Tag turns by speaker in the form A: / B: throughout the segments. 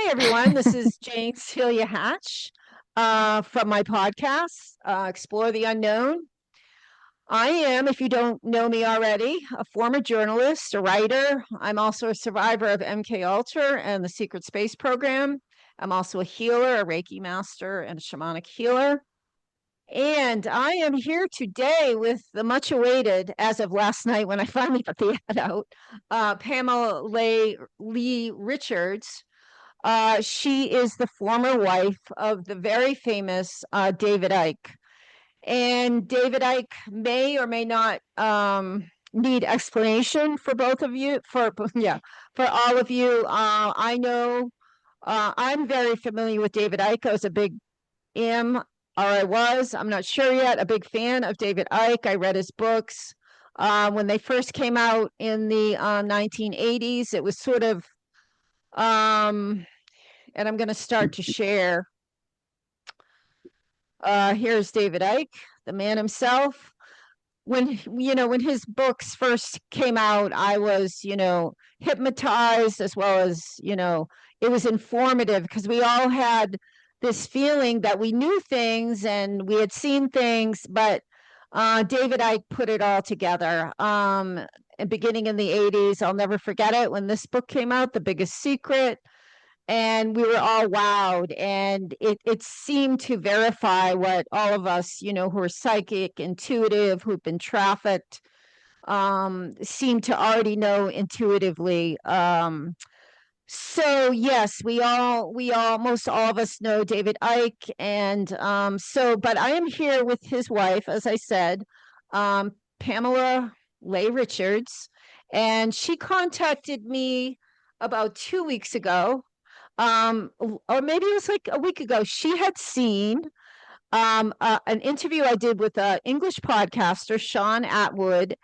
A: Hi, everyone. This is Jane Celia Hatch from my podcast, Explore the Unknown. I am, if you don't know me already, a former journalist, a writer. I'm also a survivor of MK Ultra and the Secret Space Program. I'm also a healer, a Reiki master, and a shamanic healer. And I am here today with the much awaited, as of last night when I finally got the ad out, Pamela Leigh Richards. She is the former wife of the very famous David Icke. And David Icke may or may not need explanation for both of you, for all of you. I know I'm very familiar with David Icke. I was a big am, or I was, I'm not sure yet, a big fan of David Icke. I read his books. When they first came out in the 1980s, it was sort of and I'm going to start to share. Here's David Icke, the man himself. When his books first came out, I was, hypnotized, as well as, it was informative because we all had this feeling that we knew things and we had seen things, but David Icke put it all together. Beginning in the 80s, I'll never forget it when this book came out, The Biggest Secret. And we were all wowed, and it seemed to verify what all of us, who are psychic, intuitive, who've been trafficked, seem to already know intuitively. So yes, most all of us know David Icke, and but I am here with his wife, as I said, Pamela Leigh Richards, and she contacted me about 2 weeks ago, or maybe it was like a week ago. She had seen an interview I did with an English podcaster, Sean Atwood.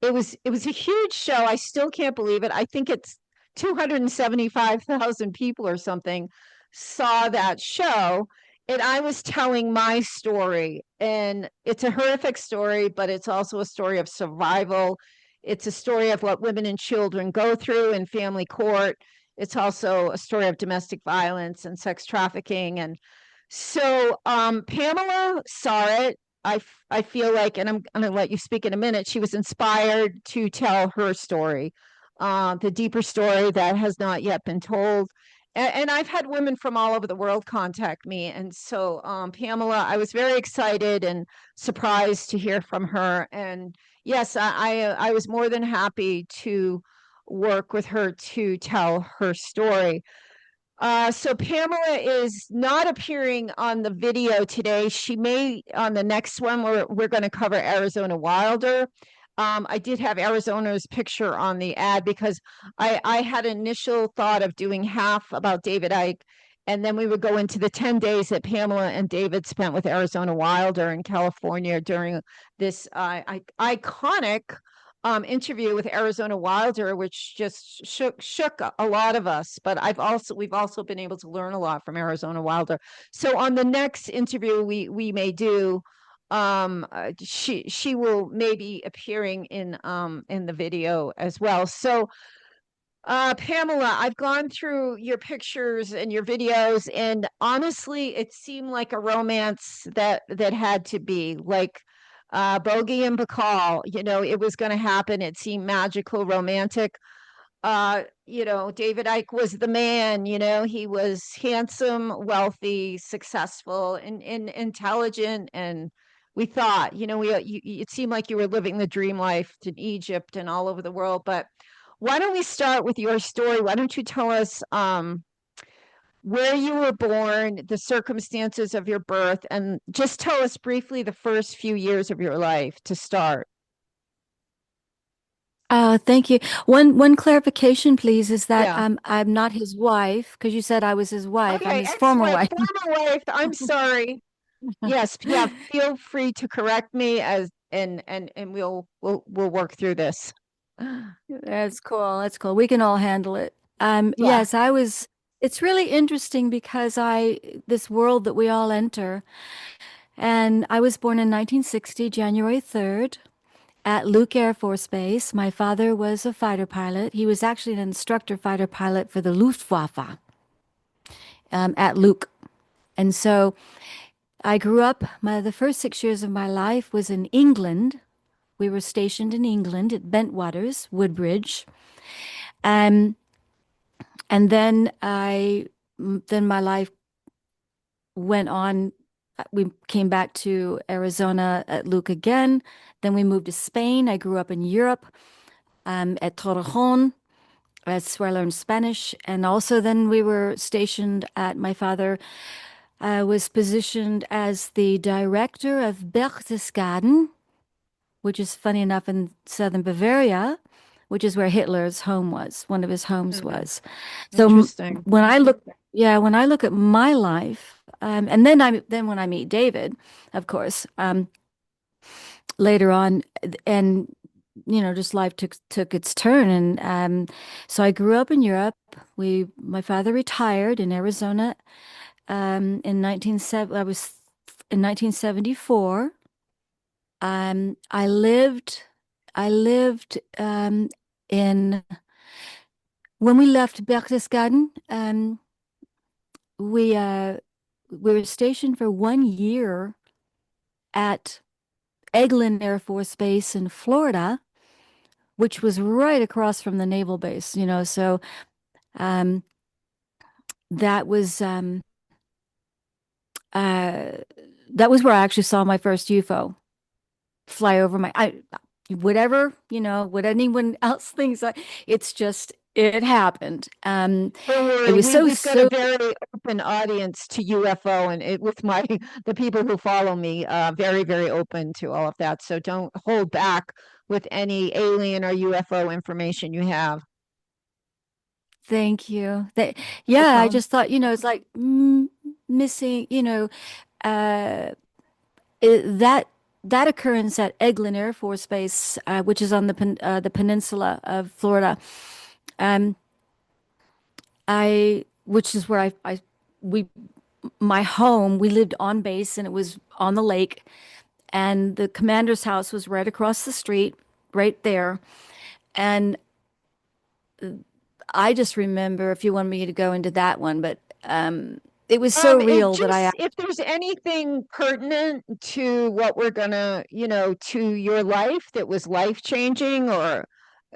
A: It was a huge show. I still can't believe it. I think it's 275,000 people or something saw that show. And I was telling my story, and it's a horrific story, but it's also a story of survival. It's a story of what women and children go through in family court. It's also a story of domestic violence and sex trafficking. And so Pamela saw it. I feel like, and I'm going to let you speak in a minute, she was inspired to tell her story, the deeper story that has not yet been told. And I've had women from all over the world contact me. And so, Pamela, I was very excited and surprised to hear from her. And yes, I was more than happy to work with her to tell her story. So Pamela is not appearing on the video today. She may on the next one. We're going to cover Arizona Wilder. I did have Arizona's picture on the ad because I had an initial thought of doing half about David Icke, and then we would go into the 10 days that Pamela and David spent with Arizona Wilder in California during this iconic interview with Arizona Wilder, which just shook a lot of us. But we've also been able to learn a lot from Arizona Wilder. So on the next interview we may do, she will maybe appearing in the video as well. So Pamela, I've gone through your pictures and your videos, and honestly, it seemed like a romance that had to be like Bogey and Bacall. It was going to happen. It seemed magical, romantic. David Icke was the man. He was handsome, wealthy, successful, and intelligent. And we thought, it seemed like you were living the dream life in Egypt and all over the world. But why don't we start with your story? Why don't you tell us where you were born, the circumstances of your birth, and just tell us briefly the first few years of your life to start.
B: Thank you. One clarification, please, is that
A: Yeah.
B: I'm not his wife because you said I was his wife. I'm
A: Okay,
B: his former
A: ex-wife,
B: wife.
A: former wife. I'm sorry. Yes, yeah. Feel free to correct me and we'll work through this.
B: That's cool. That's cool. We can all handle it.
A: Yeah.
B: Yes, I was. It's really interesting because this world that we all enter, and I was born in 1960, January 3rd, at Luke Air Force Base. My father was a fighter pilot. He was actually an instructor fighter pilot for the Luftwaffe. at Luke. And so I grew up, the first 6 years of my life was in England. We were stationed in England at Bentwaters, Woodbridge. Um, and then my life went on. We came back to Arizona at Luke again. Then we moved to Spain. I grew up in Europe, at Torrejon. That's where I learned Spanish. And also then we were stationed my father was positioned as the director of Berchtesgaden, which is funny enough in southern Bavaria, which is where Hitler's home was, one of his homes
A: Mhm.
B: was. So
A: Interesting.
B: when I look, yeah, when I look at my life, and then when I meet David, of course, later on, and just life took its turn, and so I grew up in Europe. My father retired in Arizona, in 1974. I lived in when we left Berchtesgaden. We uh, we were stationed for 1 year at Eglin Air Force Base in Florida, which was right across from the naval base. So um, that was uh, that was where I actually saw my first UFO fly over whatever, what anyone else thinks. It's just, it happened.
A: Don't
B: It
A: worry,
B: was so,
A: we've got a
B: so,
A: very open audience to UFO, and it with my the people who follow me, very, very open to all of that. So don't hold back with any alien or UFO information you have.
B: thank you.
A: No
B: Yeah, I
A: problem.
B: just thought, it's like missing, uh, that occurrence at Eglin Air Force Base, which is on the peninsula of Florida. Um, which is where we, my home, we lived on base and it was on the lake, and the commander's house was right across the street, right there. And I just remember, if you want me to go into that one, but it was so
A: It
B: real that
A: just if there's anything pertinent to what we're gonna, to your life that was life changing or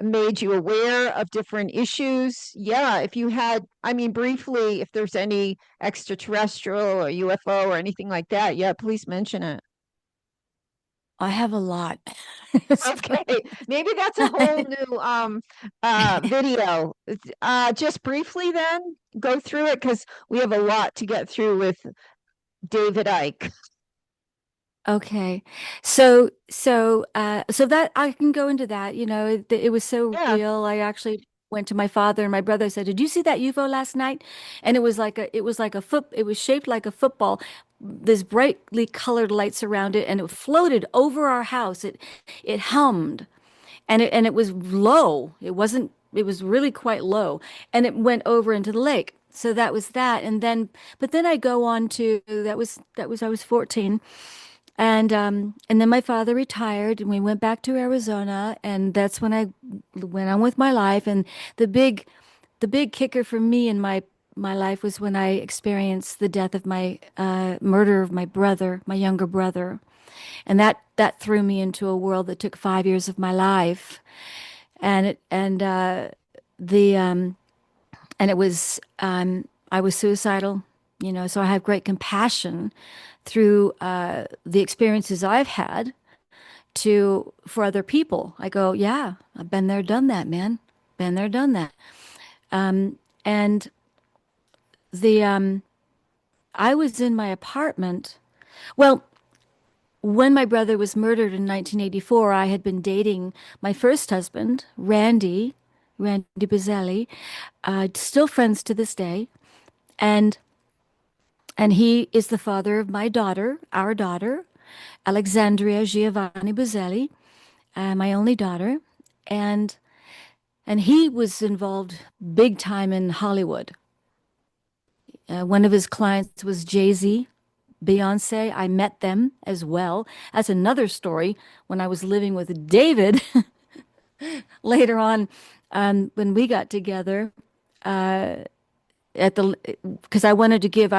A: made you aware of different issues. Yeah, if you had, I mean, briefly, if there's any extraterrestrial or UFO or anything like that, yeah, please mention it.
B: I have a lot.
A: Okay, maybe that's a whole new video. Just briefly then go through it because we have a lot to get through with David Icke.
B: Okay. So that I can go into that, it was so
A: Yeah.
B: real. I actually went to my father and my brother, said, "Did you see that UFO last night?" And it was shaped like a football. There's brightly colored lights around it, and it floated over our house. It hummed, and it was low. It was really quite low, and it went over into the lake. So that was that. But then I go on to, I was 14. And then my father retired and we went back to Arizona, and that's when I went on with my life. And the big kicker for me in my life was when I experienced the death of my murder of my brother, my younger brother. And that threw me into a world that took 5 years of my life. And it the and it was I was suicidal, so I have great compassion through the experiences I've had to for other people. I go, yeah, I've been there, done that, man. Been there, done that. And the I was in my apartment. Well, when my brother was murdered in 1984, I had been dating my first husband, Randy Bizzelli, still friends to this day, and he is the father of my daughter, our daughter, Alexandria Giovanni Bizzelli, my only daughter, and he was involved big time in Hollywood. One of his clients was Jay-Z, Beyonce. I met them as well. That's another story. When I was living with David later on, when we got together, at the because I wanted to give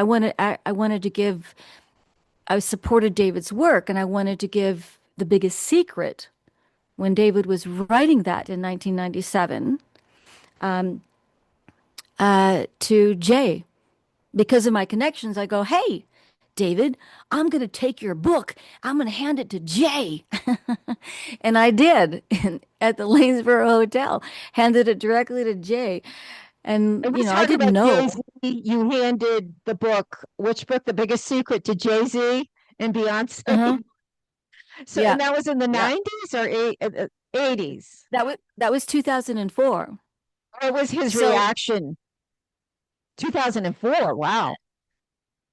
B: I supported David's work, and I wanted to give the biggest secret when David was writing that in 1997 to Jay. Because of my connections, I go, hey, David, I'm going to take your book. I'm going to hand it to Jay. And I did at the Lanesboro Hotel, handed it directly to Jay.
A: And
B: And,
A: let's
B: I
A: talk
B: didn't
A: about
B: know.
A: Jay-Z. You handed the book, which book, The Biggest Secret, to Jay-Z and Beyonce.
B: Uh-huh.
A: So,
B: Yeah.
A: and that was in the
B: Yeah.
A: 90s or 80s.
B: That was 2004.
A: What was his
B: So,
A: reaction? 2004. Wow.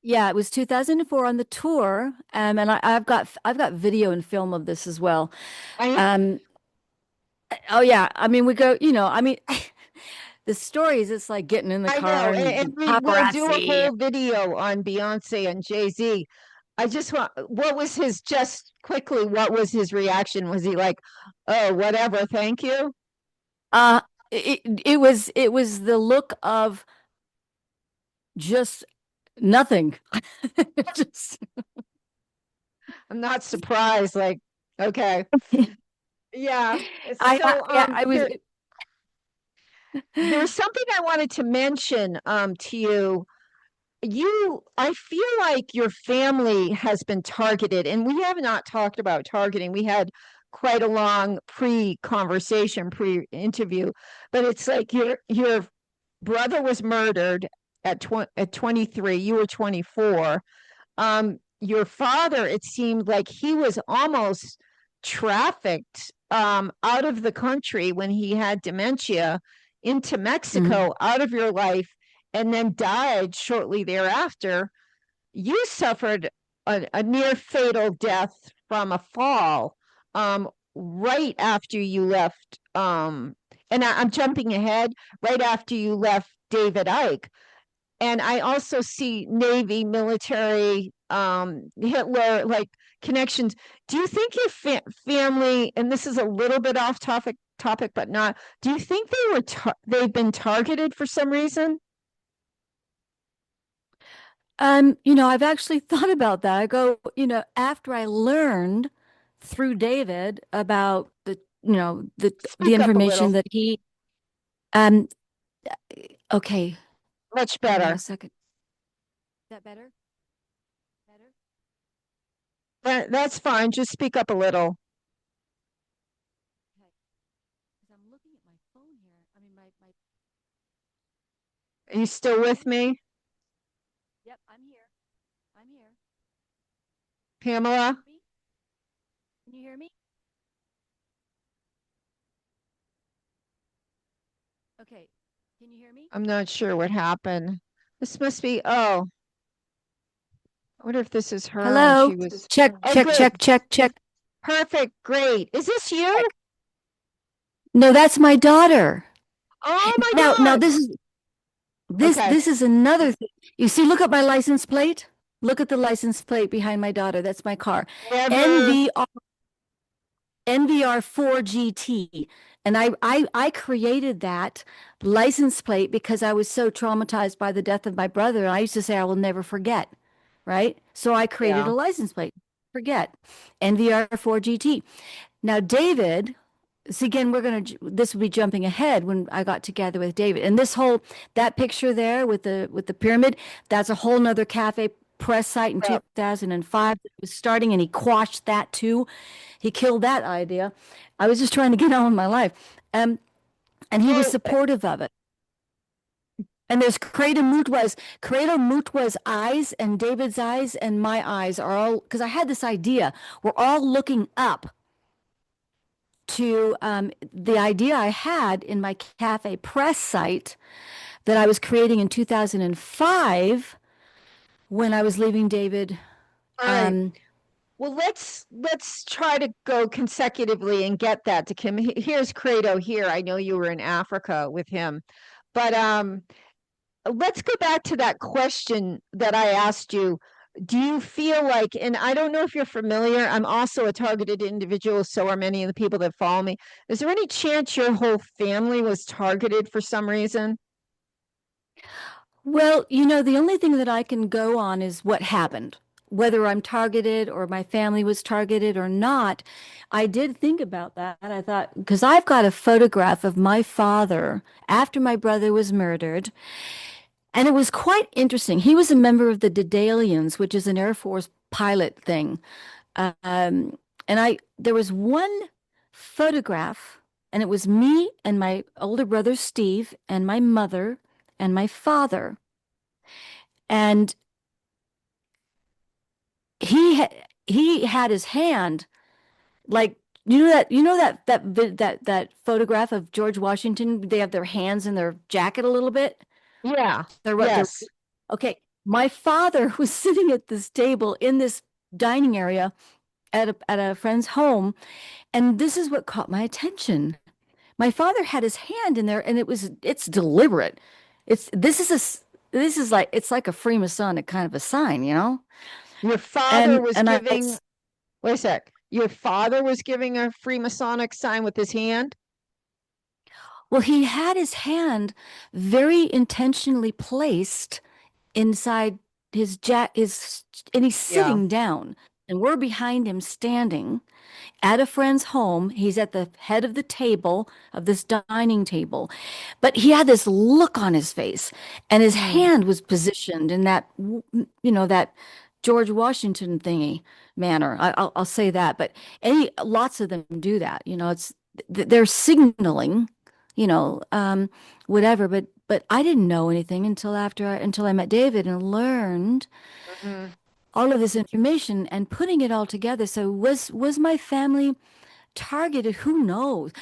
B: yeah, it was 2004 on the tour. And I've got video and film of this as well.
A: I
B: Um, oh yeah. I mean, we go, the stories, it's like getting in the
A: I
B: car
A: know,
B: and
A: and we will do a
B: paparazzi.
A: whole video on Beyonce and Jay-Z. I just want, what was his, just quickly, what was his reaction? Was he like, oh, whatever, thank you?
B: Uh, it was the look of just nothing. Just,
A: I'm not surprised. Like, okay. Yeah. So
B: yeah, I was.
A: there's something I wanted to mention to you. I feel like your family has been targeted, and we have not talked about targeting. We had quite a long pre-conversation, pre-interview, but it's like your brother was murdered at 23. You were 24. Your father, it seemed like he was almost trafficked out of the country when he had dementia into
B: Mhm.
A: Mexico, out of your life, and then died shortly thereafter. You suffered a near fatal death from a fall right after you left. And I'm jumping ahead, right after you left David Icke. And I also see Navy, military, Hitler, like connections. Do you think your family, and this is a little bit off topic, but not, do you think they've been targeted for some reason?
B: I've actually thought about that. I go, after I learned through David about the
A: Speak up a
B: information
A: little.
B: that he, um, okay,
A: Much
B: hang on a
A: better.
B: second. Is that better? Better?
A: That's fine. Just speak up a little.
B: Okay. Because I'm looking at my phone here. I mean,
A: Are you still with me,
B: yep, I'm here. I'm here.
A: Pamela?
B: Me? Can you hear me? Okay. Can you hear me?
A: I'm not sure what happened. This must be, oh, I wonder if this is her and
B: Hello?
A: she was,
B: Check,
A: oh,
B: check,
A: good.
B: check, check, check,
A: Perfect. Great. Is this you?
B: check. No, that's my daughter.
A: Oh my
B: Now
A: God.
B: this is this
A: Okay.
B: this is another thing. You see, look at my license plate. Look at the license plate behind my daughter. That's my car.
A: Never,
B: NVR NVR4GT. And I created that license plate because I was so traumatized by the death of my brother. I used to say I will never forget, right? So I created
A: yeah.
B: a license plate. Forget. NVR4GT. Now, David, so again, this will be jumping ahead when I got together with David. And that picture there with the pyramid, that's a whole nother cafe press site in
A: Yeah.
B: 2005 that was starting, and he quashed that too. He killed that idea. I was just trying to get on with my life. And he was
A: Well,
B: supportive of it. And there's Credo Mutwa's eyes and David's eyes and my eyes are all, because I had this idea. We're all looking up to the idea I had in my cafe press site that I was creating in 2005 when I was leaving David.
A: all right.
B: Um,
A: Well, let's try to go consecutively and get that to Kim. Here's Credo here. I know you were in Africa with him, but let's go back to that question that I asked you. Do you feel like, and I don't know if you're familiar, I'm also a targeted individual, so are many of the people that follow me. Is there any chance your whole family was targeted for some reason?
B: Well, you know, the only thing that I can go on is what happened. Whether I'm targeted or my family was targeted or not, I did think about that. I thought, because I've got a photograph of my father after my brother was murdered, and it was quite interesting. He was a member of the Daedalians, which is an Air Force pilot thing. Um, and there was one photograph, and it was me and my older brother Steve and my mother and my father. And he had his hand like that photograph of George Washington. They have their hands in their jacket a little bit.
A: Yeah.
B: They're
A: Yes.
B: okay. My father was sitting at this table in this dining area at a friend's home, and this is what caught my attention. My father had his hand in there, and it's deliberate. It's this is like it's like a Freemasonic kind of a sign, you know?
A: Your father
B: And
A: was
B: and I
A: giving, wait a sec. Your father was giving a Freemasonic sign with his hand?
B: Well, he had his hand very intentionally placed inside his, and he's
A: Yeah.
B: sitting down, and we're behind him standing at a friend's home. He's at the head of the table, of this dining table, but he had this look on his face, and his
A: Mm.
B: hand was positioned in that, that George Washington thingy manner. I'll say that, but lots of them do that. You know, they're signaling, you know, whatever. But I didn't know anything until I met David and learned
A: Mhm.
B: all of this information and putting it all together. So was my family targeted? Who knows?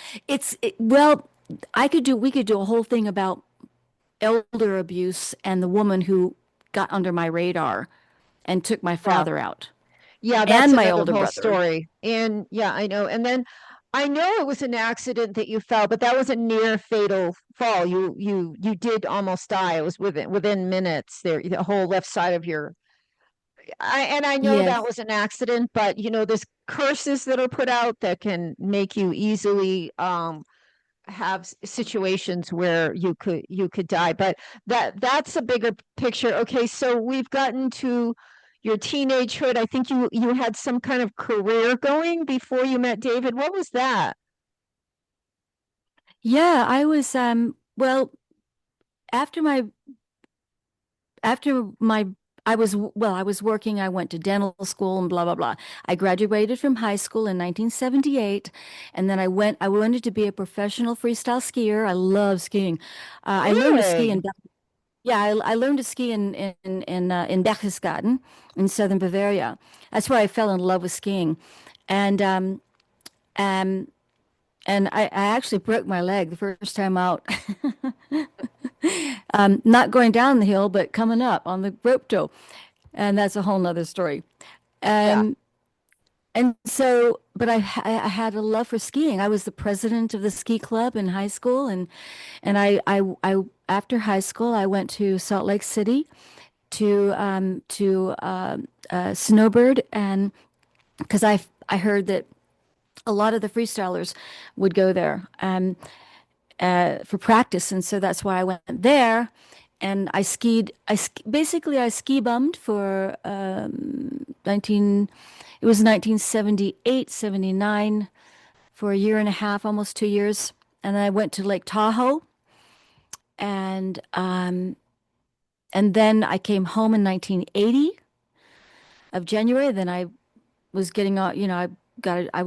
B: Well, we could do a whole thing about elder abuse and the woman who got under my radar and took my
A: Yeah.
B: father out
A: Yeah, that's
B: and my
A: another
B: older
A: whole
B: brother.
A: story. And yeah, I know. And then I know it was an accident that you fell, but that was a near fatal fall. You did almost die. It was within minutes there, the whole left side of your I know that
B: Yes.
A: was an accident, but there's curses that are put out that can make you easily have situations where you could die, but that's a bigger picture. Okay, so we've gotten to your teenagehood. I think you had some kind of career going before you met David. What was that?
B: Yeah, I was well, after my after my I was working, I went to dental school and blah blah blah. I graduated from high school in 1978, and then I wanted to be a professional freestyle skier. I love skiing. I learned to ski
A: Really?
B: in Yeah, I learned to ski in Berchtesgaden in southern Bavaria. That's where I fell in love with skiing, and um I actually broke my leg the first time out. Not going down the hill, but coming up on the rope tow. And that's a whole nother story.
A: Yeah.
B: Um, and so, but I had a love for skiing. I was the president of the ski club in high school, and after high school, I went to Salt Lake City to snowbird, and because I heard that a lot of the freestylers would go there for practice, and so that's why I went there. And I skied. Basically I ski bummed for 19. It was 1978, 79 for a year and a half, almost 2 years, and then I went to Lake Tahoe, and then I came home in 1980 of January. Then I was getting on. You know, I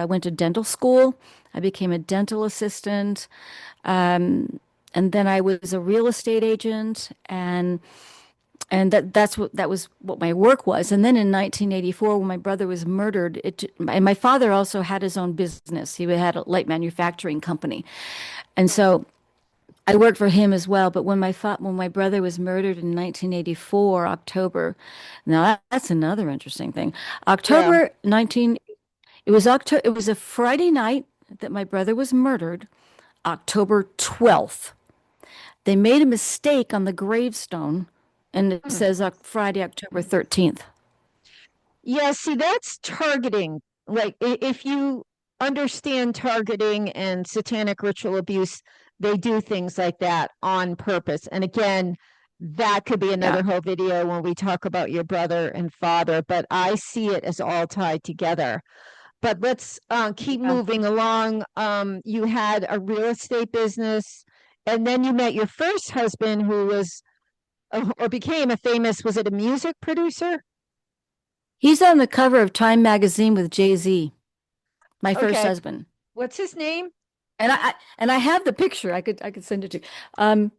B: went to dental school. I became a dental assistant. And then I was a real estate agent, and that was what my work was. And then in 1984, when my brother was murdered, and my father also had his own business. He had a light manufacturing company, and
A: Hmm.
B: so I worked for him as well. But when my brother was murdered in 1984, October, now that's another interesting thing.
A: Yeah.
B: October 19, it was October. It was a Friday night that my brother was murdered. October 12th. They made a mistake on the gravestone, and it
A: Hmm.
B: says Friday, October 13th.
A: Yeah, see, that's targeting. Like, if you understand targeting and satanic ritual abuse, they do things like that on purpose. And again, that could be
B: Yeah.
A: another whole video when we talk about your brother and father, but I see it as all tied together. But let's keep
B: Yeah.
A: moving along. You had a real estate business, and then you met your first husband, who was or became a famous, was it a music producer?
B: He's on the cover of Time magazine with Jay-Z, my first
A: Okay.
B: husband.
A: What's his name?
B: And I have the picture. I could send it to you.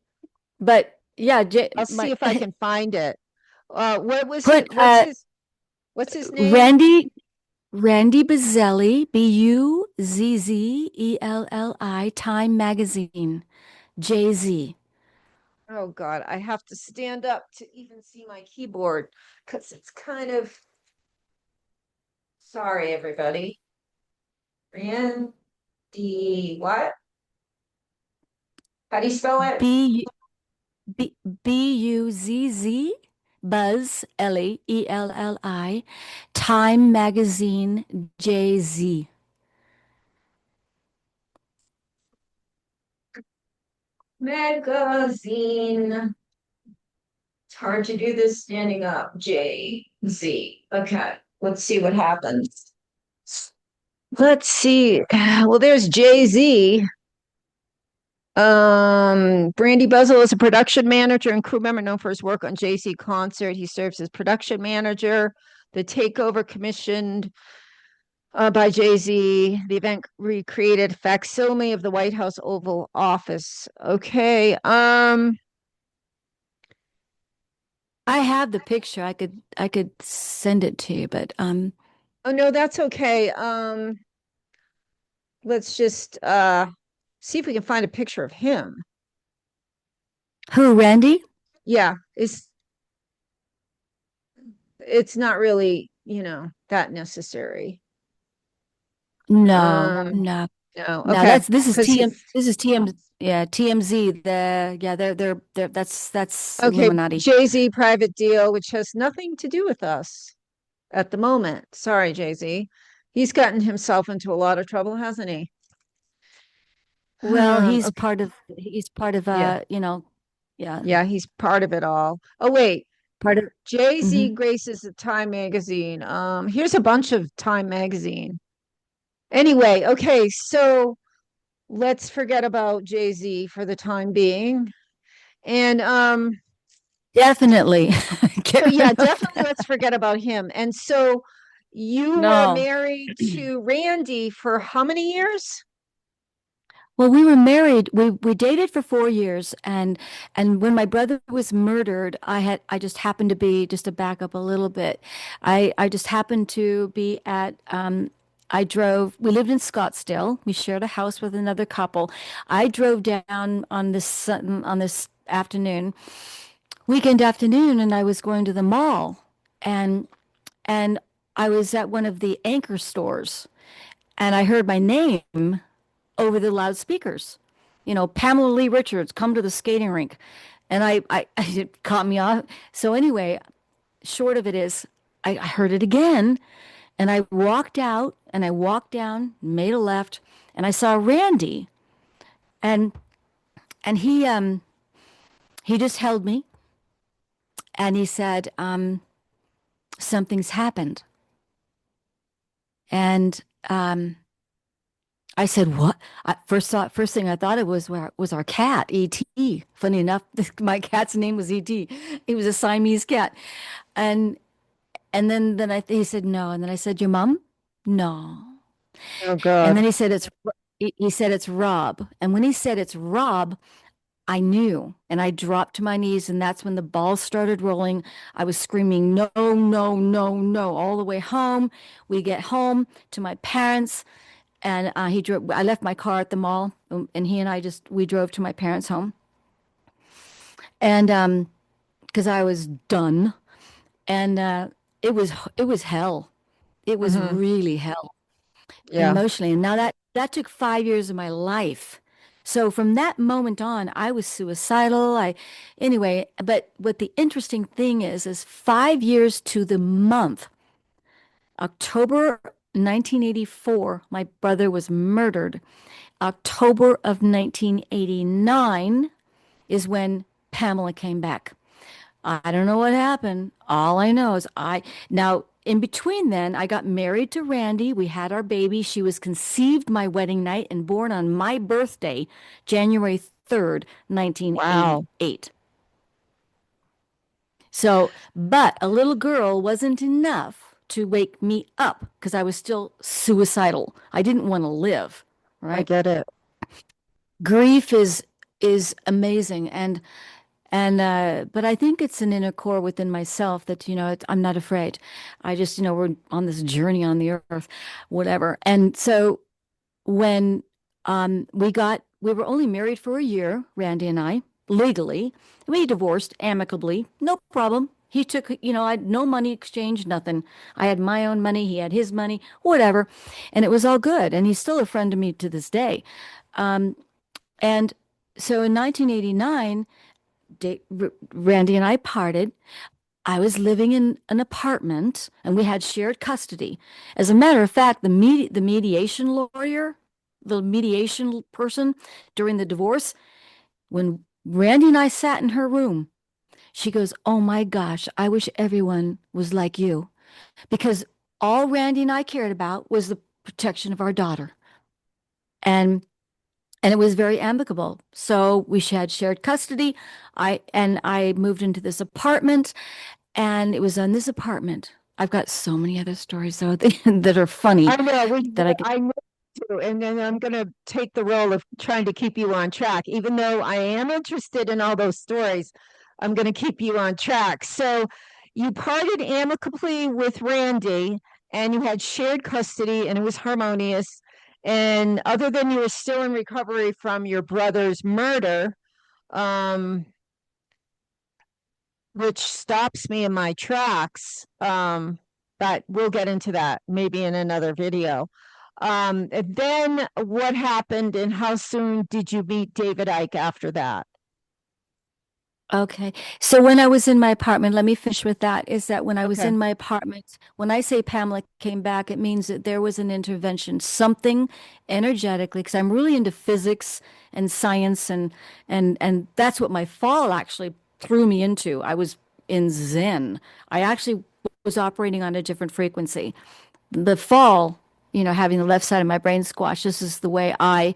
B: But yeah,
A: I'll see
B: my
A: if I can find it. What was
B: put
A: it? What's his name?
B: Randy Bazzelli, Buzzelli, Time magazine, Jay-Z.
A: Oh God, I have to stand up to even see my keyboard because it's kind of, sorry, everybody. Randy, what? How do you spell it?
B: B Buzz Buzz Ellie, Time magazine, Jay-Z.
A: Magazine. It's hard to do this standing up. J Z. Okay, let's see what happens. Let's see. Well, there's Jay Z. Brandy Buzzle is a production manager and crew member known for his work on Jay-Z concert. He serves as production manager. The takeover commissioned by Jay-Z. The event recreated facsimile of the White House Oval Office. Okay.
B: I have the picture. I could send it to you, but
A: Oh no, that's okay. Let's just see if we can find a picture of him.
B: who, Randy?
A: Yeah, it's not really, that necessary.
B: No,
A: Um,
B: no,
A: no,
B: no.
A: okay,
B: This is
A: because he,
B: yeah, TMZ. That's
A: okay,
B: Illuminati.
A: Jay-Z private deal, which has nothing to do with us at the moment. Sorry, Jay-Z. He's gotten himself into a lot of trouble, hasn't he?
B: Well,
A: Okay,
B: he's part of
A: yeah,
B: yeah,
A: yeah, he's part of it all. Oh, wait,
B: part of
A: Jay-Z
B: mhm.
A: graces the Time magazine. Here's a bunch of Time magazine. Anyway, okay, so let's forget about Jay-Z for the time being. And
B: Definitely
A: so
B: get
A: yeah,
B: rid of
A: definitely
B: that.
A: let's forget about him. And so you were
B: No.
A: married to Randy for how many years?
B: Well, we were married. We dated for 4 years, and when my brother was murdered, I just happened to be, just to back up a little bit. I just happened to be at I drove. We lived in Scottsdale. We shared a house with another couple. I drove down on this afternoon, weekend afternoon, and I was going to the mall, and and I was at one of the anchor stores, and I heard my name over the loudspeakers. Pamela Lee Richards, come to the skating rink. And it caught me off. So anyway, short of it is, I heard it again, and I walked out, and I walked down, made a left, and I saw Randy, and he just held me, and he said, something's happened, and I said, "What?" First thing I thought it was our cat, E.T. Funny enough, my cat's name was E.T. He was a Siamese cat, and he said no, and then I said, "Your mom?" No,
A: Oh
B: and
A: God.
B: then he said it's Rob, and when he said it's Rob, I knew, and I dropped to my knees, and that's when the balls started rolling. I was screaming, "No, no, no, no!" all the way home. We get home to my parents. And he drove. I left my car at the mall, and he and I we drove to my parents' home, and because I was done, and it was hell. It was
A: Hmm.
B: really hell
A: Yeah.
B: emotionally. And now that took 5 years of my life. So from that moment on, I was suicidal. Anyway. But what the interesting thing is 5 years to the month, October 1984, my brother was murdered. October of 1989 is when Pamela came back. I don't know what happened. All I know is now in between then, I got married to Randy. We had our baby. She was conceived my wedding night and born on my birthday, January 3rd,
A: Wow.
B: 1988. So, but a little girl wasn't enough to wake me up because I was still suicidal. I didn't want to live,
A: I
B: right?
A: get it.
B: Grief is amazing and but I think it's an inner core within myself that I'm not afraid. I just we're on this journey on the earth, whatever. And so when we were only married for a year, Randy and I, legally. We divorced amicably, no problem. He took, I had no money exchange, nothing. I had my own money, he had his money, whatever. And it was all good. And he's still a friend to me to this day. Um, and so in 1989, Randy and I parted. I was living in an apartment and we had shared custody. As a matter of fact, the mediation lawyer, the mediation person during the divorce, when Randy and I sat in her room, she goes, "Oh my gosh, I wish everyone was like you." Because all Randy and I cared about was the protection of our daughter. And it was very amicable. So we had shared custody. I moved into this apartment. And it was on this apartment. I've got so many other stories though that are funny
A: I know
B: that I can.
A: I know too, and then I'm going to take the role of trying to keep you on track. Even though I am interested in all those stories, I'm going to keep you on track. So you parted amicably with Randy, and you had shared custody, and it was harmonious. And other than you were still in recovery from your brother's murder, um, which stops me in my tracks. But we'll get into that maybe in another video. And then what happened and how soon did you meet David Icke after that?
B: Okay. So when I was in my apartment, let me finish with that, is that when I was
A: Okay.
B: in my apartment, when I say Pamela came back, it means that there was an intervention, something energetically, because I'm really into physics and science and that's what my fall actually threw me into. I was in Zen. I actually was operating on a different frequency. The fall, having the left side of my brain squashed, this is the way I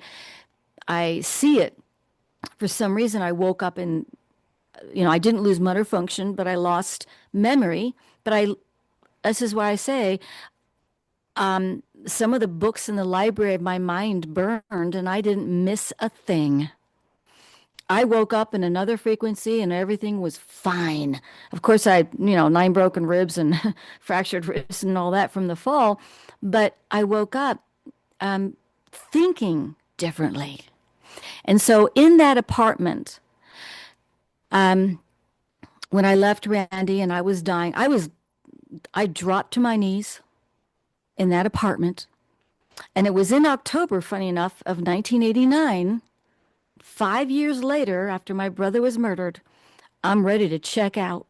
B: see it. For some reason, I woke up and I didn't lose motor function, but I lost memory. But this is why I say, some of the books in the library of my mind burned and I didn't miss a thing. I woke up in another frequency and everything was fine. Of course, I had, 9 broken ribs and fractured wrists and all that from the fall, but I woke up thinking differently. And so in that apartment, um, when I left Randy and I was dying, I dropped to my knees in that apartment. And it was in October, funny enough, of 1989, 5 years later, after my brother was murdered. I'm ready to check out.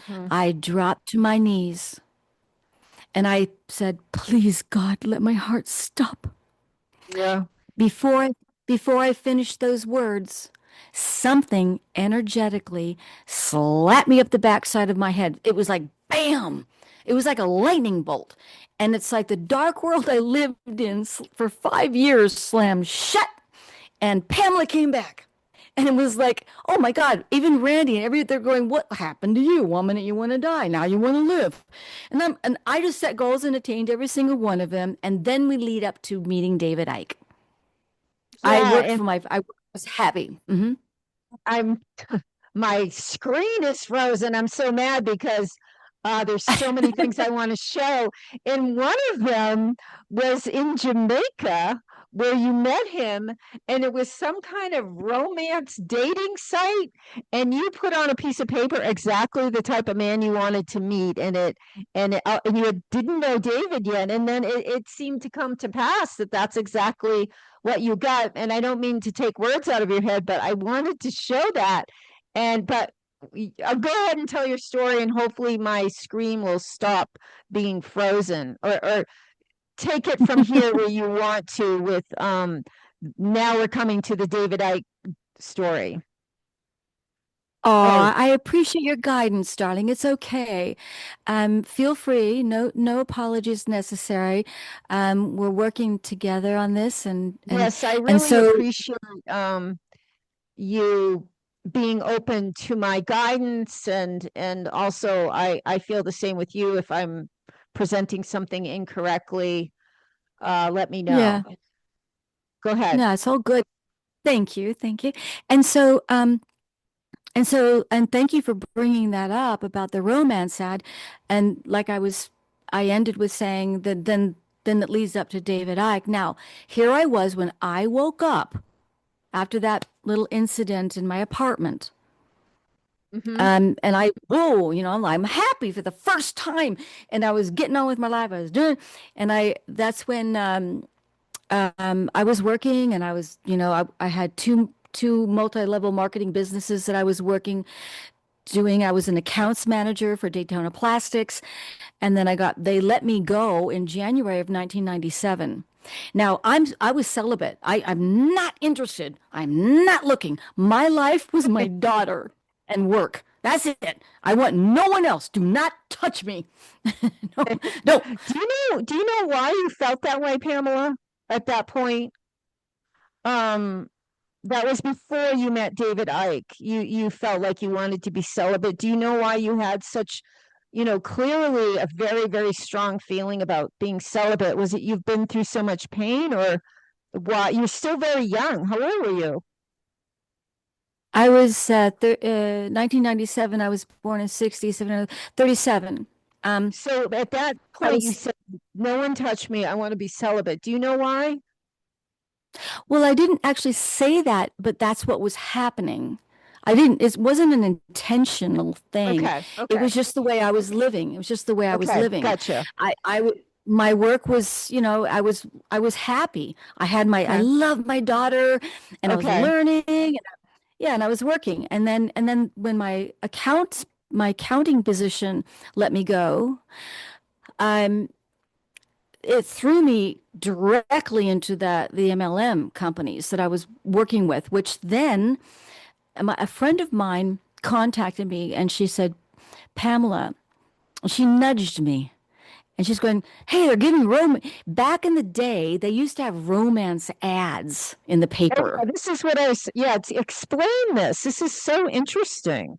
A: Mhm.
B: I dropped to my knees and I said, "Please, God, let my heart stop."
A: Yeah.
B: Before before I finished those words, something energetically slapped me up the backside of my head. It was like bam. It was like a lightning bolt. And it's like the dark world I lived in for 5 years slammed shut and Pamela came back. And it was like, oh my God, even Randy and they're going, "What happened to you? 1 minute you want to die, now you want to live." And I just set goals and attained every single one of them. And then we lead up to meeting David Icke.
A: Yeah. And
B: I was happy.
A: I'm my screen is frozen. I'm so mad because there's so many things I want to show. And one of them was in Jamaica where you met him, and it was some kind of romance dating site. And you put on a piece of paper exactly the type of man you wanted to meet, and you didn't know David yet. And then it seemed to come to pass that that's exactly what you got. And I don't mean to take words out of your head, but I wanted to show that. But I'll go ahead and tell your story, and hopefully my screen will stop being frozen, or take it from here where you want to with now we're coming to the David Icke story. Oh,
B: I appreciate your guidance, darling. It's okay. Feel free. No apologies necessary. We're working together on this,
A: yes, I
B: and
A: really
B: so
A: appreciate you being open to my guidance, and also I feel the same with you. If I'm presenting something incorrectly, let me know.
B: yeah,
A: Go ahead.
B: no, it's all good. Thank you. And so, and thank you for bringing that up about the romance ad. And I ended with saying that then it leads up to David Icke. Now, here I was when I woke up after that little incident in my apartment.
A: Hmm.
B: And whoa, I'm happy for the first time. And I was getting on with my life. I was doing, and that's when, I was working and I had two multi-level marketing businesses that I was doing. I was an accounts manager for Daytona Plastics. And then they let me go in January of 1997. Now I was celibate. I'm not interested. I'm not looking. My life was my daughter and work. That's it. I want no one else. Do not touch me. No, no.
A: Do you know why you felt that way, Pamela, at that point? Um, that was before you met David Icke. You felt like you wanted to be celibate. Do you know why you had such, clearly a very, very strong feeling about being celibate? Was it you've been through so much pain, or why? You're still very young. How old were you?
B: I was 1997. I was born in 67, 37.
A: So at that
B: I
A: point, you
B: was
A: said, "No one touch me. I want to be celibate." Do you know why?
B: Well, I didn't actually say that, but that's what was happening. It wasn't an intentional thing.
A: Okay,
B: It
A: okay,
B: was just the way I was living. It was just the way I was
A: okay,
B: living.
A: gotcha.
B: My work was, I was happy. I
A: Okay,
B: loved my daughter and I was
A: okay.
B: learning. Yeah, and I was working. And then when my accounting position let me go, um, it threw me directly into the MLM companies that I was working with, which then a friend of mine contacted me and she said, Pamela, she nudged me and she's going, hey, they're giving back in the day, they used to have romance ads in the
A: Oh, yeah,
B: paper.
A: this is what I was, yeah, explain this. This is so interesting.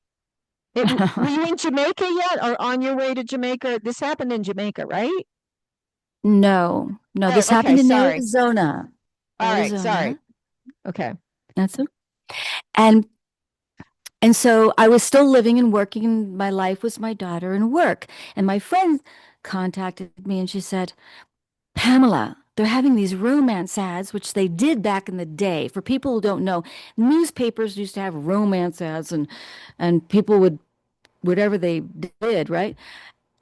A: Were you in Jamaica yet, or on your way to Jamaica? This happened in Jamaica, right?
B: No,
A: Oh,
B: this
A: okay,
B: happened in
A: sorry.
B: Arizona.
A: All right, sorry.
B: Arizona.
A: Okay.
B: That's it. And And so I was still living and working, and my life was my daughter and work. And my friend contacted me and she said, Pamela, they're having these romance ads, which they did back in the day. For people who don't know, newspapers used to have romance ads and people would whatever they did, right?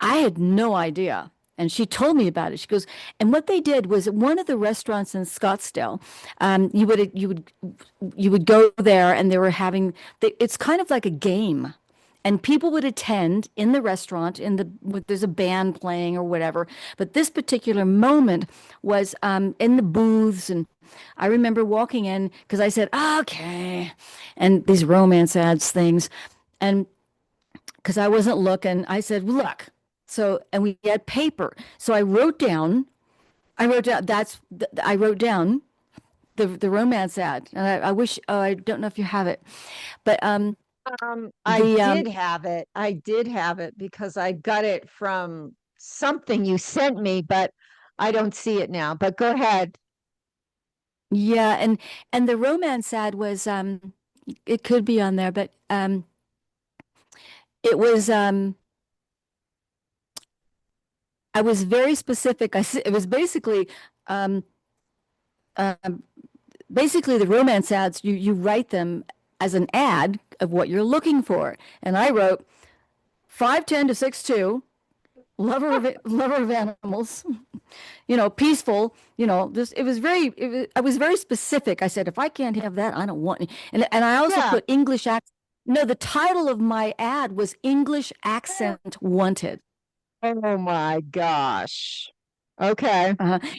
B: I had no idea. And she told me about it. She goes, and what they did was at one of the restaurants in Scottsdale, you would go there, and they were having. It's kind of like a game, and people would attend in the restaurant. There's a band playing or whatever. But this particular moment was in the booths, and I remember walking in because I said, okay, and these romance ads things, and because I wasn't looking. I said, look. So, and we had paper. So I wrote down the romance ad. And I wish, oh, I don't know if you have it, but,
A: I
B: the,
A: did have it. I did have it because I got it from something you sent me, but I don't see it now. But go ahead.
B: yeah. And the romance ad was, it could be on there, but, it was, I was very specific. It was um, um, basically the romance ads, you write them as an ad of what you're looking for. And I wrote 5'10" to 6'2", lover of animals, peaceful, just I was very specific. I said, if I can't have that, I don't want any. And I also
A: Yeah.
B: put English accent. No, the title of my ad was English Accent Wanted.
A: Oh my gosh. Okay.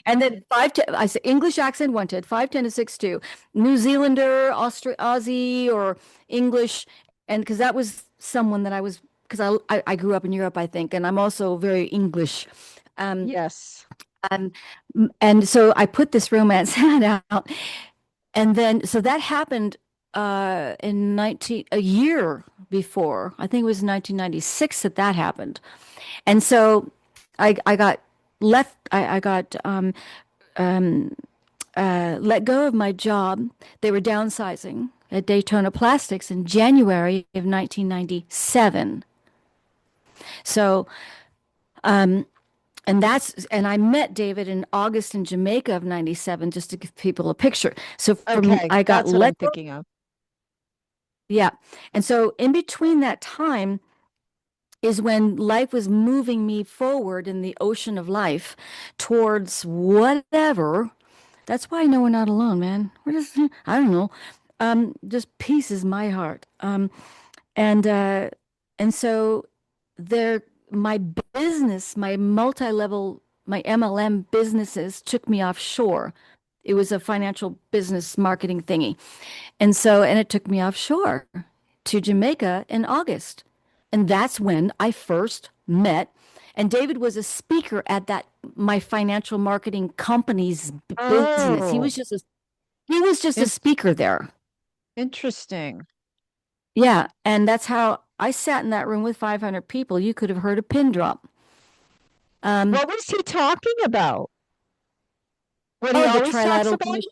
B: And then I said English accent wanted, 5'10" to 6'2", New Zealander, Aussie, or English, And because that was someone that I was, because I grew up in Europe, I think, and I'm also very English. Um,
A: Yes.
B: um, and so I put this romance ad out, and then so that happened in 19 a year before. I think it was 1996 that that happened. And so I got left. I got let go of my job. They were downsizing at Daytona Plastics in January of 1997. So, and I met David in August in Jamaica of 97, just to give people a picture. So
A: Okay,
B: I got
A: that's what I'm
B: let go.
A: thinking of.
B: Yeah. And so in between that time is when life was moving me forward in the ocean of life towards whatever. That's why I know we're not alone, man. We're just, I don't know. Just peace is my heart. And uh, and so there, my business, my multi-level, my MLM businesses took me offshore. It was a financial business marketing thingy. And it took me offshore to Jamaica in August. And that's when I first met. And David was a speaker at that my financial marketing company's business.
A: Oh,
B: He was just a
A: in
B: speaker there.
A: interesting.
B: Yeah, and that's how I sat in that room with 500 people. You could have heard a pin drop. Um,
A: What was he talking about? What he
B: oh, the
A: always talks
B: trilateral
A: about?
B: commission.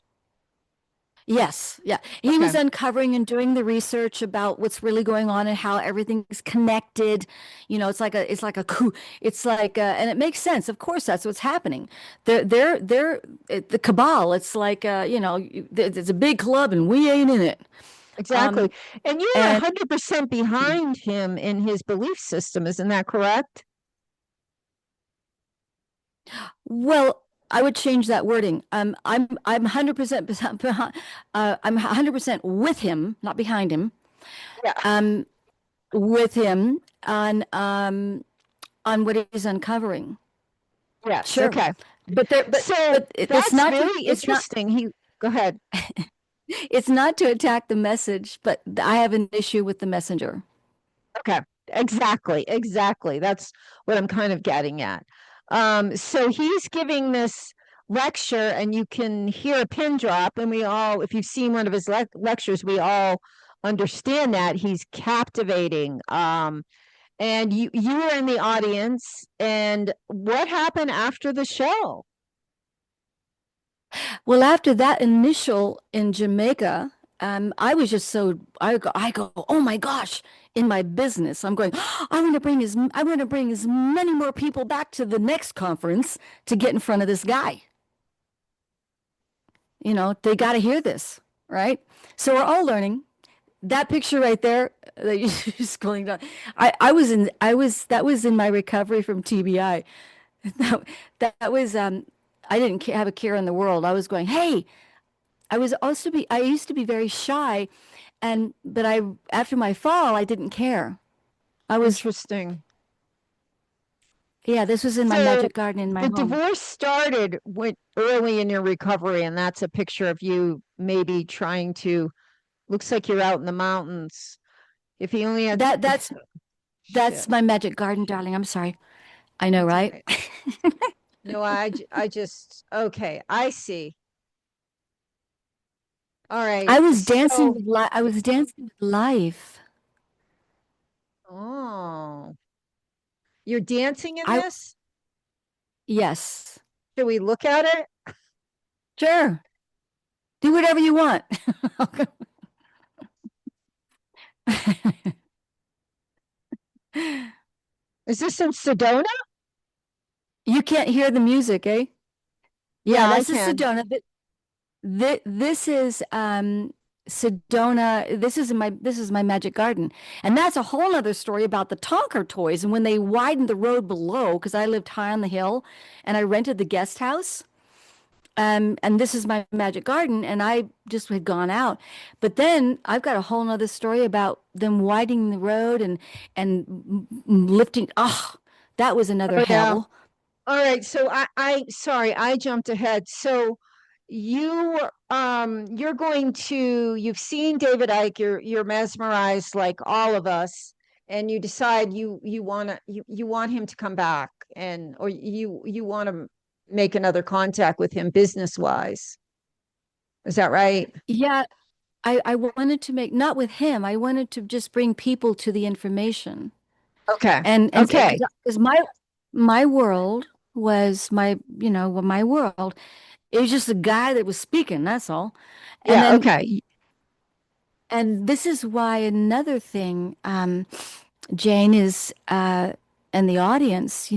B: Yes, yeah. He
A: Okay,
B: was uncovering and doing the research about what's really going on and how everything's connected. You know, it's like a coup. It's like, and it makes sense. Of course, that's what's happening. The cabal. It's like, it's a big club and we ain't in it.
A: exactly.
B: Um,
A: And you were
B: and
A: 100% behind him in his belief system, isn't that correct?
B: Well, I would change that wording. I'm 100% behind, I'm 100% with him, not behind him.
A: Yeah.
B: Um, with him on what he's uncovering.
A: Yes.
B: Sure.
A: Okay. So
B: It's
A: that's
B: not
A: very interesting. He, go ahead.
B: it's not to attack the message, but I have an issue with the messenger.
A: Okay. Exactly. Exactly. That's what I'm kind of getting at. So he's giving this lecture, and you can hear a pin drop, and we all, if you've seen one of his lectures, we all understand that he's captivating. And you were in the audience, and what happened after the show?
B: Well, after that initial in Jamaica, I was just I go, oh my gosh, in my business, I'm going, I want to bring as many more people back to the next conference to get in front of this guy. You know, they got to hear this, right? So we're all learning. That picture right there that you're scrolling down, that was in my recovery from TBI. That, that was, I didn't have a care in the world. I was going, hey, I used to be very shy but after my fall, I didn't care. I was,
A: Interesting.
B: yeah, this was in my
A: So
B: magic garden in my
A: the
B: home.
A: divorce started when early in your recovery, and that's a picture of you maybe trying to, looks like you're out in the mountains. If he only had,
B: That that's
A: shit,
B: that's my magic garden, darling. I'm sorry. I know,
A: that's
B: right?
A: okay. No, I just, okay, I see. All right. So,
B: I was dancing with life.
A: oh, you're dancing in
B: I
A: this?
B: Yes.
A: Should we look at it?
B: Sure. Do whatever you want.
A: Is this in Sedona?
B: You can't hear the music, eh? Yeah,
A: Yeah, I
B: that's the
A: can.
B: Sedona. This is Sedona. This is my magic garden, and that's a whole other story about the Tonker toys. And when they widened the road below, because I lived high on the hill, and I rented the guest house. And this is my magic garden, and I just had gone out. But then I've got a whole nother story about them widening the road and lifting. Oh, that was another
A: Oh, yeah.
B: hell.
A: All right. So sorry, I jumped ahead. So you're going to, you've seen David Icke, you're mesmerized like all of us, and you decide you want him to come back, and or you want to make another contact with him business wise. Is that right?
B: Yeah, I wanted to make, not with him, I wanted to just bring people to the information.
A: Okay.
B: And
A: Okay.
B: because my world was my world. It was just a guy that was speaking, that's all. And
A: Yeah.
B: then,
A: Okay.
B: and this is why another thing, Jane is, and the audience,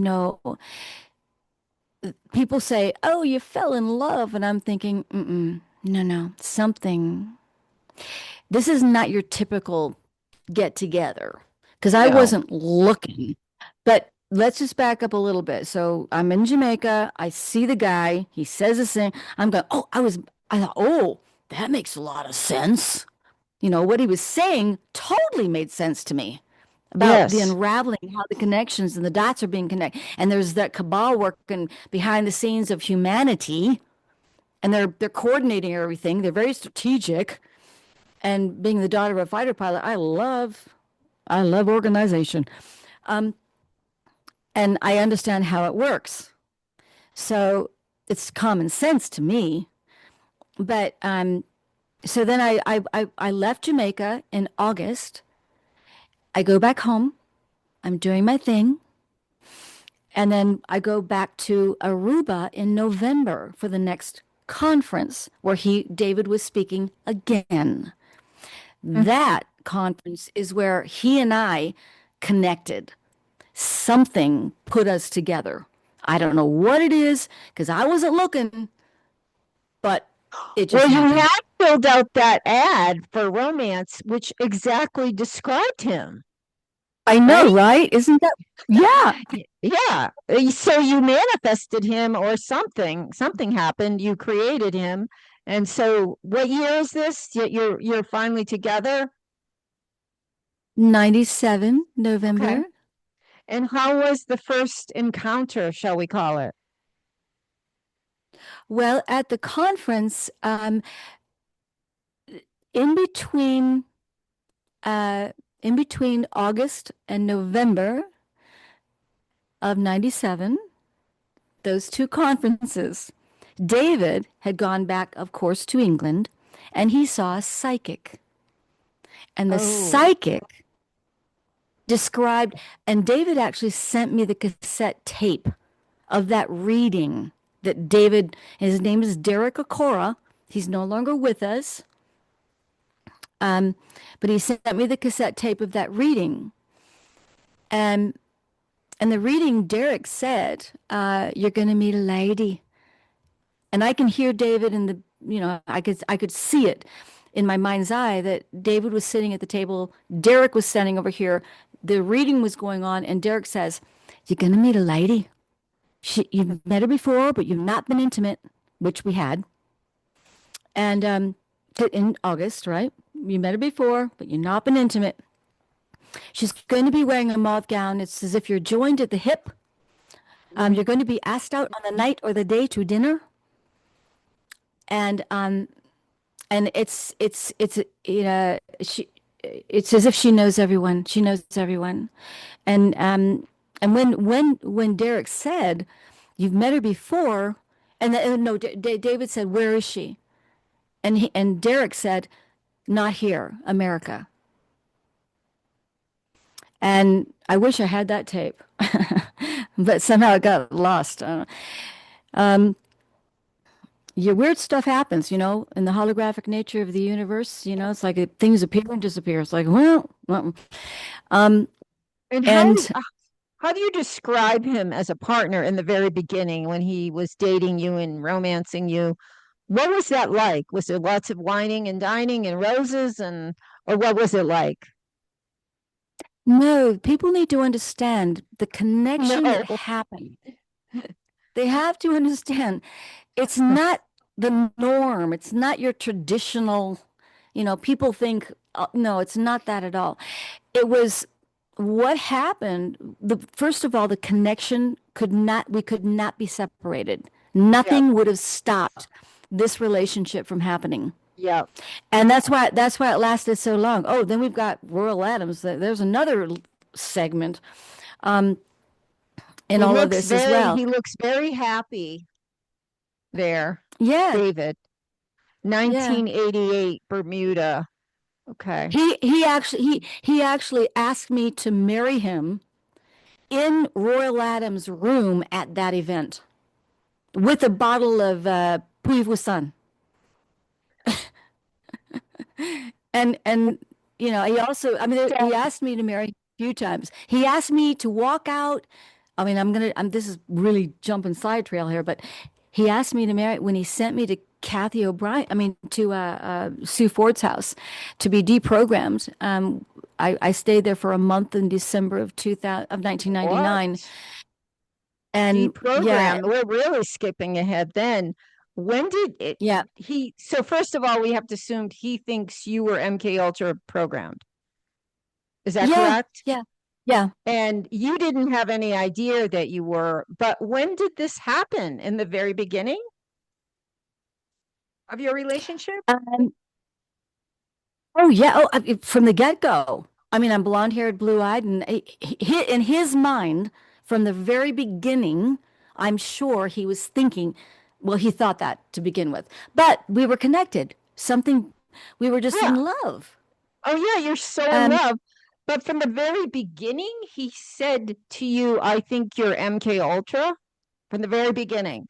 B: people say, "Oh, you fell in love," and I'm thinking, no, no, something. This is not your typical get together because I
A: No.
B: wasn't looking. But let's just back up a little bit. So I'm in Jamaica. I see the guy. He says this thing. I'm going, oh, I thought, oh, that makes a lot of sense. What he was saying totally made sense to me about the
A: Yes.
B: unraveling, how the connections and the dots are being connected. And there's that cabal working behind the scenes of humanity, and they're coordinating everything. They're very strategic. And being the daughter of a fighter pilot, I love organization. Um, and I understand how it works. So it's common sense to me. But so then I left Jamaica in August. I go back home. I'm doing my thing. And then I go back to Aruba in November for the next conference where David was speaking again. That conference is where he and I connected. Something put us together. I don't know what it is because I wasn't looking, but it just
A: Well, you
B: happened.
A: had filled out that ad for romance, which exactly described him,
B: I know,
A: right?
B: right? Isn't that? Yeah.
A: Yeah. So you manifested him or something. Something happened. You created him. And so what year is this? You're finally together?
B: 97
A: Okay.
B: November.
A: And how was the first encounter, shall we call it?
B: Well, at the conference, in between uh, in between August and November of 97, those two conferences, David had gone back, of course, to England, and he saw a psychic. And the
A: Oh,
B: psychic described, and David actually sent me the cassette tape of that reading that David, his name is Derek Okora. He's no longer with us. Um, but he sent me the cassette tape of that reading. And and the reading, Derek said, you're going to meet a lady. And I can hear David in I could see it in my mind's eye that David was sitting at the table. Derek was standing over here. The reading was going on. And Derek says, you're going to meet a lady. You've met her before, but you've not been intimate, which we had. And in August, right? You met her before, but you've not been intimate. She's going to be wearing a mauve gown. It's as if you're joined at the hip. You're going to be asked out on the night or the day to dinner. And it's as if she knows everyone. She knows everyone. And when Derek said, "You've met her before," and no, David said, "Where is she?" And Derek said, "Not here, America." And I wish I had that tape, but somehow it got lost. Yeah, weird stuff happens, in the holographic nature of the universe. It's like things appear and disappear. It's like, well. Um,
A: and
B: and
A: how do you describe him as a partner in the very beginning when he was dating you and romancing you? What was that like? Was there lots of whining and dining and roses or what was it like?
B: no, people need to understand the connection that
A: No.
B: happened. They have to understand it's not the norm. It's not your traditional, people think, no, it's not that at all. It was what happened. First of all, the connection we could not be separated.
A: Yeah.
B: Nothing would have stopped this relationship from happening.
A: Yeah.
B: And that's why it lasted so long. Oh, then we've got Royal Adams. There's another segment in all of this as well.
A: He looks very happy there.
B: Yeah,
A: David,
B: yeah.
A: 1988, Bermuda. Okay.
B: He actually asked me to marry him in Royal Adams' room at that event with a bottle of Puy and he also, I mean, he
A: So,
B: asked me to marry a few times. He asked me to walk out. I mean, this is really jumping side trail here, but he asked me to marry when he sent me to Kathy O'Brien, I mean, to Sue Ford's house to be deprogrammed. I stayed there for a month in December of 2000 of
A: what?
B: 1999. And yeah,
A: Deprogram. We're really skipping ahead then. When did it
B: yeah,
A: so first of all, we have to assume he thinks you were MK Ultra programmed. Is that
B: yeah,
A: correct?
B: yeah, yeah.
A: And you didn't have any idea that you were, but when did this happen? In the very beginning of your relationship?
B: Um, Oh yeah. Oh, from the get-go. I mean, I'm blonde-haired, blue-eyed, and in his mind, from the very beginning, I'm sure he was thinking, well, he thought that to begin with. But we were connected. We were just in
A: Yeah.
B: love.
A: Oh yeah, you're so in
B: Um,
A: love. But from the very beginning, he said to you, I think you're MK Ultra from the very beginning.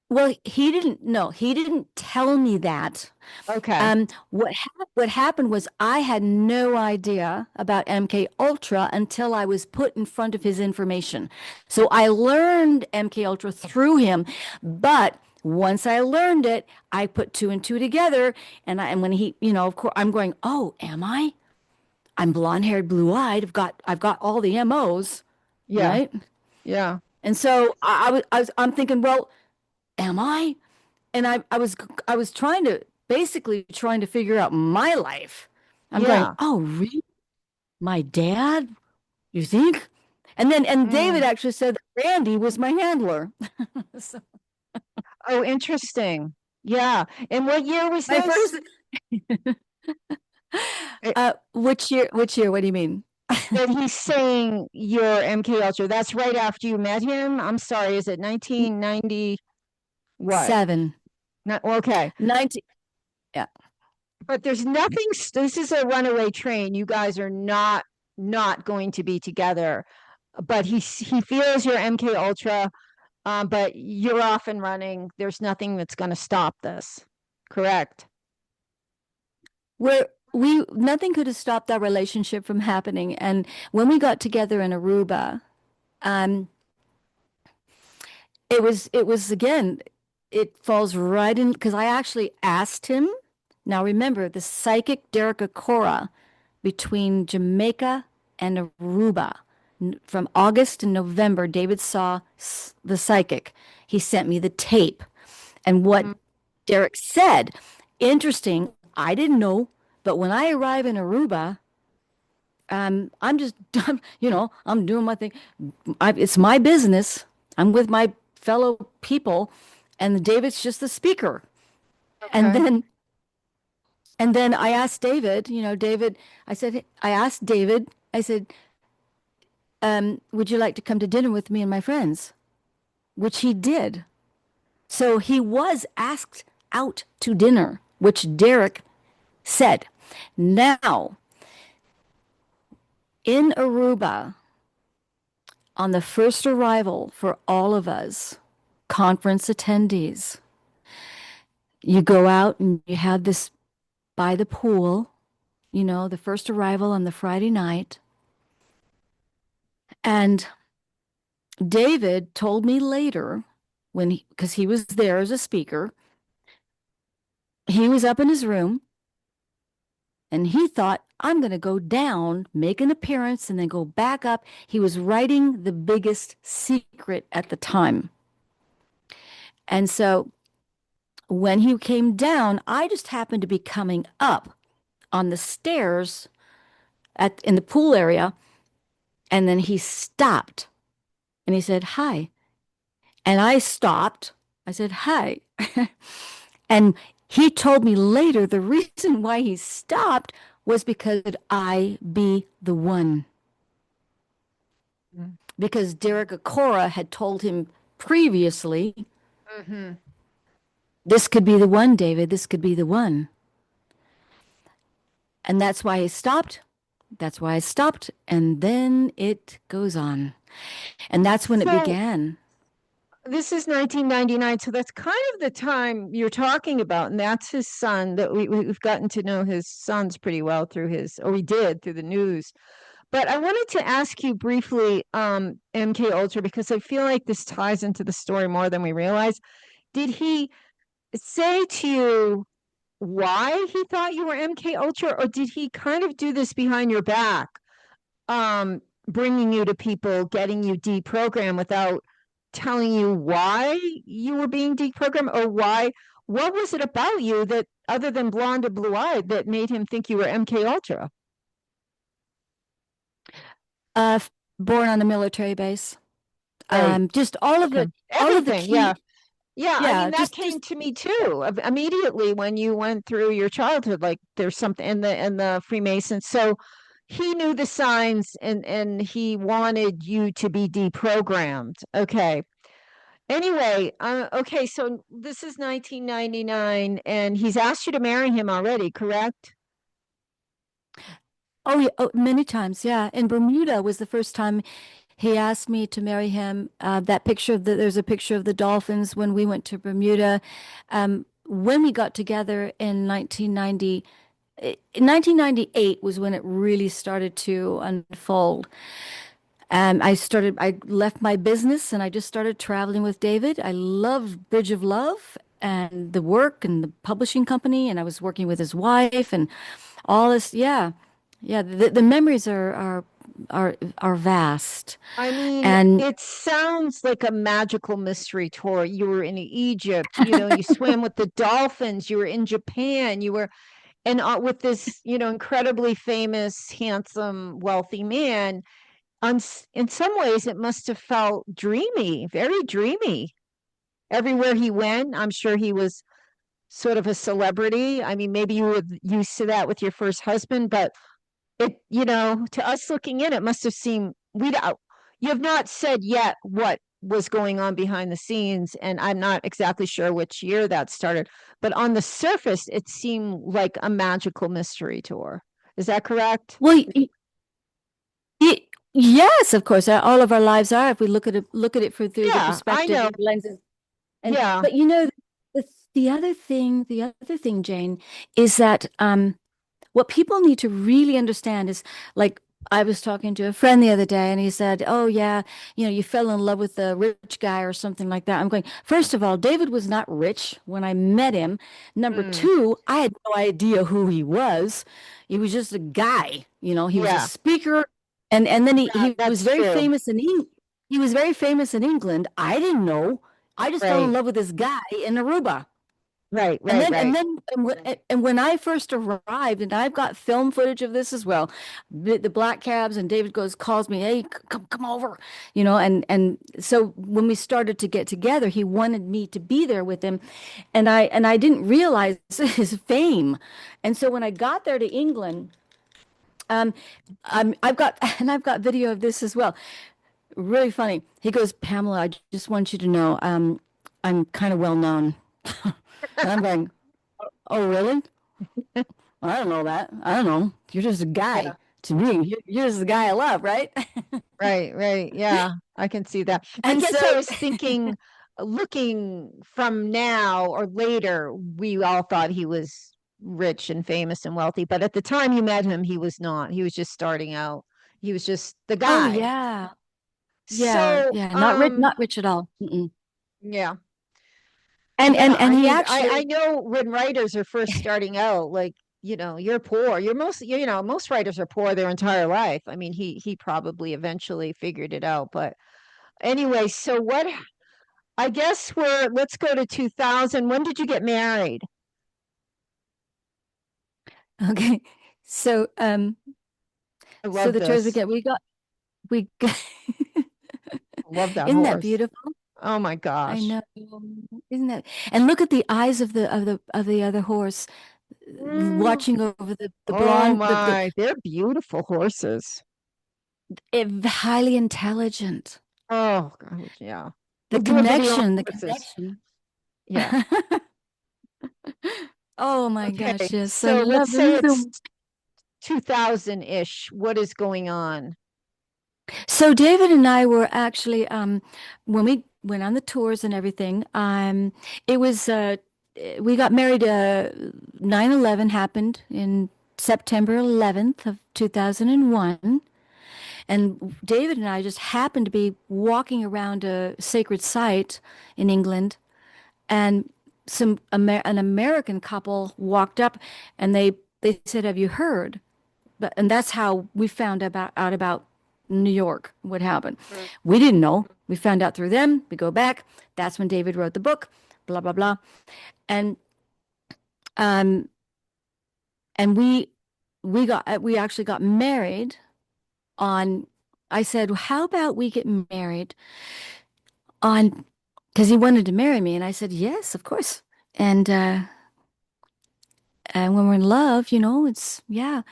B: well, he didn't tell me that.
A: Okay.
B: What happened was I had no idea about MK Ultra until I was put in front of his information. So I learned MK Ultra through him, but once I learned it, I put two and two together, and when he, of course, I'm going, oh, am I? I'm blonde-haired, blue-eyed. I've got all the MOs,
A: Yeah.
B: right?
A: Yeah.
B: And so I'm thinking, well, am I? And I was trying to figure out my life. I'm going,
A: Yeah.
B: oh, really? My dad? You think? And David
A: Mm.
B: actually said that Randy was my handler. So
A: Oh, interesting. Yeah. And what year was
B: my
A: this?
B: first which year? What do you mean?
A: That he's saying you're MK Ultra. That's right after you met him. I'm sorry. Is it 1990? What?
B: 7.
A: Not okay.
B: 19. Yeah.
A: But there's nothing. This is a runaway train. You guys are not going to be together. But he feels you're MK Ultra. But you're off and running. There's nothing that's going to stop this. Correct.
B: Where we nothing could have stopped our relationship from happening. And when we got together in Aruba, um, it was again, it falls right in because I actually asked him. Now remember, the psychic Derek Acora between Jamaica and Aruba from August and November, David saw the psychic. He sent me the tape. And what
A: Mhm.
B: Derek said, interesting, I didn't know, but when I arrive in Aruba, I'm just, I'm doing my thing. It's my business. I'm with my fellow people, and David's just the speaker. And
A: Okay.
B: then, and then I asked David, David, I asked David, I said, would you like to come to dinner with me and my friends? Which he did. So he was asked out to dinner, which Derek said. Now, in Aruba, on the first arrival for all of us, conference attendees, you go out and you have this by the pool, the first arrival on the Friday night. And David told me later, because he was there as a speaker, he was up in his room and he thought, I'm going to go down, make an appearance, and then go back up. He was writing the biggest secret at the time. And so when he came down, I just happened to be coming up on the stairs in the pool area. And then he stopped and he said, hi. And I stopped. I said, hi. And he told me later the reason why he stopped was because I be the one. Because Derek Acora had told him previously,
A: Mm-hmm.
B: this could be the one, David, this could be the one. And that's why he stopped. That's why I stopped. And then it goes on. And that's when it
A: So
B: began.
A: this is 1999, so that's kind of the time you're talking about, and that's his son. That we've gotten to know his sons pretty well through his, or we did through the news. But I wanted to ask you briefly, MK Ultra, because I feel like this ties into the story more than we realize. Did he say to you why he thought you were MK Ultra, or did he kind of do this behind your back, bringing you to people, getting you deprogrammed without telling you why you were being deprogrammed, or why? What was it about you that, other than blonde or blue eyed, that made him think you were MK Ultra?
B: Uh, Born on a military base.
A: Right.
B: Just
A: Okay.
B: all of the
A: Everything. Yeah.
B: key,
A: Yeah, I
B: yeah,
A: mean, that came to me too immediately when you went through your childhood. Like, there's something in the Freemasons. So he knew the signs, and he wanted you to be deprogrammed. Okay. Anyway, okay, so this is 1999, and he's asked you to marry him already, correct?
B: oh yeah, oh, many times, yeah. In Bermuda was the first time he asked me to marry him. That picture of there's a picture of the dolphins when we went to Bermuda. When we got together in 1990, in 1998 was when it really started to unfold. I left my business and I just started traveling with David. I love Bridge of Love and the work and the publishing company, and I was working with his wife and all this. Yeah, yeah. The memories are vast,
A: I mean,
B: and
A: it sounds like a magical mystery tour. You were in Egypt, you swam with the dolphins, you were in Japan, you were, and with this, incredibly famous, handsome, wealthy man. In some ways, it must have felt dreamy, very dreamy. Everywhere he went, I'm sure he was sort of a celebrity. I mean, maybe you were used to that with your first husband, but to us looking in, it must have seemed, you have not said yet what was going on behind the scenes, and I'm not exactly sure which year that started, but on the surface, it seemed like a magical mystery tour. Is that correct?
B: well, yes, of course, all of our lives are if we through the
A: Yeah, I
B: perspective
A: know.
B: and the lenses. And
A: Yeah.
B: but the other thing, Jane, is that what people need to really understand is like I was talking to a friend the other day and he said, "Oh yeah, you fell in love with a rich guy or something like that." I'm going, first of all, David was not rich when I met him. Number
A: Mm,
B: two, I had no idea who he was. He was just a guy, he was a
A: yeah,
B: speaker and then he was
A: that's
B: very
A: true.
B: famous in he was very famous in England. I didn't know. I just fell in
A: Right,
B: love with this guy in Aruba.
A: right,
B: And
A: right,
B: then,
A: right.
B: when I first arrived, and I've got film footage of this as well, the black cabs, and David calls me, "Hey, come over," and so when we started to get together, he wanted me to be there with him, and I didn't realize his fame, and so when I got there to England, um, I've got video of this as well. Really funny. He goes, "Pamela, I just want you to know, I'm kind of well known," and I'm going. Oh, really? I don't know that. I don't know. You're just a guy
A: Yeah,
B: to me. You're just the guy I love, right?
A: right, right. Yeah, I can see that. I
B: And
A: guess I
B: so,
A: was thinking, looking from now or later, we all thought he was rich and famous and wealthy, but at the time you met him, he was not. He was just starting out. He was just the
B: oh
A: guy.
B: yeah, yeah,
A: So,
B: yeah. Not rich at all. Mm-mm.
A: yeah.
B: And
A: Yeah,
B: and
A: I
B: he
A: mean, I
B: actually,
A: know when writers are first starting out, like, you're poor. Most writers are poor their entire life. I mean, he probably eventually figured it out. But anyway, so what, I guess let's go to 2000. When did you get married?
B: okay. So
A: I
B: so
A: love
B: the terms
A: this.
B: we got
A: I love that
B: isn't that
A: horse.
B: beautiful?
A: Oh my
B: I
A: gosh.
B: know. Isn't that? And look at the eyes of the other horse
A: Mm.
B: watching over the
A: Oh
B: blonde,
A: my, they're beautiful horses.
B: highly intelligent.
A: Oh God, yeah.
B: The
A: We'll do a video on
B: connection, the
A: horses.
B: connection.
A: Yeah.
B: Oh my gosh,
A: Okay.
B: yes. I
A: So
B: love
A: let's say
B: this.
A: it's 2000-ish. What is going on?
B: So David and I were actually when we went on the tours and everything, it was we got married 9/11 happened in September 11th of 2001. And David and I just happened to be walking around a sacred site in England, and an American couple walked up, and they said, "Have you heard?" And that's how we found out about New York, what happened.
A: Mm.
B: We didn't know. We found out through them. We go back. That's when David wrote the book. Blah blah blah. And um and we actually got married on. I said, well, how about we get married on, because he wanted to marry me, and I said yes, of course. And and when we're in love, it's yeah.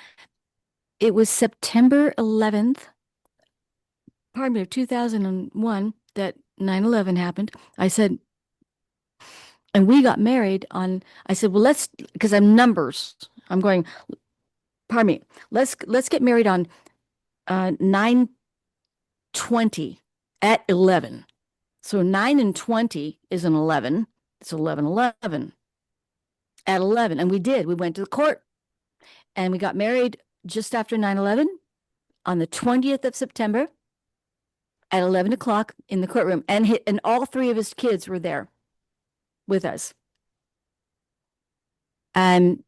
B: It was September 11th, pardon me, of 2001 that 9/11 happened. I said, and we got married on. I said, well, let's, because I'm numbers. I'm going. Pardon me. Let's get married on 9/20 at 11. So 9 and 20 is an 11. It's 11/11 at 11. And we did. We went to the court and we got married just after 9/11 on the 20th of September at 11 o'clock in the courtroom. And all three of his kids were there with us. And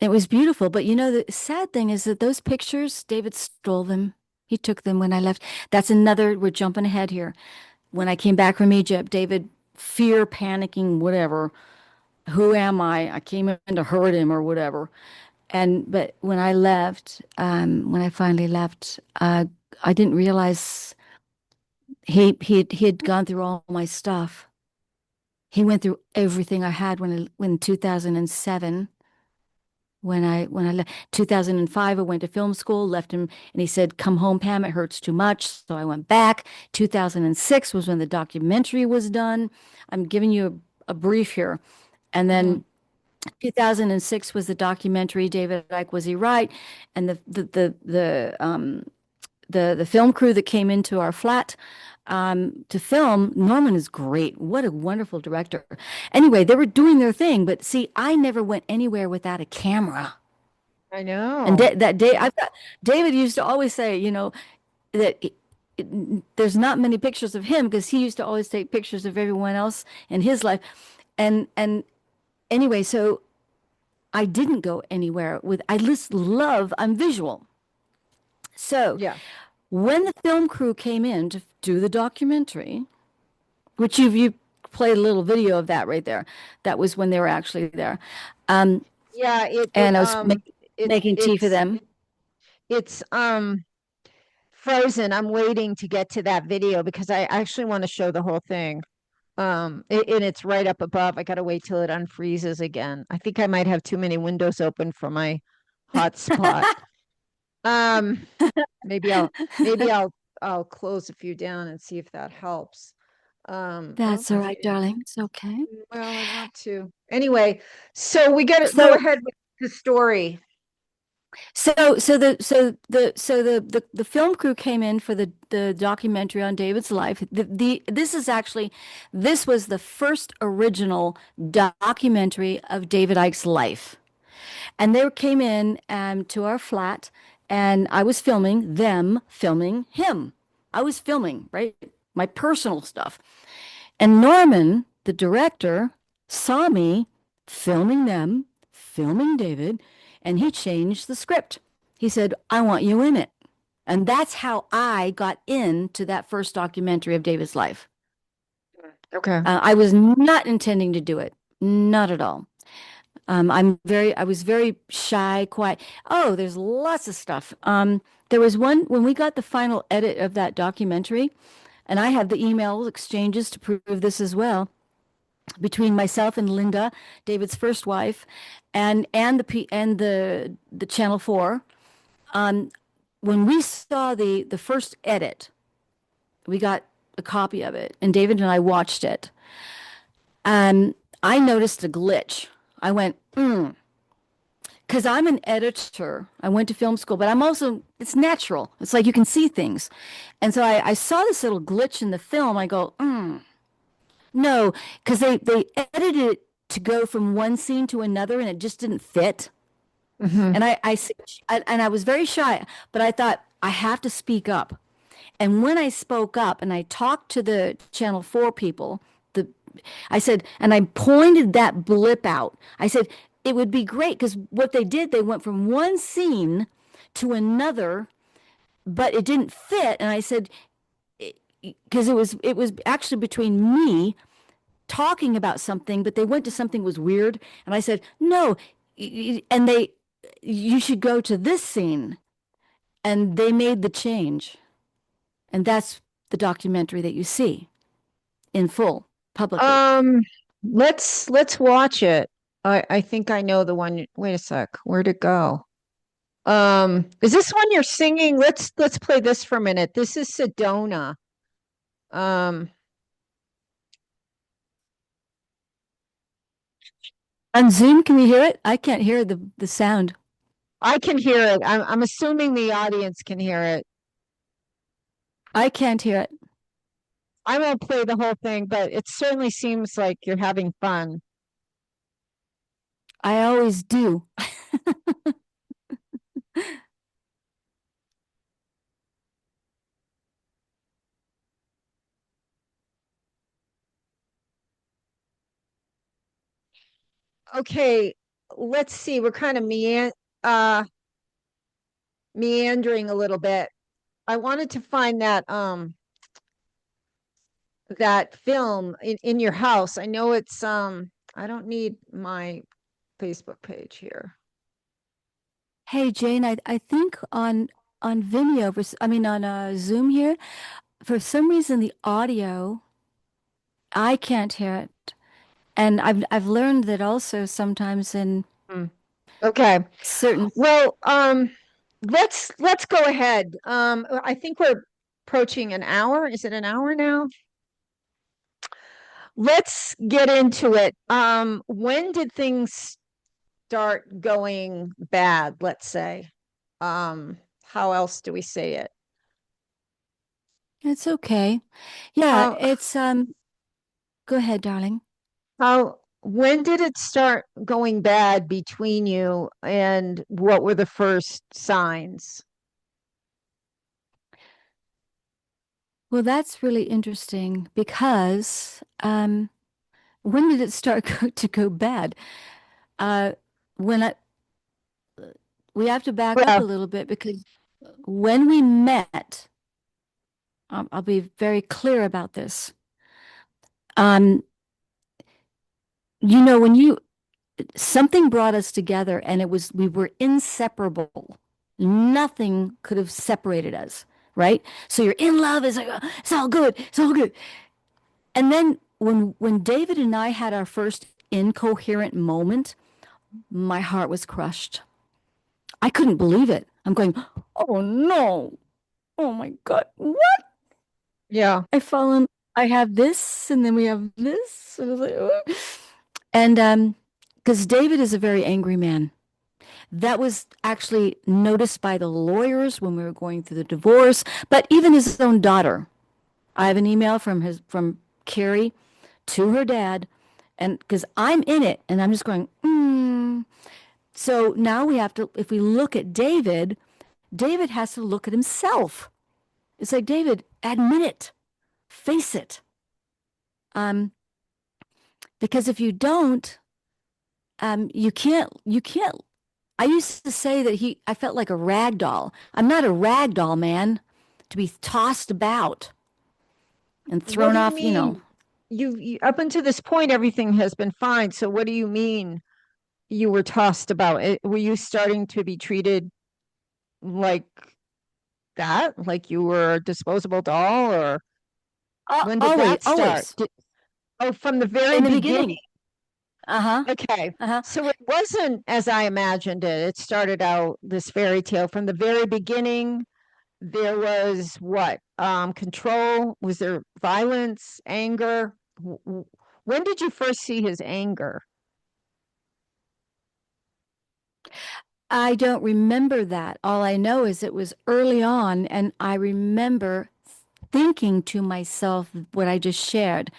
B: it was beautiful. But the sad thing is that those pictures, David stole them. He took them when I left. That's another, we're jumping ahead here. When I came back from Egypt, David, fear, panicking, whatever. Who am I? I came in to hurt him or whatever. But when I left, when I finally left, I didn't realize he had gone through all my stuff. He went through everything I had when 2007, when I left 2005, I went to film school, left him, and he said, "Come home, Pam, it hurts too much." So I went back. 2006 was when the documentary was done. I'm giving you a brief here. And
A: Mhm.
B: then 2006 was the documentary, David Icke, Was He Right? And the film crew that came into our flat to film, Norman is great. What a wonderful director. Anyway, they were doing their thing, but see, I never went anywhere without a camera.
A: I
B: And
A: know.
B: that day, David used to always say, that there's not many pictures of him because he used to always take pictures of everyone else in his life. And anyway, so I didn't go anywhere with, I just love, I'm visual. So
A: Yeah.
B: when the film crew came in to do the documentary, which you played a little video of that right there. That was when they were actually there. Um,
A: Yeah,
B: and I was
A: it
B: making tea for them.
A: it's frozen. I'm waiting to get to that video because I actually want to show the whole thing. And it's right up above. I gotta wait till it unfreezes again. I think I might have too many windows open for my hotspot. Um, maybe I'll maybe I'll close a few down and see if that helps.
B: That's all right,
A: Okay.
B: darling. It's okay.
A: Well, I want to. Anyway, so we gotta go
B: So
A: ahead with the story.
B: the film crew came in for the documentary on David's life. This was the first original documentary of David Icke's life. And they came in to our flat, and I was filming them, filming him. I was filming, right? My personal stuff. And Norman, the director, saw me filming them, filming David, and he changed the script. He said, I want you in it. And that's how I got into that first documentary of David's life.
A: Okay.
B: I was not intending to do it, not at all. I was very shy, quiet. Oh, there's lots of stuff. There was one when we got the final edit of that documentary, and I have the email exchanges to prove this as well, between myself and Linda, David's first wife, and the Channel 4. Um, when we saw the first edit, we got a copy of it, and David and I watched it. I noticed a glitch. I went, because I'm an editor. I went to film school, but I'm also, it's natural. It's like you can see things. And so I saw this little glitch in the film. I go, no, because they edited it to go from one scene to another and it just didn't fit.
A: Mhm.
B: And I was very shy, but I thought I have to speak up. And when I spoke up and I talked to the Channel 4 people, the I said, and I pointed that blip out. I said, it would be great because what they did, they went from one scene to another, but it didn't fit. And I said, because it was actually between me talking about something, but they went to something was weird. And I said, no, and you should go to this scene. And they made the change. And that's the documentary that you see in full publicly.
A: Um, let's watch it. I think I know the one. Wait a sec. Where'd it go? Is this one you're singing? Let's play this for a minute. This is Sedona. Um,
B: On Zoom, can we hear it? I can't hear the sound.
A: I can hear it. I'm assuming the audience can hear it.
B: I can't hear it.
A: I won't play the whole thing, but it certainly seems like you're having fun.
B: I always do.
A: Okay, let's see. We're kind of uh meandering a little bit. I wanted to find that film in your house. I know it's I don't need my Facebook page here.
B: Hey, Jane, I think on Vimeo, I mean on Zoom here, for some reason the audio, I can't hear it. And I've learned that also sometimes in
A: Hmm. Okay.
B: certain.
A: Well, let's go ahead. I think we're approaching an hour. Is it an hour now? Let's get into it. When did things start going bad, let's say? How else do we say it?
B: It's okay. Yeah,
A: How
B: it's go ahead, darling.
A: when did it start going bad between you, and what were the first signs?
B: Well, that's really interesting because when did it start to go bad? Uh, when I we have to back up
A: Yeah.
B: a little bit because when we met, I'll be very clear about this. Um, when you something brought us together and we were inseparable. Nothing could have separated us, right? So you're in love, it's like, oh, it's all good, it's all good. And then when David and I had our first incoherent moment, my heart was crushed. I couldn't believe it. I'm going, oh no, oh my God, what?
A: Yeah.
B: I have this, and then we have this. And I was like, "Oh." And because David is a very angry man. That was actually noticed by the lawyers when we were going through the divorce, but even his own daughter. I have an email from Carrie to her dad, and because I'm in it, and I'm just going, So now we have to, if we look at David, David has to look at himself. It's like, David, admit it, face it. Um, because if you don't, you can't. I used to say that I felt like a rag doll. I'm not a rag doll, man, to be tossed about and
A: What
B: thrown
A: do you
B: off.
A: mean? You up until this point, everything has been fine. So what do you mean you were tossed about? Were you starting to be treated like that? Like you were a disposable doll, or? When did
B: Always,
A: that start?
B: always
A: Oh, from the very
B: in the
A: beginning.
B: beginning. Uh-huh.
A: Okay.
B: Uh-huh.
A: So it wasn't as I imagined it. It started out this fairy tale from the very beginning. There was what? Control? Was there violence, anger? When did you first see his anger?
B: I don't remember that. All I know is it was early on, and I remember thinking to myself what I just shared.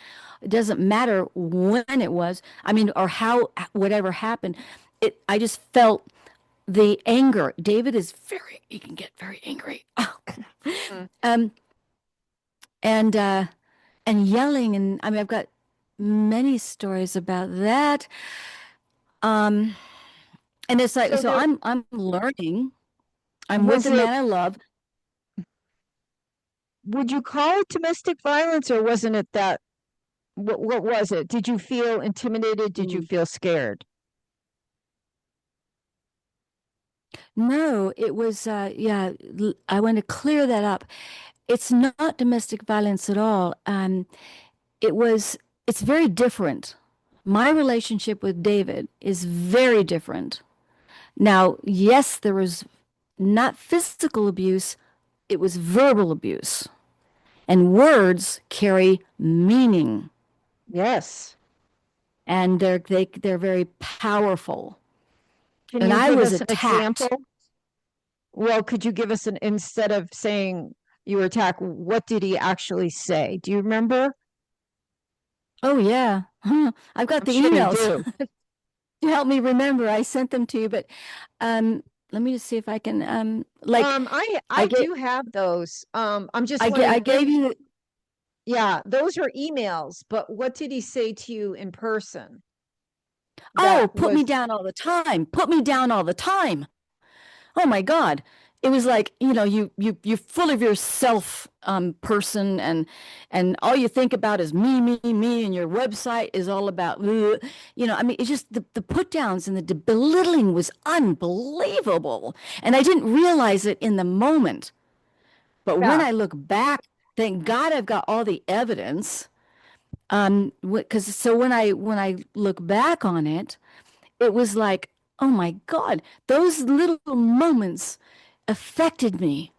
B: It doesn't matter when it was, I mean, or how, whatever happened. I just felt the anger. David is he can get very angry.
A: Mm.
B: Um, and, uh, and yelling. And I mean, I've got many stories about that. Um, and it's like,
A: So
B: so
A: there
B: I'm learning. I'm with
A: was
B: the
A: it,
B: man I love.
A: would you call it domestic violence or wasn't it that? What was it? Did you feel intimidated? Did you
B: Mm.
A: feel scared?
B: No, it was, yeah, I want to clear that up. It's not domestic violence at all. It was, it's very different. My relationship with David is very different. Now, yes, there was not physical abuse, it was verbal abuse. And words carry meaning,
A: Yes.
B: and they're very powerful.
A: Can
B: And
A: you
B: I
A: give
B: was
A: us an example?
B: attacked.
A: Well, could you give us an, instead of saying you were attacked, what did he actually say? Do you remember?
B: Oh yeah. I've got
A: I'm
B: the
A: sure you
B: emails
A: do.
B: to help me remember. I sent them to you, but let me just see if I can like I
A: I
B: get
A: do have those. I'm just
B: I
A: wondering
B: gave you
A: yeah, those are emails, but what did he say to you in person?
B: oh,
A: That
B: put me
A: was,
B: down all the time. Put me down all the time. Oh my God. It was like, you're full of yourself, person, and all you think about is me, and your website is all about, I mean, it's just the put downs and the belittling was unbelievable. And I didn't realize it in the moment. But when
A: yeah.
B: I look back, thank God I've got all the evidence. Because so when I look back on it, it was like, oh my God, those little moments affected me.
A: Oh,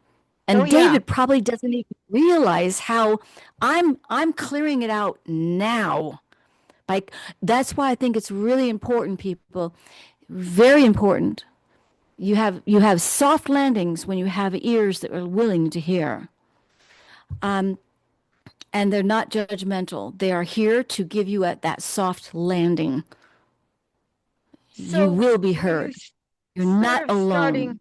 B: And
A: yeah.
B: David probably doesn't even realize how I'm clearing it out now. Like that's why I think it's really important, people. Very important. You have soft landings when you have ears that are willing to hear. And they're not judgmental. They are here to give you that soft landing. You
A: So
B: will be
A: were you
B: heard. You're
A: sort
B: not
A: of
B: alone.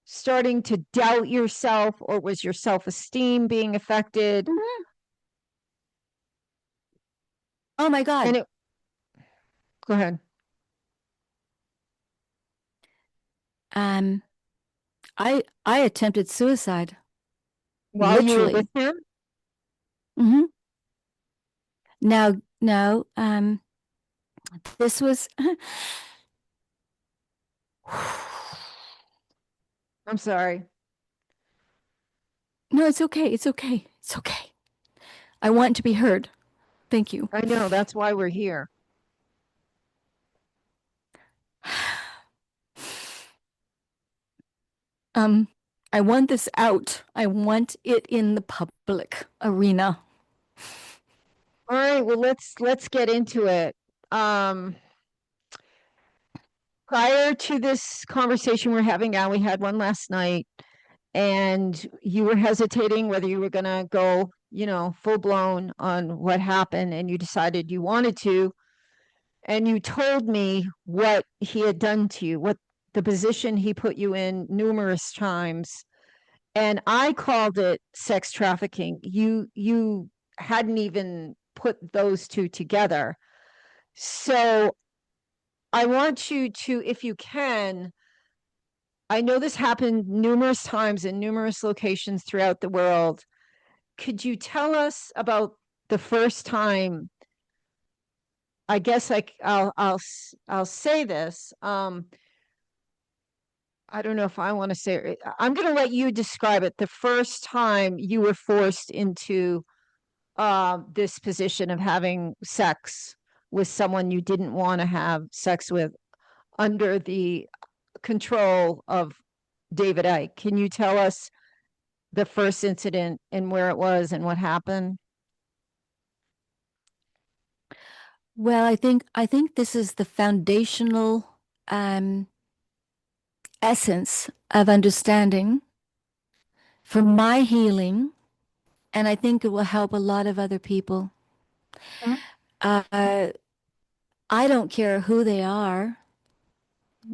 A: starting to doubt yourself, or was your self-esteem being affected?
B: Mhm. Oh my
A: And
B: God.
A: it, go ahead.
B: Um, I attempted suicide,
A: While you were with
B: literally.
A: him?
B: Hmm. Now, no, this was
A: I'm sorry.
B: no, it's okay. It's okay. It's okay. I want to be heard. Thank you.
A: I know, that's why we're here.
B: Um, I want this out. I want it in the public arena.
A: All right, well, let's get into it. Um, Prior to this conversation we're having now, we had one last night, and you were hesitating whether you were gonna go, full blown on what happened, and you decided you wanted to, and you told me what he had done to you, what the position he put you in numerous times, and I called it sex trafficking. You hadn't even put those two together. So I want you to, if you can, I know this happened numerous times in numerous locations throughout the world. Could you tell us about the first time? I guess I'll say this. I don't know if I want to say it. I'm going to let you describe it. The first time you were forced into this position of having sex with someone you didn't want to have sex with under the control of David Icke. Can you tell us the first incident and where it was and what happened?
B: Well, I think this is the foundational essence of understanding for my healing, and I think it will help a lot of other people.
A: Mhm.
B: Uh, I don't care who they are.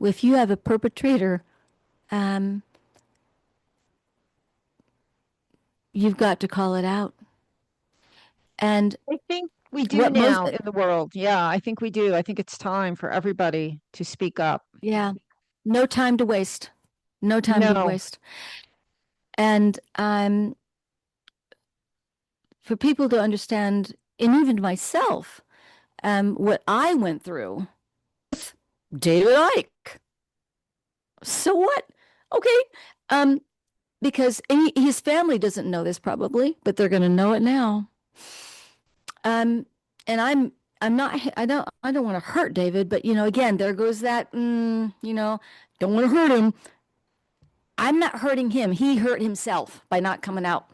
B: If you have a perpetrator, um, you've got to call it out. And
A: I think we do
B: what most,
A: now in the world. Yeah, I think we do. I think it's time for everybody to speak up.
B: yeah, no time to waste. No time to
A: No,
B: waste. And for people to understand, and even myself, what I went through, David Icke. So what? Okay. Um, because his family doesn't know this probably, but they're going to know it now. Um, and I'm not, I don't want to hurt David, but again, there goes that, don't want to hurt him. I'm not hurting him. He hurt himself by not coming out.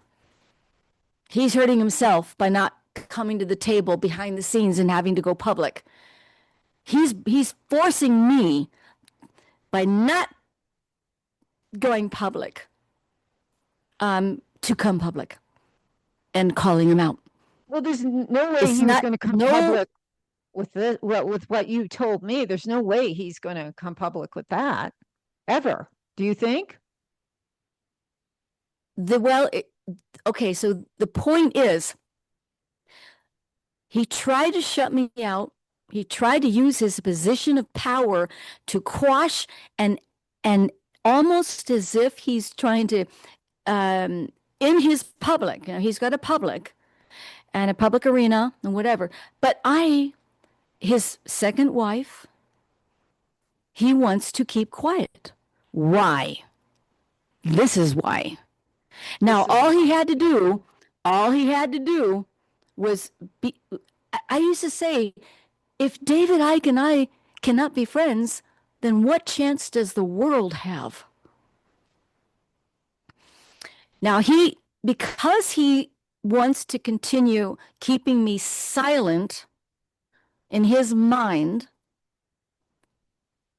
B: He's hurting himself by not coming to the table behind the scenes and having to go public. He's forcing me by not going public, to come public and calling him out.
A: well, there's no way
B: It's
A: he was
B: not
A: going to come
B: no
A: public with with what you told me. There's no way he's going to come public with that ever. Do you think?
B: the well. Okay, so the point is, he tried to shut me out. He tried to use his position of power to quash and almost as if he's trying to in his public. He's got a public and a public arena and whatever. But his second wife, he wants to keep quiet. Why? This is why. Now,
A: This is
B: all he had to do was be. I used to say, if David Icke and I cannot be friends, then what chance does the world have? Now, because he wants to continue keeping me silent in his mind,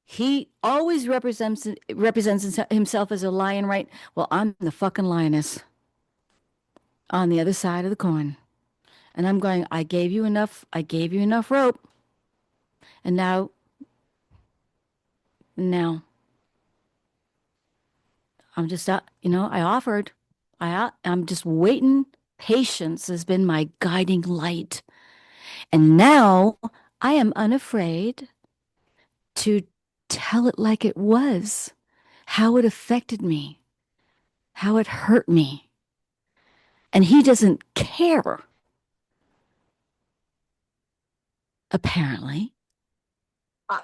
B: he always represents himself as a lion, right? Well, I'm the fucking lioness on the other side of the coin. And I'm going, I gave you enough rope. And now I'm just, I offered. I'm just waiting. Patience has been my guiding light. And now I am unafraid to tell it like it was, how it affected me, how it hurt me. And he doesn't care, apparently.
A: Uh,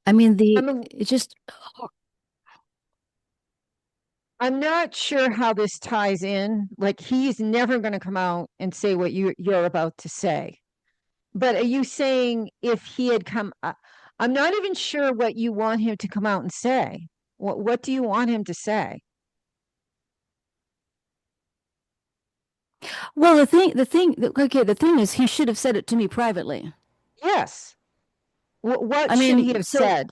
B: I mean,
A: I mean,
B: it just,
A: I'm not sure how this ties in. Like he's never going to come out and say what you're about to say. But are you saying if he had come? I'm not even sure what you want him to come out and say. What do you want him to say?
B: well, okay, the thing is, he should have said it to me privately.
A: Yes. What
B: I
A: should he
B: mean,
A: have
B: so,
A: said?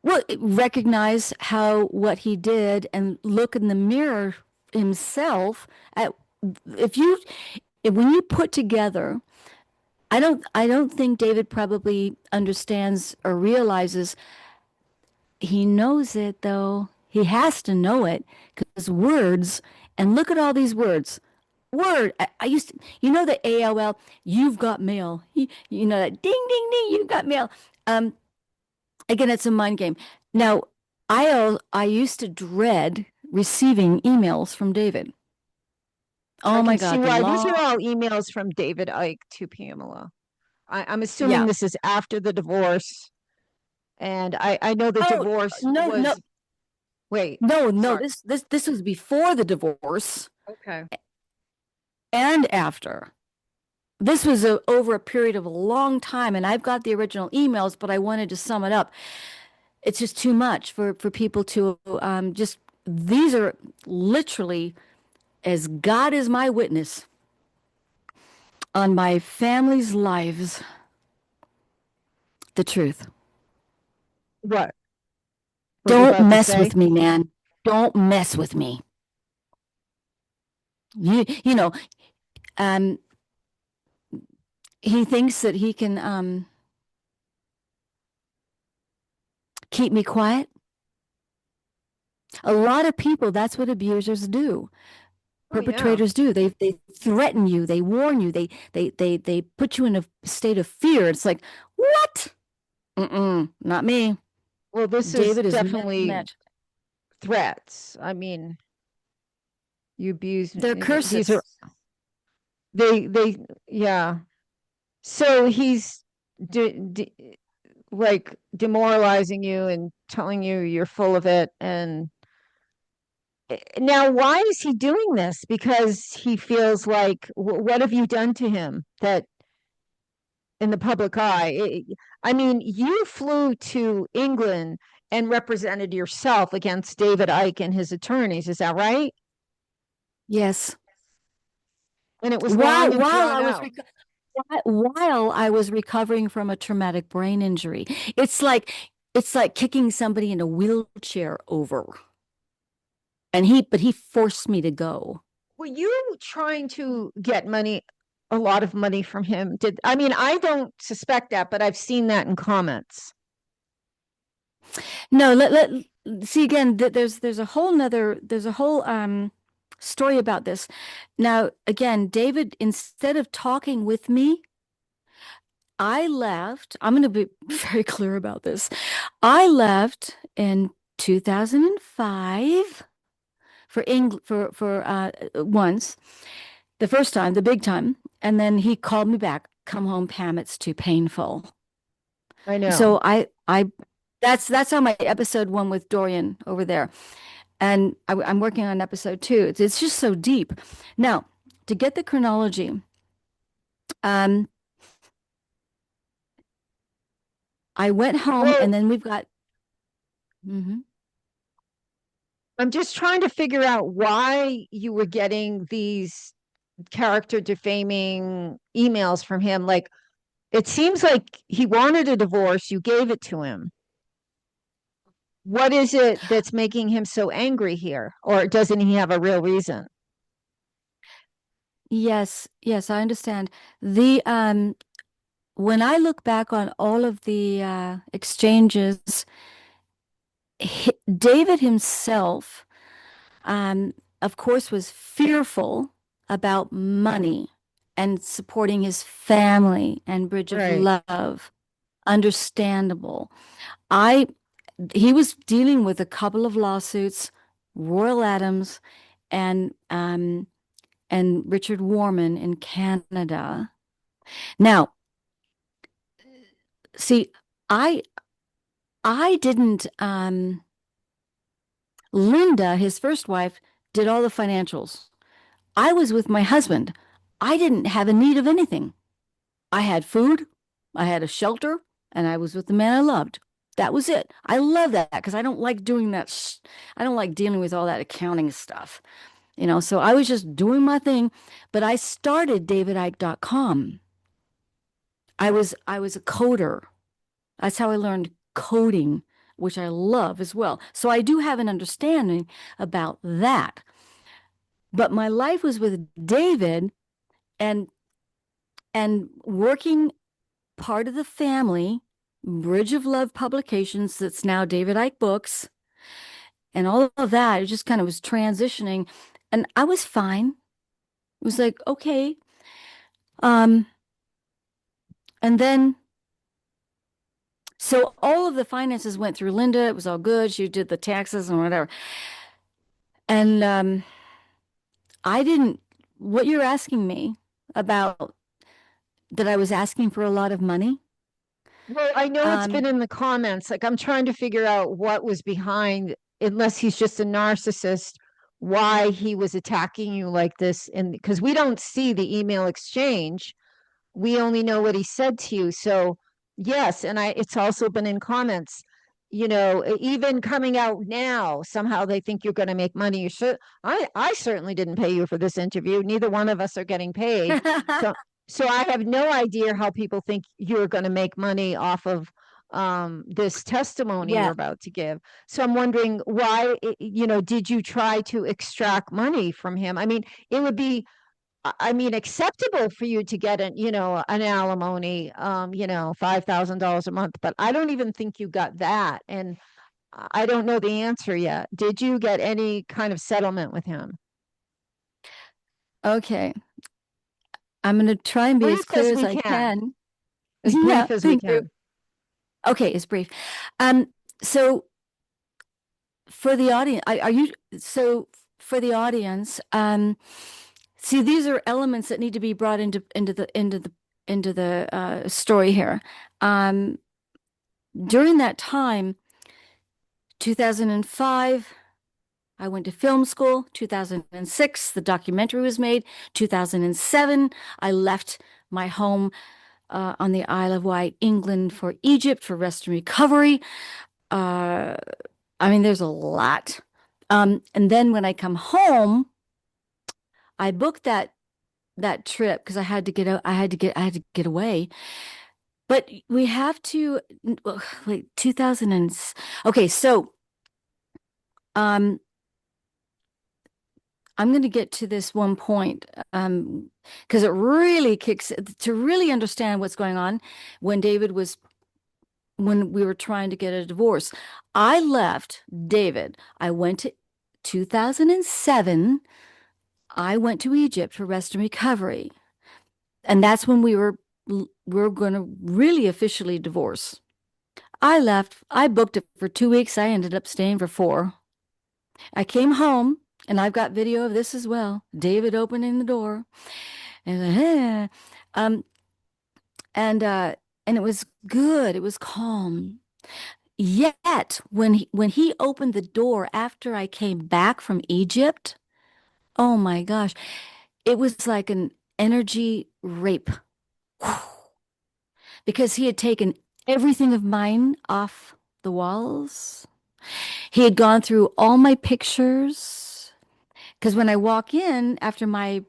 B: well, recognize what he did and look in the mirror himself at, if you, when you put together, I don't think David probably understands or realizes. He knows it though. He has to know it because words, and look at all these words. I used to, the AOL, you've got mail. That ding, ding, ding, you've got mail. Um, Again, it's a mind game. Now, I used to dread receiving emails from David.
A: I
B: Oh my
A: can see
B: God, the
A: why. These
B: long,
A: are all emails from David Icke to Pamela. I'm assuming
B: yeah.
A: this is after the divorce. And I know the
B: Oh,
A: divorce
B: no, no,
A: was, wait,
B: no, no.
A: sorry.
B: This was before the divorce.
A: Okay.
B: and after. This was over a period of a long time, and I've got the original emails, but I wanted to sum it up. It's just too much for people to just, these are literally, as God is my witness on my family's lives, the truth.
A: What were you
B: Don't
A: about to
B: mess
A: say?
B: with me, man. Don't mess with me. You know, um, he thinks that he can keep me quiet. A lot of people, that's what abusers do.
A: Oh yeah.
B: Perpetrators do. They threaten you, they warn you, they put you in a state of fear. It's like, what? Mm-mm, not me.
A: Well, this is
B: David is never
A: definitely
B: met.
A: threats. I mean, you abuse
B: They're
A: these are
B: curses.
A: they yeah. So he's like demoralizing you and telling you you're full of it. And now, why is he doing this? Because he feels like, what have you done to him that in the public eye? I mean, you flew to England and represented yourself against David Icke and his attorneys. Is that right?
B: Yes.
A: And it was long
B: While
A: and
B: while
A: drawn
B: I was
A: out.
B: while I was recovering from a traumatic brain injury, it's like it's like kicking somebody in a wheelchair over. But he forced me to go.
A: Were you trying to get money, a lot of money from him? I mean, I don't suspect that, but I've seen that in comments.
B: No, let see again. There's a whole story about this. Now, again, David, instead of talking with me, I left. I'm going to be very clear about this. I left in 2005 for England for once, the first time, the big time, and then he called me back. Come home, Pam. It's too painful.
A: I know.
B: So I that's on my episode one with Dorian over there. And I'm working on episode two. It's just so deep. Now, to get the chronology, um, I went home,
A: Well,
B: and then we've got. Mhm.
A: I'm just trying to figure out why you were getting these character defaming emails from him. Like, it seems like he wanted a divorce, you gave it to him. What is it that's making him so angry here? Or doesn't he have a real reason?
B: Yes, yes, I understand. The when I look back on all of the exchanges, David himself, of course, was fearful about money and supporting his family and Bridge of
A: Right.
B: Love. Understandable. I He was dealing with a couple of lawsuits, Royal Adams and Richard Warman in Canada. Now, see, I I didn't Linda, his first wife, did all the financials. I was with my husband. I didn't have a need of anything. I had food, I had a shelter, and I was with the man I loved. That was it. I love that because I don't like doing that. I don't like dealing with all that accounting stuff, So I was just doing my thing, but I started davidike.com. I was a coder. That's how I learned coding, which I love as well. So I do have an understanding about that. But my life was with David and working part of the family, Bridge of Love Publications, that's now David Icke Books, and all of that. It just kind of was transitioning, and I was fine. It was like, okay. Um, and then so all of the finances went through Linda. It was all good. She did the taxes and whatever. And I didn't, what you're asking me about, that I was asking for a lot of money.
A: Well, I know it's been
B: Um,
A: in the comments. Like, I'm trying to figure out what was behind, unless he's just a narcissist. why he was attacking you like this. And because we don't see the email exchange, we only know what he said to you. So yes, and it's also been in comments, even coming out now, somehow they think you're going to make money. You should. I certainly didn't pay you for this interview. Neither one of us are getting paid. So so I have no idea how people think you're going to make money off of this testimony you're
B: Yeah.
A: about to give. So I'm wondering why, did you try to extract money from him? I mean, it would be, I mean, acceptable for you to get an alimony, $5,000 a month, but I don't even think you got that. And I don't know the answer yet. Did you get any kind of settlement with him?
B: Okay. I'm going to try and be as
A: Brief
B: clear
A: as
B: as
A: we
B: I
A: can,
B: can.
A: as
B: Yeah,
A: brief as we
B: thank you.
A: can.
B: Okay, it's brief. So for the audience, are you so for the audience, see, these are elements that need to be brought into the story here. Um, During that time, 2005, I went to film school. 2006, the documentary was made. 2007, I left my home on the Isle of Wight, England, for Egypt for rest and recovery. Uh, I mean, there's a lot. And then when I come home, I booked that trip because I had to get out. I had to get away. But we have to wait. 2000 and okay. So um, I'm going to get to this one point because it really kicks to really understand what's going on when David was when we were trying to get a divorce. I left David. I went to 2007. I went to Egypt for rest and recovery. And that's when we were going to really officially divorce. I left. I booked it for 2 weeks. I ended up staying for 4. I came home and I've got video of this as well. David opening the door and um and and it was good. It was calm. Yet when he opened the door after I came back from Egypt, oh my gosh, it was like an energy rape because he had taken everything of mine off the walls. He had gone through all my pictures. Because when I walk in after my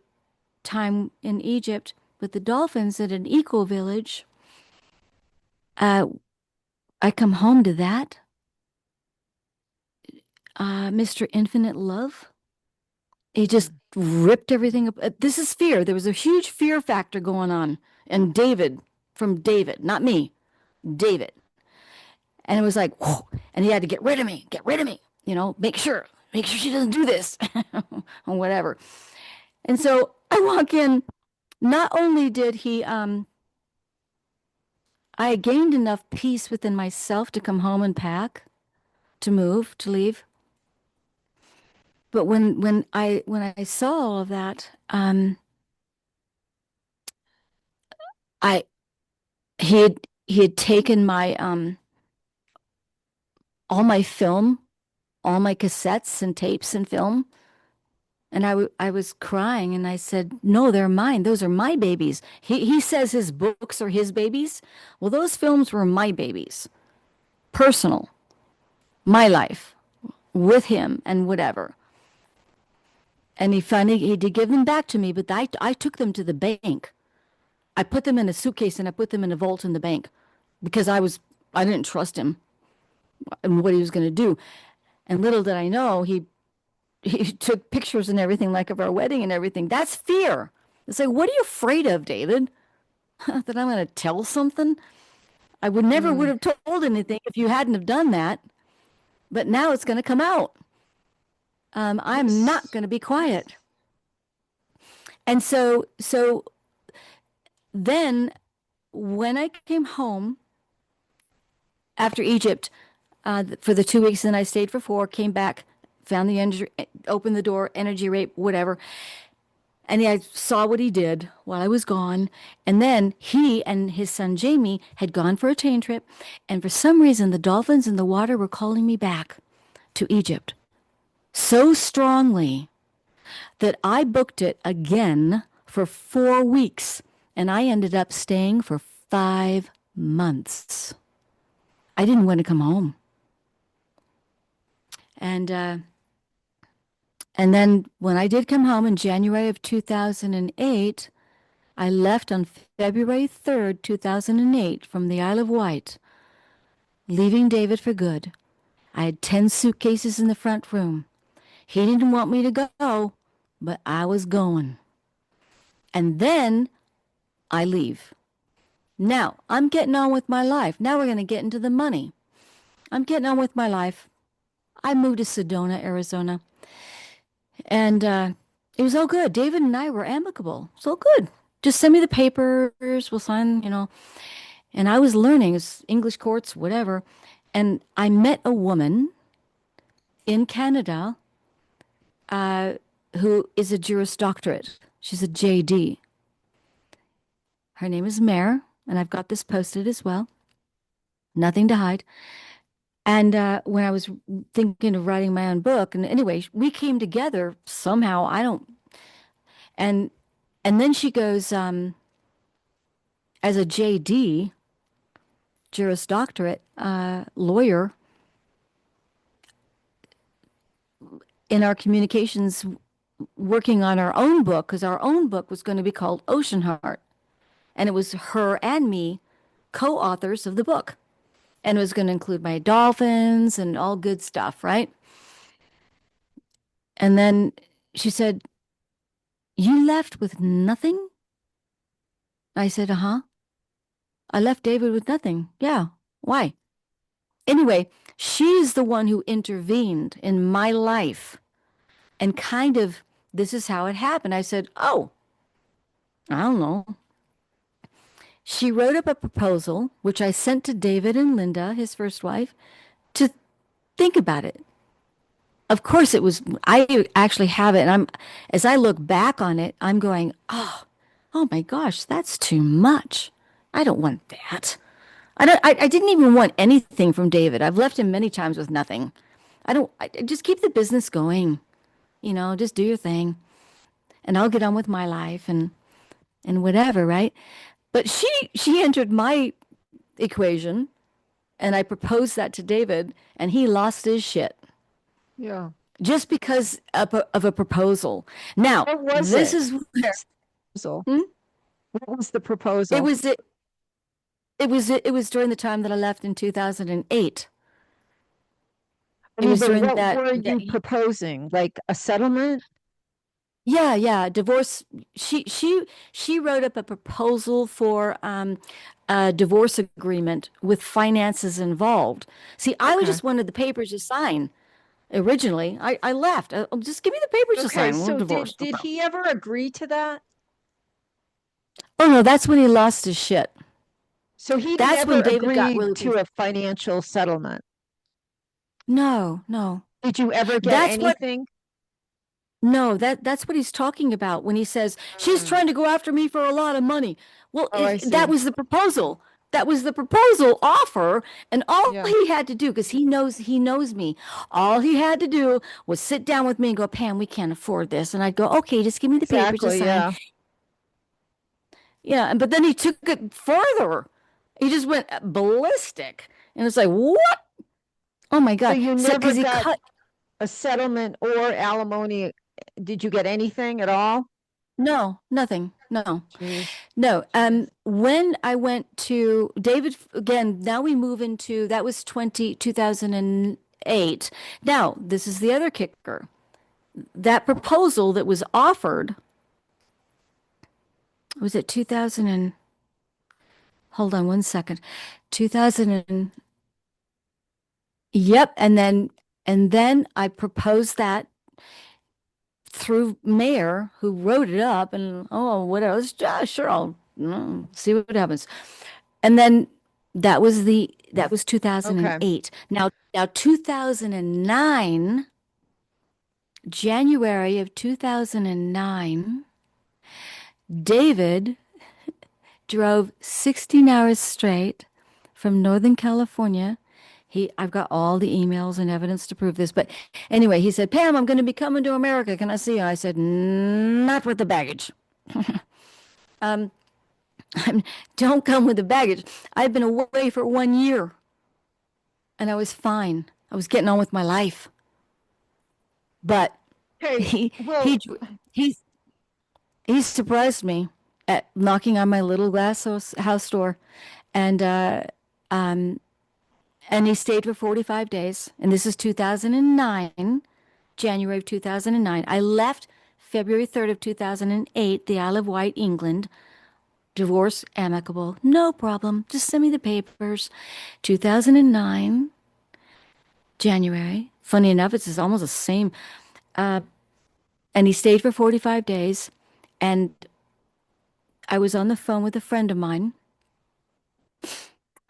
B: time in Egypt with the dolphins at an eco village, uh, I come home to that. Mr. Infinite Love. He just ripped everything up. This is fear. There was a huge fear factor going on. And David, from David, not me, David. And it was like, whoa, and he had to get rid of me, make sure she doesn't do this or whatever. And so I walk in. Not only did I gained enough peace within myself to come home and pack, to move, to leave. But when I saw all of that, I he had taken my all my film, all my cassettes and tapes and film, and I was crying and I said, "No, they're mine. Those are my babies." He says his books are his babies. Well, those films were my babies, personal, my life with him and whatever. And he did give them back to me, but I took them to the bank. I put them in a suitcase and I put them in a vault in the bank because I didn't trust him and what he was going to do. And little did I know, he took pictures and everything like of our wedding and everything. That's fear. It's like, what are you afraid of, David? That I'm going to tell something? I would never would
A: Mm,
B: have told anything if you hadn't have done that. But now it's going to come out. I'm not
A: yes.
B: going to be quiet. And so then when I came home after Egypt for the 2 weeks, and I stayed for 4, came back, found the energy, opened the door, energy rape, whatever. And I saw what he did while I was gone. And then he and his son Jamie had gone for a chain trip. And for some reason, the dolphins in the water were calling me back to Egypt. so strongly that I booked it again for 4 weeks, and I ended up staying for 5 months. I didn't want to come home. And and then when I did come home in January of 2008, I left on February 3rd, 2008 from the Isle of Wight, leaving David for good. I had 10 suitcases in the front room. He didn't want me to go, but I was going. And then I leave. Now, I'm getting on with my life. Now we're going to get into the money. I'm getting on with my life. I moved to Sedona, Arizona, and it was all good. David and I were amicable. It's all good. Just send me the papers. We'll sign. And I was learning English courts, whatever. And I met a woman in Canada who is a Juris Doctorate. She's a JD. Her name is Mare, and I've got this posted as well. Nothing to hide. And when I was thinking of writing my own book, and anyway, we came together somehow. I don't. And and then she goes, as a JD, Juris Doctorate lawyer, in our communications, working on our own book, because our own book was going to be called Ocean Heart, and it was her and me, co-authors of the book. And it was going to include my dolphins and all good stuff, right? And then she said, "You left with nothing?" I said, "Uh-huh. I left David with nothing." "Yeah. Why?" Anyway, she's the one who intervened in my life and kind of, this is how it happened. I said, "Oh, I don't know." She wrote up a proposal, which I sent to David and Linda, his first wife, to think about it. Of course, I actually have it. And as I look back on it, I'm going, oh my gosh, that's too much. I don't want that. I didn't even want anything from David. I've left him many times with nothing. I just keep the business going, just do your thing and I'll get on with my life and whatever, right? But she entered my equation and I proposed that to David and he lost his shit.
A: Yeah.
B: Just because of a proposal. Now,
A: What was
B: this
A: it?
B: is where
A: Proposal.
B: hmm?
A: What was the
B: it
A: proposal?
B: was it, it was during the time that I left in 2008.
A: I
B: It
A: mean,
B: was
A: but
B: during
A: what were
B: that
A: you proposing? Like a settlement?
B: yeah, divorce. She wrote up a proposal for a divorce agreement with finances involved. See,
A: Okay.
B: just wanted the papers to sign originally. I left. Just give me the papers to
A: Okay.
B: sign. We'll
A: So
B: divorce. No
A: did
B: problem.
A: he ever agree to that?
B: Oh no, that's when he lost his shit.
A: So he
B: That's
A: never
B: when David got
A: agreed
B: really
A: to a financial settlement.
B: No, no.
A: Did you ever get
B: That's what
A: anything?
B: no, that's what he's talking about when he says she's
A: Mm.
B: trying to go after me for a lot of money. Well,
A: Oh, I
B: that
A: see.
B: was the proposal. That was the proposal offer, and all
A: Yeah.
B: he had to do, because he knows me, all he had to do was sit down with me and go, "Pam, we can't afford this." And I'd go, "Okay, just give me the papers to
A: Exactly.
B: sign."
A: Yeah.
B: Yeah, but then he took it further. He just went ballistic, and it's like, what? Oh my
A: So
B: God!
A: you
B: So
A: never
B: because he
A: got
B: cut.
A: a settlement or alimony. Did you get anything at all?
B: No, nothing. No.
A: Jeez.
B: No, when I went to David again, now we move into that was 2008. Now, this is the other kicker. That proposal that was offered was it 2000 and hold on one second. 2000 and yep, and then I proposed that through Mayor who wrote it up and oh whatever, sure I'll see what happens. And then that was
A: Okay.
B: 2008. Now 2009, January of 2009, David drove 16 hours straight from Northern California I've got all the emails and evidence to prove this. But anyway, he said, Pam, I'm going to be coming to America. Can I see you? I said, not with the baggage. Um, don't come with the baggage. I've been away for 1 year and I was fine. I was getting on with my life. But
A: Okay.
B: he
A: Well,
B: he he he surprised me at knocking on my little glass house door, and um and he stayed for 45 days. And this is 2009, January of 2009. I left February 3rd of 2008, the Isle of Wight, England. Divorce amicable, no problem. Just send me the papers. 2009, January. Funny enough, it's almost the same. Uh, and he stayed for 45 days. And I was on the phone with a friend of mine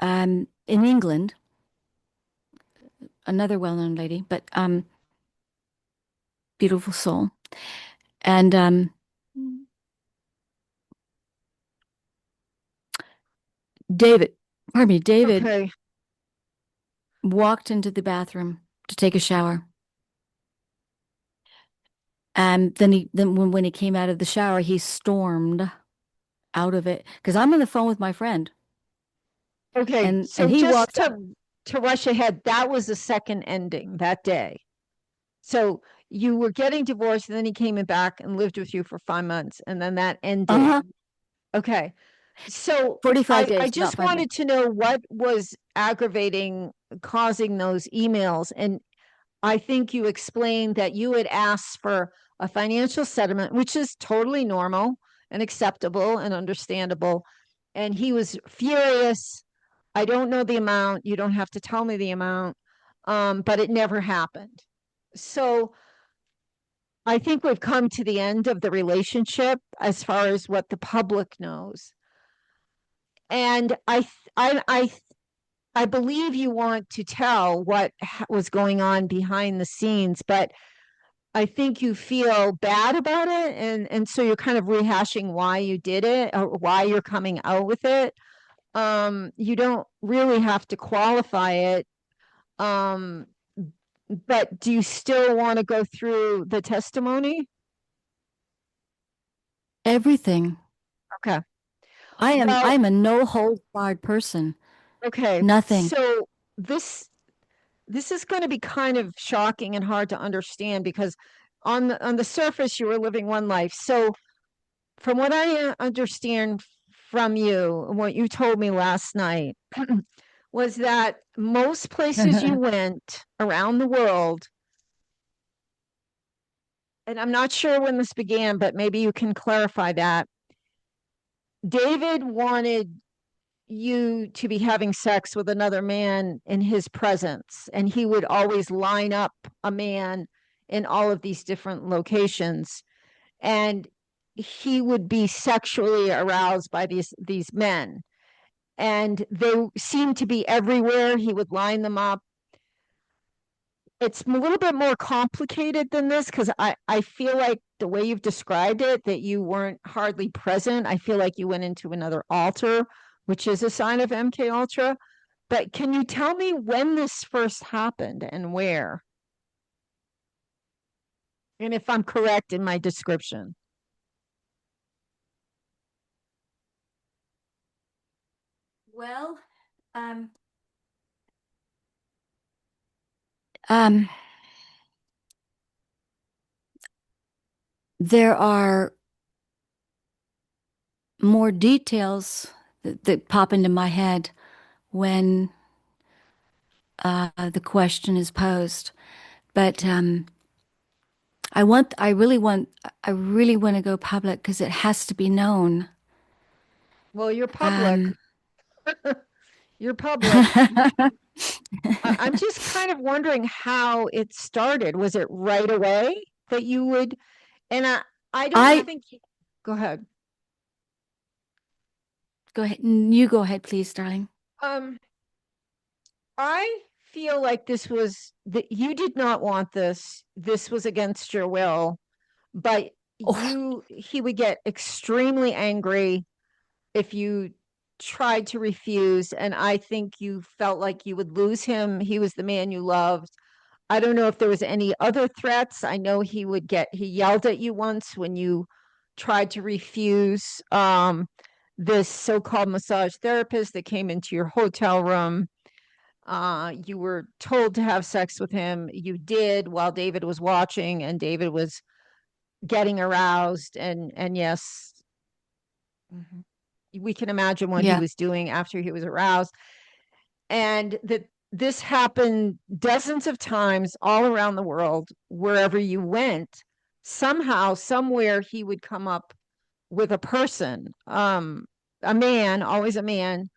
B: in England, another well-known lady, but beautiful soul. And David
A: okay.
B: walked into the bathroom to take a shower. And then when he came out of the shower, he stormed out of it because I'm on the phone with my friend,
A: Okay.
B: and
A: So
B: he
A: just
B: walks out.
A: to rush ahead, that was the second ending that day. So you were getting divorced, and then he came back and lived with you for 5 months, and then that ended.
B: Uh-huh.
A: Okay. So
B: 45
A: I
B: days, not
A: just
B: 5 months.
A: wanted to know what was aggravating, causing those emails. And I think you explained that you had asked for a financial settlement, which is totally normal and acceptable and understandable. And he was furious. I don't know the amount. You don't have to tell me the amount. But it never happened. So I think we've come to the end of the relationship as far as what the public knows. And I believe you want to tell what was going on behind the scenes, but I think you feel bad about it, and so you're kind of rehashing why you did it or why you're coming out with it. You don't really have to qualify it. Um, but do you still want to go through the testimony?
B: Everything.
A: Okay.
B: I
A: Well,
B: am a no holds barred person.
A: okay.
B: Nothing.
A: So this this is going to be kind of shocking and hard to understand because on the surface you were living one life. So from what I understand from you and what you told me last night was that most places you went around the world, and I'm not sure when this began, but maybe you can clarify that. David wanted you to be having sex with another man in his presence, and he would always line up a man in all of these different locations, and he would be sexually aroused by these men, and they seemed to be everywhere. He would line them up. It's a little bit more complicated than this because I feel like the way you've described it, that you weren't hardly present. I feel like you went into another altar, which is a sign of MK Ultra. But can you tell me when this first happened and where? And if I'm correct in my description.
B: Well, um, um, there are more details that pop into my head when the question is posed. But I really want to go public because it has to be known.
A: Well, you're public.
B: Um,
A: You're public. I'm just kind of wondering how it started. Was it right away that you would? And I don't
B: I
A: think. Go ahead.
B: Go ahead. You go ahead, please, darling.
A: Um, I feel like this was that you did not want this. This was against your will, but
B: Oh,
A: he would get extremely angry if you tried to refuse, and I think you felt like you would lose him. He was the man you loved. I don't know if there was any other threats. I know he yelled at you once when you tried to refuse this so-called massage therapist that came into your hotel room. You were told to have sex with him. You did while David was watching, and David was getting aroused. And yes, we can imagine what he
B: Yeah.
A: was doing after he was aroused. And that this happened dozens of times all around the world, wherever you went. Somehow, somewhere, he would come up with a person, a man, always a man,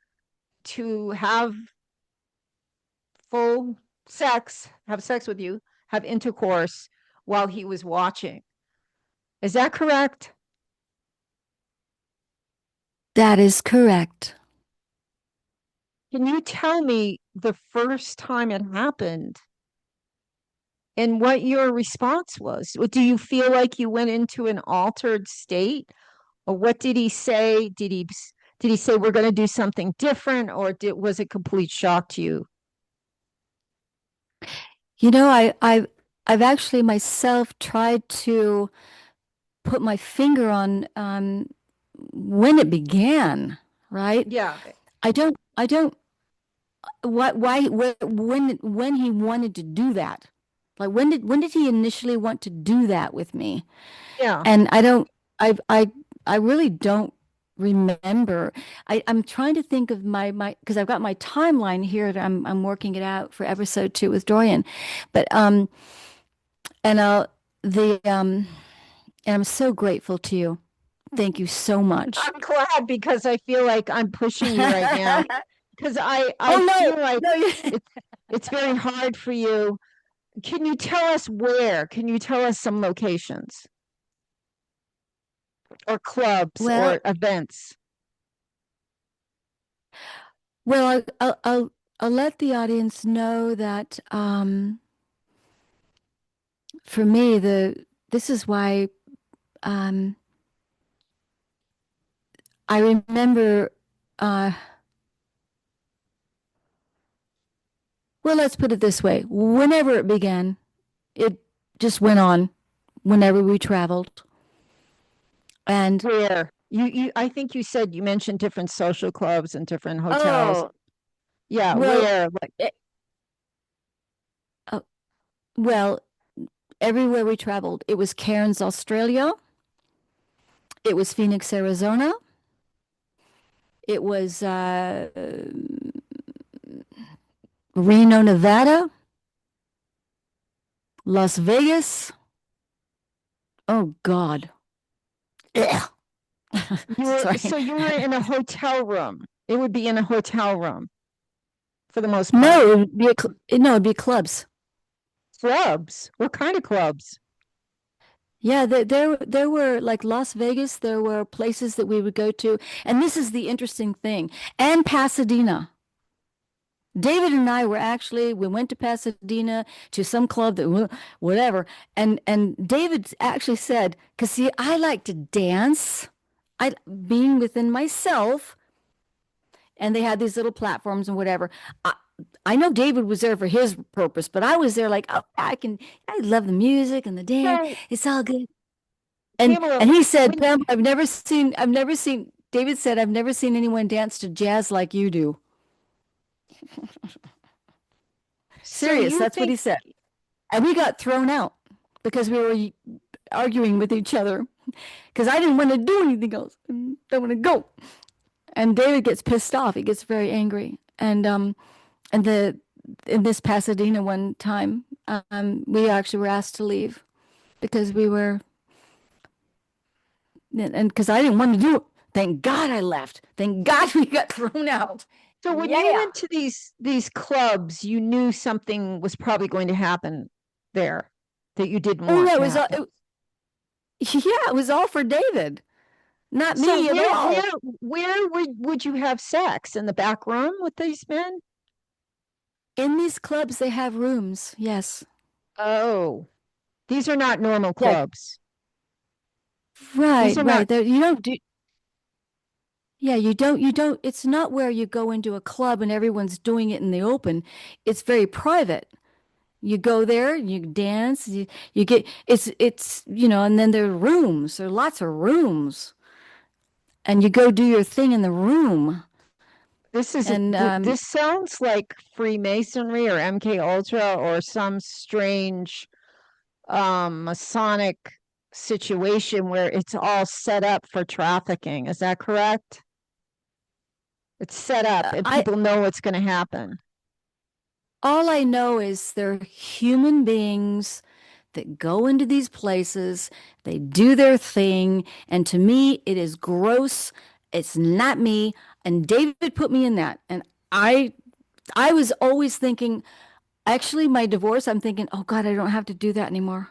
A: to have full have sex with you, have intercourse while he was watching. Is that correct?
B: That is correct.
A: Can you tell me the first time it happened and what your response was? Do you feel like you went into an altered state? Or what did he say? Did he say we're going to do something different, or was it complete shock to you?
B: You know, I've actually myself tried to put my finger on when it began, right?
A: Yeah.
B: I don't why when he wanted to do that. Like when did he initially want to do that with me?
A: Yeah.
B: And I don't I really don't remember. I'm trying to think of my because I've got my timeline here that I'm working it out for episode 2 with Dorian. But and the and I'm so grateful to you. Thank you so much.
A: I'm glad, because I feel like I'm pushing you right now, because I
B: Oh no,
A: feel like
B: no,
A: it's very hard for you. Can you tell us where? Can you tell us some locations or clubs
B: well,
A: or events?
B: well, I'll let the audience know that for me this is why um I remember uh well, let's put it this way. Whenever it began, it just went on whenever we traveled. And
A: Where? I think you mentioned different social clubs and different hotels.
B: oh,
A: Yeah,
B: well,
A: where? Like,
B: eh, uh, well, everywhere we traveled. It was Cairns, Australia. It was Phoenix, Arizona. It was Reno, Nevada, Las Vegas. Oh God. Ugh. Sorry.
A: you were in a hotel room. It would be in a hotel room for the most part.
B: No, no, it'd be clubs.
A: Clubs? What kind of clubs?
B: Yeah, there were like Las Vegas, there were places that we would go to, and this is the interesting thing, and Pasadena. David and I we went to Pasadena to some club whatever, and David actually said, because see, I like to dance, I being within myself, and they had these little platforms and whatever. I know David was there for his purpose, but I was there like, oh, I love the music and the dance.
A: So,
B: It's all good.
A: Pamela,
B: And he said,
A: when
B: Pam, David said, I've never seen anyone dance to jazz like you do.
A: so
B: Serious,
A: you
B: that's what
A: think
B: he said. And we got thrown out because we were arguing with each other because I didn't want to do anything else. I don't want to go. And David gets pissed off. He gets very angry. And in this Pasadena one time, we actually were asked to leave because we were and because I didn't want to do it. Thank God I left. Thank God we got thrown out.
A: so when you
B: Yeah.
A: went to these clubs, you knew something was probably going to happen there that you didn't
B: Oh
A: want
B: yeah,
A: to happen.
B: it was all for David, not
A: So
B: me at all.
A: where would you have sex? In the back room with these men?
B: In these clubs, they have rooms. Yes.
A: Oh, these are not normal
B: Yeah.
A: clubs. These
B: Right.
A: are not.
B: Right. There, you don't do. Yeah, you don't, it's not where you go into a club and everyone's doing it in the open. It's very private. You go there, you dance, you get, and then there are lots of rooms, and you go do your thing in the room. And
A: This sounds like Freemasonry or MK Ultra or some strange Masonic situation where it's all set up for trafficking. Is that correct? It's set up and
B: I
A: people know what's going to happen.
B: all I know is they're human beings that go into these places, they do their thing, and to me, it is gross. It's not me. And David put me in that. And I I was always thinking, actually, my divorce, I'm thinking, oh God, I don't have to do that anymore.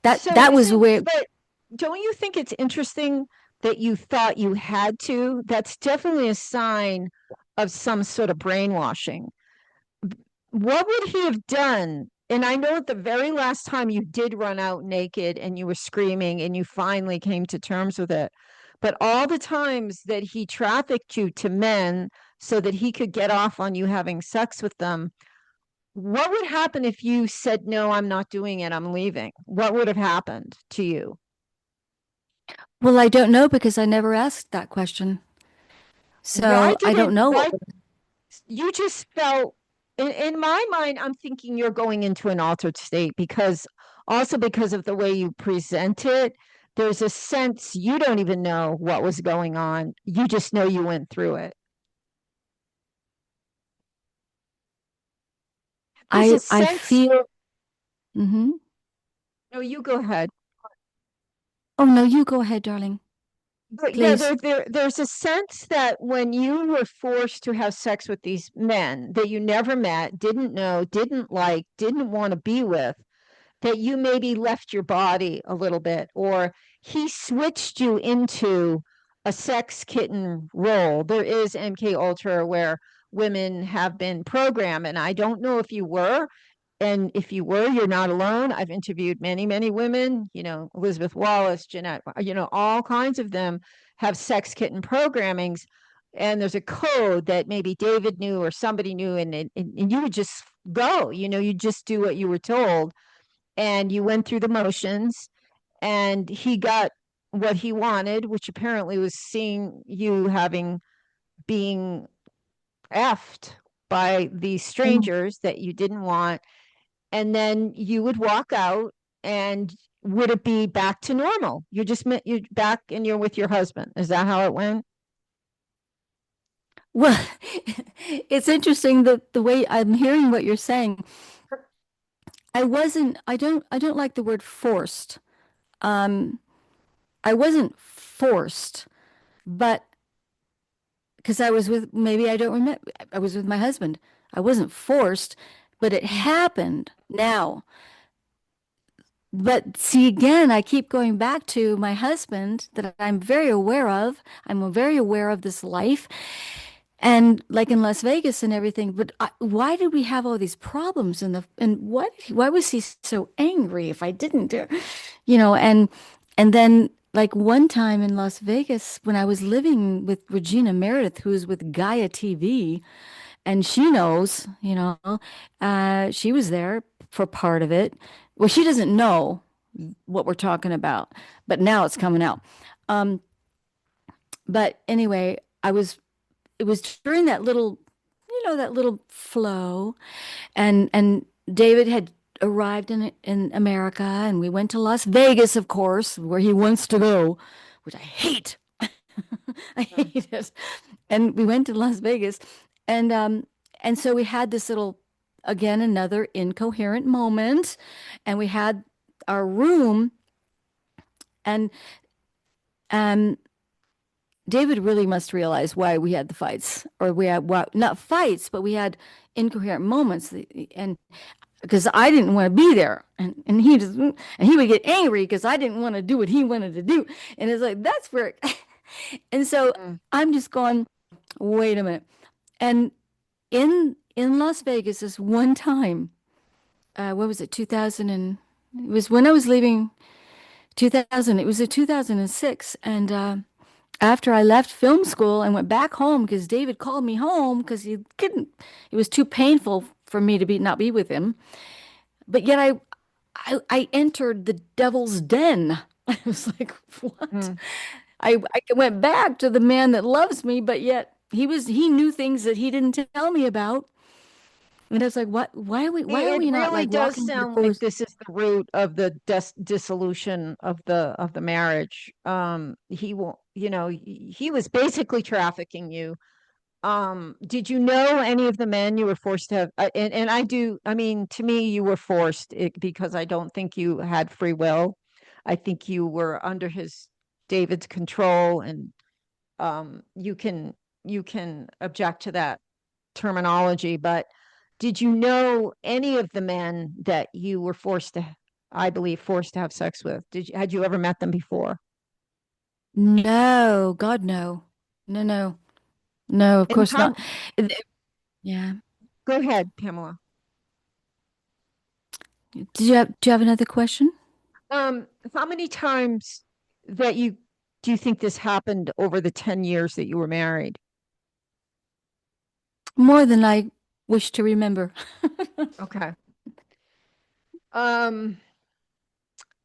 B: That
A: So
B: that was where
A: but don't you think it's interesting that you thought you had to? That's definitely a sign of some sort of brainwashing. What would he have done? And I know at the very last time you did run out naked and you were screaming and you finally came to terms with it. But all the times that he trafficked you to men so that he could get off on you having sex with them, what would happen if you said, no, I'm not doing it, I'm leaving? What would have happened to you?
B: well, I don't know because I never asked that question. So I don't know
A: Why
B: what would.
A: you just felt in my mind, I'm thinking you're going into an altered state because also because of the way you present it, there's a sense you don't even know what was going on. You just know you went through it. There's a
B: I
A: sense,
B: feel. Hmm.
A: no, you go ahead.
B: Oh no, you go ahead, darling,
A: But yeah,
B: please.
A: there's a sense that when you were forced to have sex with these men that you never met, didn't know, didn't like, didn't want to be with, that you maybe left your body a little bit, or he switched you into a sex kitten role. There is MK Ultra where women have been programmed, and I don't know if you were. And if you were, you're not alone. I've interviewed many, many women, Elizabeth Wallace, Jeanette, all kinds of them have sex kitten programmings. And there's a code that maybe David knew or somebody knew, and you would just go, you just do what you were told and you went through the motions and he got what he wanted, which apparently was seeing you having being effed by these
B: Mm.
A: strangers that you didn't want. And then you would walk out and would it be back to normal? You're back and you're with your husband. Is that how it went?
B: Well, it's interesting the way I'm hearing what you're saying. I don't like the word forced. Um, I wasn't forced, but because I was with, maybe I don't remember, I was with my husband. I wasn't forced, but it happened now. But see, again, I keep going back to my husband that I'm very aware of. I'm very aware of this life. And like in Las Vegas and everything, but why did we have all these problems and why was he so angry if I didn't do, and then like one time in Las Vegas when I was living with Regina Meredith, who's with Gaia TV, and she knows, she was there for part of it. Well, she doesn't know what we're talking about, but now it's coming out. Um, but anyway, it was during that little, that little flow, and David had arrived in America, and we went to Las Vegas, of course, where he wants to go, which I hate. I hate it. And we went to Las Vegas, and so we had this little, again, another incoherent moment, and we had our room, and um David really must realize why we had the fights, or we had, well, not fights, but we had incoherent moments, and because I didn't want to be there, and he would get angry because I didn't want to do what he wanted to do, and it's like that's where, and so
A: Mm.
B: I'm just going, wait a minute, and in Las Vegas this one time, what was it, 2000, and it was when I was leaving 2000, it was a 2006, and after I left film school and went back home because David called me home because he couldn't, it was too painful for me to be not be with him. But yet I entered the devil's den. I was like, what?
A: Mm.
B: I went back to the man that loves me, but yet he knew things that he didn't tell me about. And I was like, what? Why are
A: It
B: we not
A: really
B: like
A: does
B: walking in the
A: sound like
B: forest?
A: this is the root of the dissolution of the marriage. He will, he was basically trafficking you. Did you know any of the men you were forced to have? And I do, I mean, to me, you were forced because I don't think you had free will. I think you were under David's control, and you can object to that terminology, but did you know any of the men that you were I believe, forced to have sex with? Had you ever met them before?
B: No, God, no. No, no. No, of
A: And
B: course
A: how,
B: not. Yeah.
A: go ahead, Pamela.
B: Do you have another question?
A: How many times that you do you think this happened over the 10 years that you were married?
B: More than I wish to remember.
A: Okay. Um,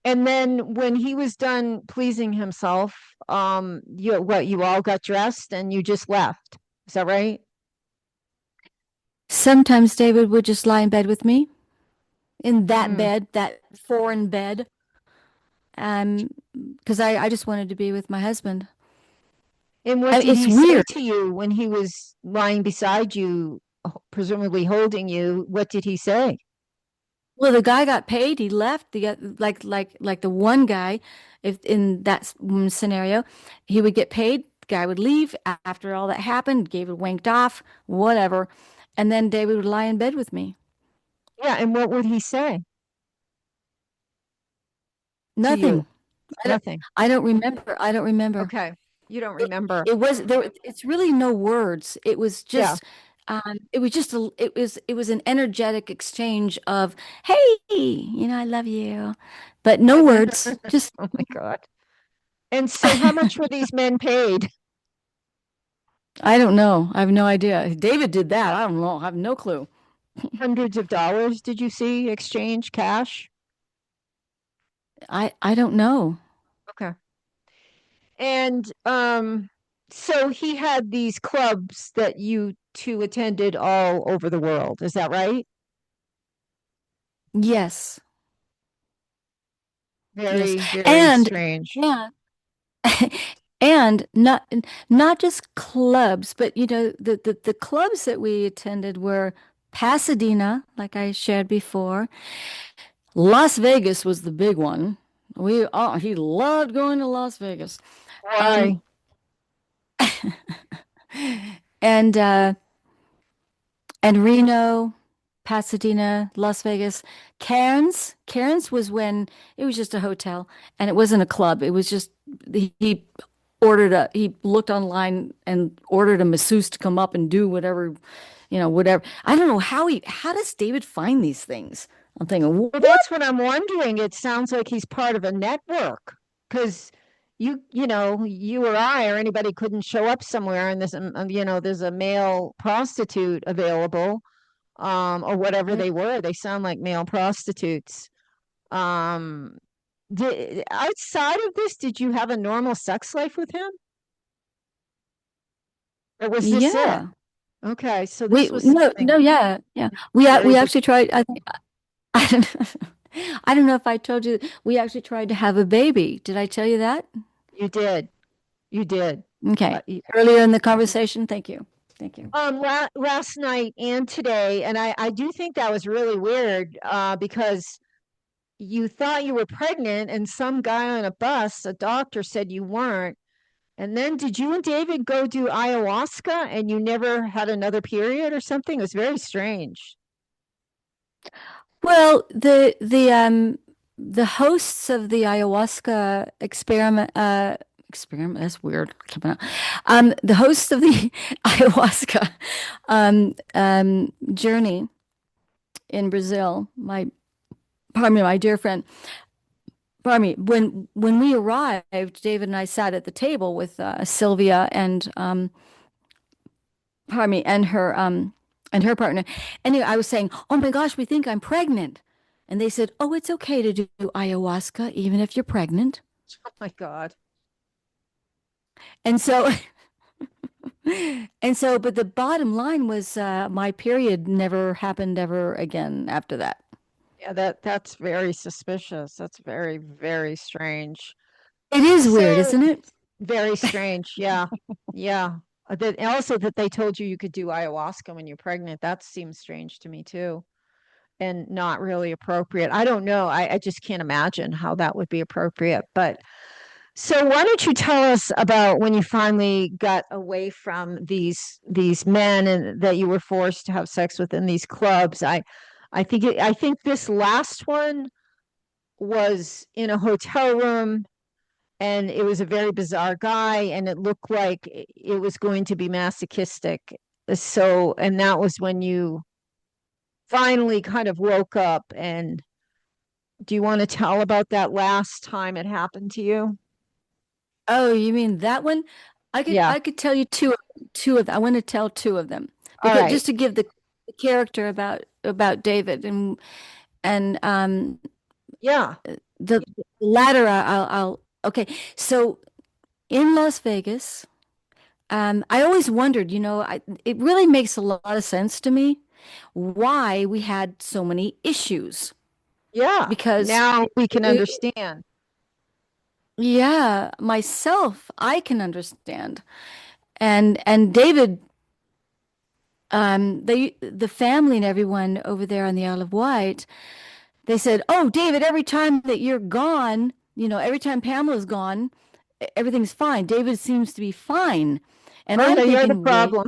A: and then when he was done pleasing himself, you all got dressed and you just left. Is that right?
B: Sometimes David would just lie in bed with me, in that
A: Mm.
B: bed, that foreign bed, because I just wanted to be with my husband.
A: And what did
B: It's
A: he say
B: weird.
A: to you when he was lying beside you, presumably holding you? What did he say?
B: Well, the guy got paid. He left. Like the one guy, if in that scenario, he would get paid. The guy would leave after all that happened. David winked off, whatever, and then David would lie in bed with me.
A: Yeah, and what would he say to you?
B: Nothing. I don't.
A: Nothing.
B: I don't remember. I don't remember.
A: Okay. You don't
B: It,
A: remember.
B: it was there. It's really no words.
A: Yeah.
B: It was an energetic exchange of, hey, I love you, but no words. Just
A: Oh my God. And so how much were these men paid?
B: I don't know. I have no idea. David did that. I don't know. I have no clue.
A: Hundreds of dollars, did you see exchange cash?
B: I don't know.
A: Okay. And so he had these clubs that you two attended all over the world. Is that right?
B: Yes. Yes.
A: Very, very
B: And
A: strange.
B: yeah. And not just clubs, but the clubs that we attended were Pasadena, like I shared before. Las Vegas was the big one. He loved going to Las Vegas. Um,
A: Why?
B: and uh, and Reno, Pasadena, Las Vegas. Cairns was when it was just a hotel and it wasn't a club. It was just he he looked online and ordered a masseuse to come up and do whatever, whatever. I don't know how does David find these things? I'm thinking,
A: Well,
B: what?
A: that's what I'm wondering. It sounds like he's part of a network because you or I or anybody couldn't show up somewhere and there's a male prostitute available, or whatever
B: Yeah.
A: they were. They sound like male prostitutes. Um, outside of this, did you have a normal sex life with him, or was this it?
B: Yeah.
A: Okay, so
B: We
A: this was
B: no
A: something
B: no yeah yeah
A: very
B: we
A: big.
B: actually tried. I don't, I don't know if I told you we actually tried to have a baby. Did I tell you that?
A: You did, you did.
B: Okay.
A: Uh, you-
B: Earlier in the conversation. Thank you. Thank you.
A: last night and today, and I do think that was really weird, because you thought you were pregnant, and some guy on a bus, a doctor, said you weren't. And then did you and David go do ayahuasca and you never had another period or something? It was very strange.
B: Well, the hosts of the ayahuasca experiment, that's weird coming out. The hosts of the ayahuasca journey in Brazil, my pardon me, my dear friend, pardon me, when we arrived, David and I sat at the table with Sylvia and pardon me, and her partner. Anyway, I was saying, "Oh my gosh, we think I'm pregnant." And they said, "Oh, it's okay to do ayahuasca even if you're pregnant."
A: Oh my God.
B: And so and so but the bottom line was my period never happened ever again after that.
A: Yeah, that's very suspicious. That's very, very strange.
B: It is weird,
A: So
B: isn't it?
A: very strange. Yeah. Yeah. That also that they told you you could do ayahuasca when you're pregnant. That seems strange to me too. And not really appropriate. I don't know. I just can't imagine how that would be appropriate. But so why don't you tell us about when you finally got away from these men and that you were forced to have sex with in these clubs? I think this last one was in a hotel room and it was a very bizarre guy and it looked like it was going to be masochistic. So, and that was when you finally kind of woke up. And do you want to tell about that last time it happened to you?
B: Oh, you mean that one?
A: Yeah.
B: I could tell you two of them. I want to tell two of them
A: All
B: because
A: right.
B: just to give the character about David and
A: Yeah.
B: the latter I'll okay. So in Las Vegas, I always wondered, it really makes a lot of sense to me why we had so many issues
A: Yeah.
B: because
A: Now we can
B: it,
A: understand.
B: yeah, myself, I can understand. And David, the family and everyone over there on the Isle of Wight, they said, "Oh, David, every time that you're gone, every time Pamela's gone, everything's fine. David seems to be fine." And
A: Oh
B: I'm
A: yeah, you're the
B: thinking, wait,
A: problem.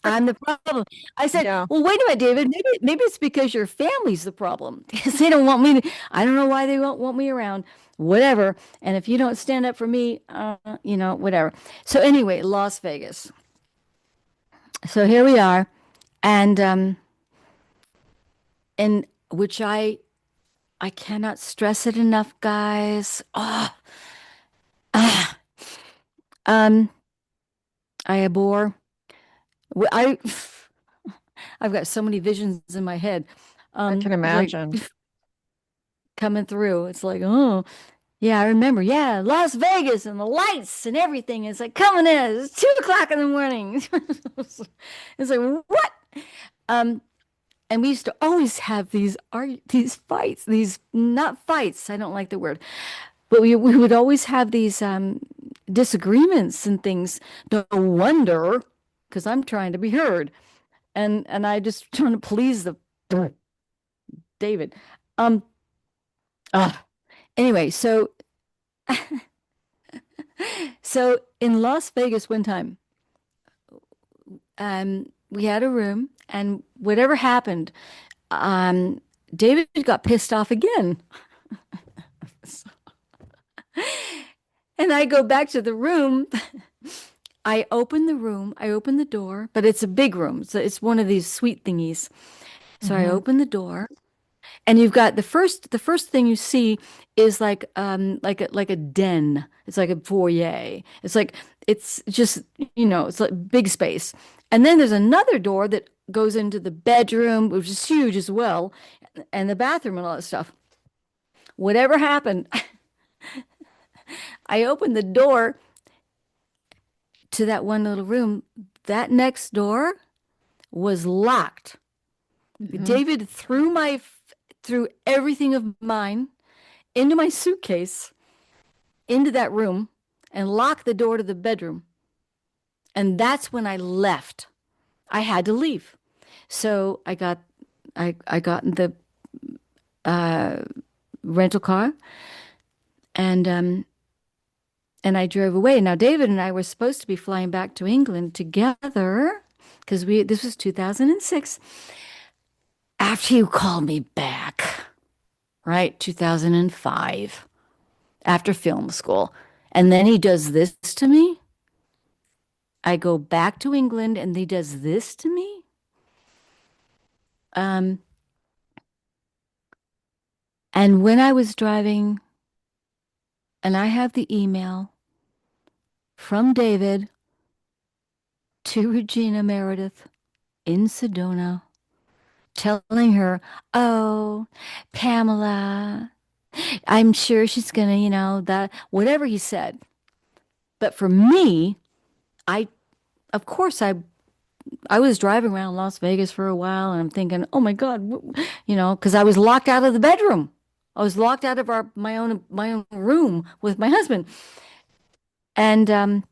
B: I'm the problem. I said,
A: No.
B: "Well, wait a minute, David. Maybe it's because your family's the problem because they don't want me to. I don't know why they won't want me around. Whatever. And if you don't stand up for me, whatever." So anyway, Las Vegas. So here we are, and and which I cannot stress it enough, guys. Oh, um, I abhor. I I've got so many visions in my head.
A: I can
B: It's like
A: imagine.
B: coming through. It's like, oh, yeah, I remember. Yeah, Las Vegas and the lights and everything. It's like coming in. It's 2 o'clock in the morning. It's like what? Um, and we used to always have these fights. These not fights. I don't like the word, but we would always have these disagreements and things. No wonder, because I'm trying to be heard, and I just trying to please the David. Um. Uh, anyway, so in Las Vegas one time, we had a room, and whatever happened, um, David got pissed off again. And I go back to the room. I open the room, I open the door, but it's a big room. So it's one of these suite thingies. So I
A: Hmm.
B: open the door, and you've got the first thing you see is like a den. It's like a foyer. It's just, it's like big space. And then there's another door that goes into the bedroom, which is huge as well, and the bathroom and all that stuff. Whatever happened, I opened the door to that one little room. That next door was locked.
A: Hmm.
B: David threw everything of mine into my suitcase into that room and locked the door to the bedroom. And that's when I left. I had to leave. So I got in the uh, rental car and and I drove away. Now David and I were supposed to be flying back to England together because we this was 2006 after you called me back, right? 2005 after film school. And then he does this to me. I go back to England and he does this to me. Um, And when I was driving, and I have the email from David to Regina Meredith in Sedona, telling her, "Oh, Pamela, I'm sure she's gonna, that whatever he said." But for me, I, of course, I was driving around Las Vegas for a while, and I'm thinking, "Oh my God," because I was locked out of the bedroom. I was locked out of my own room with my husband, and I'm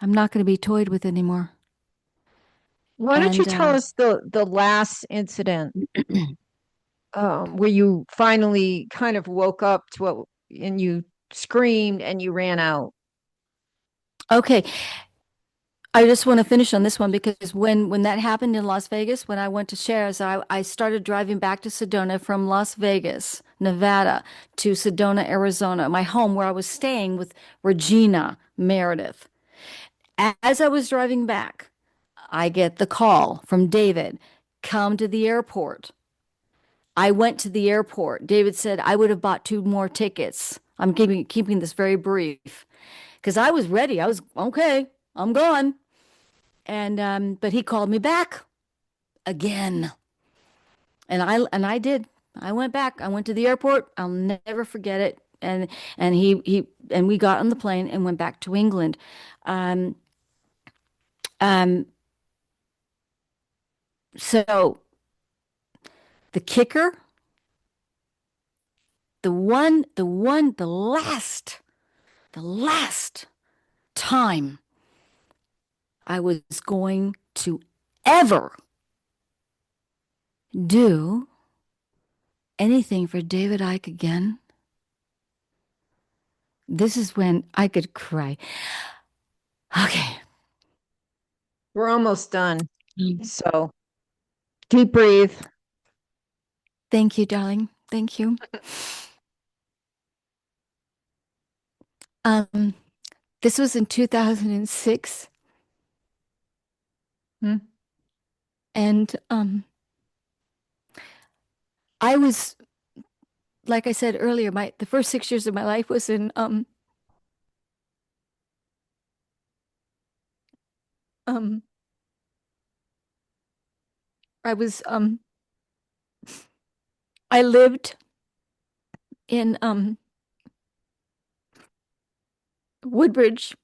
B: not going to be toyed with anymore.
A: Why don't you
B: And
A: tell us the last incident where you finally kind of woke up to what and you screamed and you ran out?
B: okay, I just want to finish on this one because when that happened in Las Vegas, when I went to Shares, I started driving back to Sedona from Las Vegas, Nevada, to Sedona, Arizona, my home where I was staying with Regina Meredith. As I was driving back, I get the call from David, "Come to the airport." I went to the airport. David said I would have bought two more tickets. I'm keeping this very brief because I was ready. I was okay. I'm gone. And but he called me back again, and I did. I went back. I went to the airport. I'll never forget it. And we got on the plane and went back to England. Um, um, so the kicker, the last time I was going to ever do anything for David Icke again. This is when I could cry. Okay.
A: We're almost done. So deep breathe.
B: Thank you, darling. Thank you. Um, this was in 2006,
A: Hmm.
B: and I was, like I said earlier, the first 6 years of my life was in um I was I lived in Woodbridge,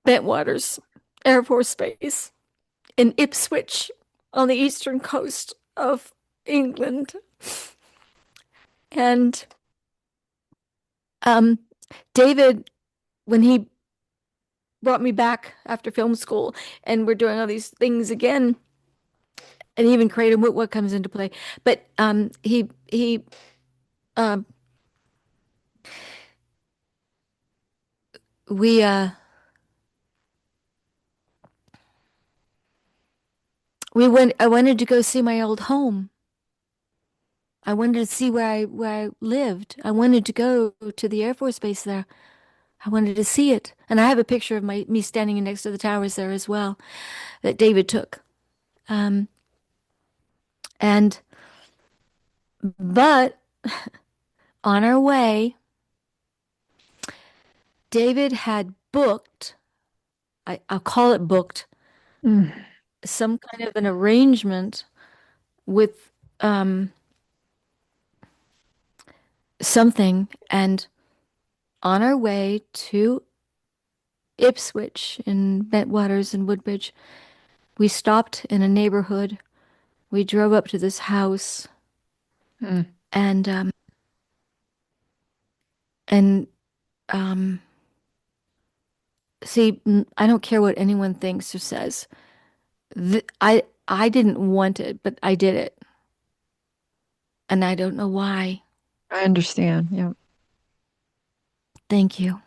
B: Bentwaters Air Force Base in Ipswich on the eastern coast of England. And um, David, when he brought me back after film school and we're doing all these things again, and even created what comes into play. But he um, we we went. I wanted to go see my old home. I wanted to see where I lived. I wanted to go to the Air Force Base there. I wanted to see it. And I have a picture of me standing next to the towers there as well that David took. Um, and but on our way, David had booked, I'll call it booked,
A: Mm.
B: some kind of an arrangement with something. And on our way to Ipswich in Bentwaters and Woodbridge, we stopped in a neighborhood. We drove up to this house,
A: Mm.
B: and and um, see, I don't care what anyone thinks or says. I didn't want it, but I did it, and I don't know why.
A: I understand. Yeah.
B: Thank you.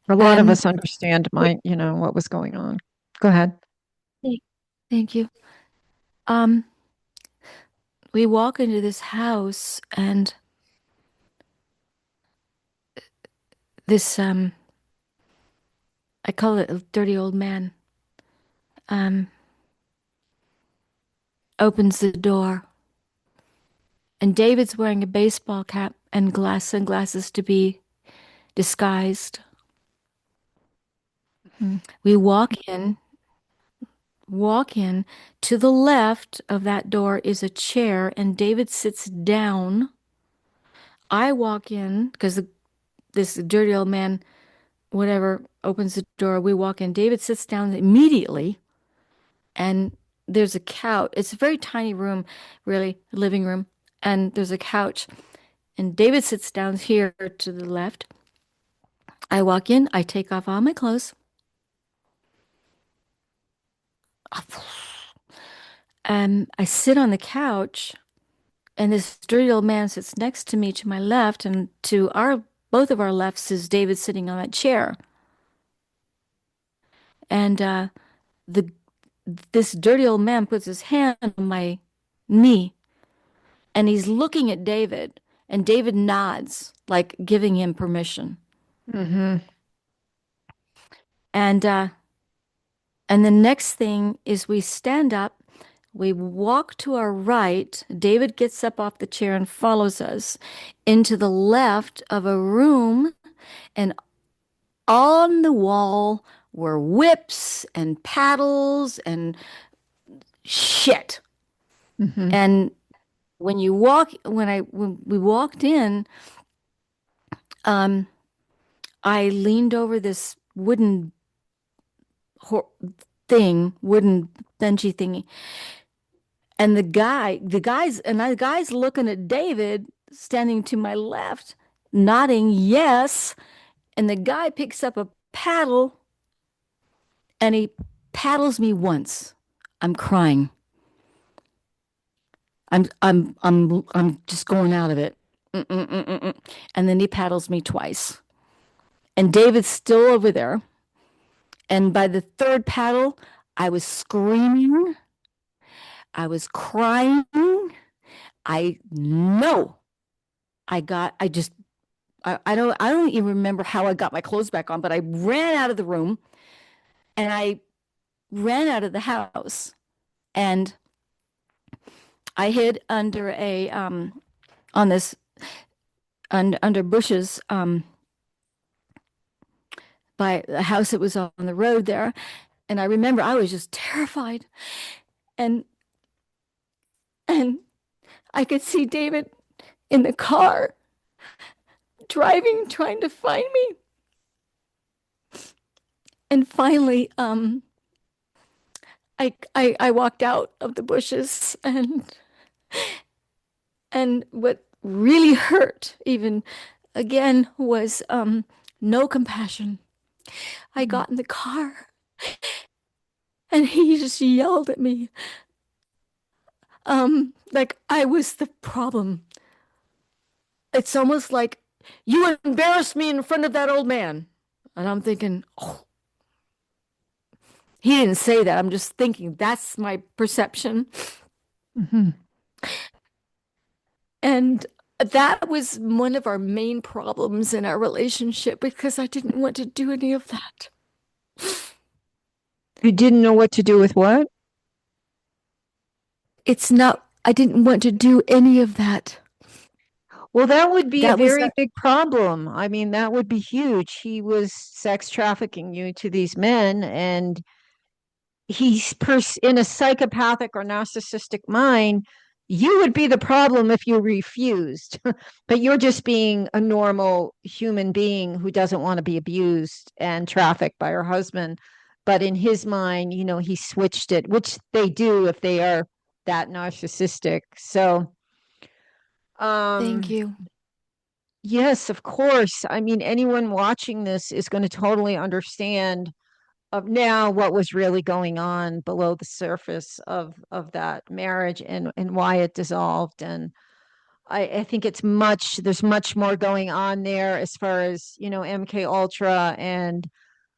A: A lot of
B: Um,
A: us understand
B: we,
A: what was going on. Go ahead.
B: thank thank you. Um, we walk into this house, and this I call it a dirty old man, um, opens the door, And David's wearing a baseball cap and sunglasses to be disguised.
A: Mhm.
B: We walk in. To the left of that door is a chair, and David sits down. I walk in because this dirty old man, whatever, opens the door. We walk in. David sits down immediately, and there's a couch. It's a very tiny room, really, living room, and there's a couch. And David sits down here to the left. I walk in. I take off all my clothes. I sit on the couch, and this dirty old man sits next to me to my left, and to our both of our lefts is David sitting on that chair. And the this dirty old man puts his hand on my knee, and he's looking at David, and David nods, like giving him permission.
A: Mhm.
B: And and the next thing is we stand up, we walk to our right. David gets up off the chair and follows us into the left of a room, and on the wall were whips and paddles and shit.
A: Mhm.
B: And when we walked in, um, I leaned over this ho- wooden benchy thingy, and the guy's looking at David standing to my left, nodding yes, and the guy picks up a paddle and he paddles me once. I'm crying. I'm just going out of it. Mm-mm-mm-mm-mm. And then he paddles me twice. And David's still over there. And by the third paddle, I was screaming. I was crying. I know I just, I don't even remember how I got my clothes back on, but I ran out of the room and I ran out of the house and I hid under on this, under bushes, by the house that was on the road there. And I remember I was just terrified. And and I could see David in the car driving, trying to find me. And finally, I walked out of the bushes, and what really hurt, even again, was no compassion. I got in the car, and he just yelled at me, like I was the problem. It's almost like you embarrassed me in front of that old man. And I'm thinking, oh, he didn't say that. I'm just thinking that's my perception.
A: Mhm.
B: And that was one of our main problems in our relationship because I didn't want to do any of that.
A: You didn't know what to do with what?
B: It's not, I didn't want to do any of that.
A: Well, that would be a
B: That was,
A: very big problem. I mean, that would be huge. He was sex trafficking you to these men, and in a psychopathic or narcissistic mind. You would be the problem if you refused, but you're just being a normal human being who doesn't want to be abused and trafficked by her husband. But in his mind, he switched it, which they do if they are that narcissistic. So,
B: thank
A: um,
B: you.
A: yes, of course. I mean, anyone watching this is going to totally understand of now what was really going on below the surface of that marriage and why it dissolved. And I think there's much more going on there as far as, MK Ultra, and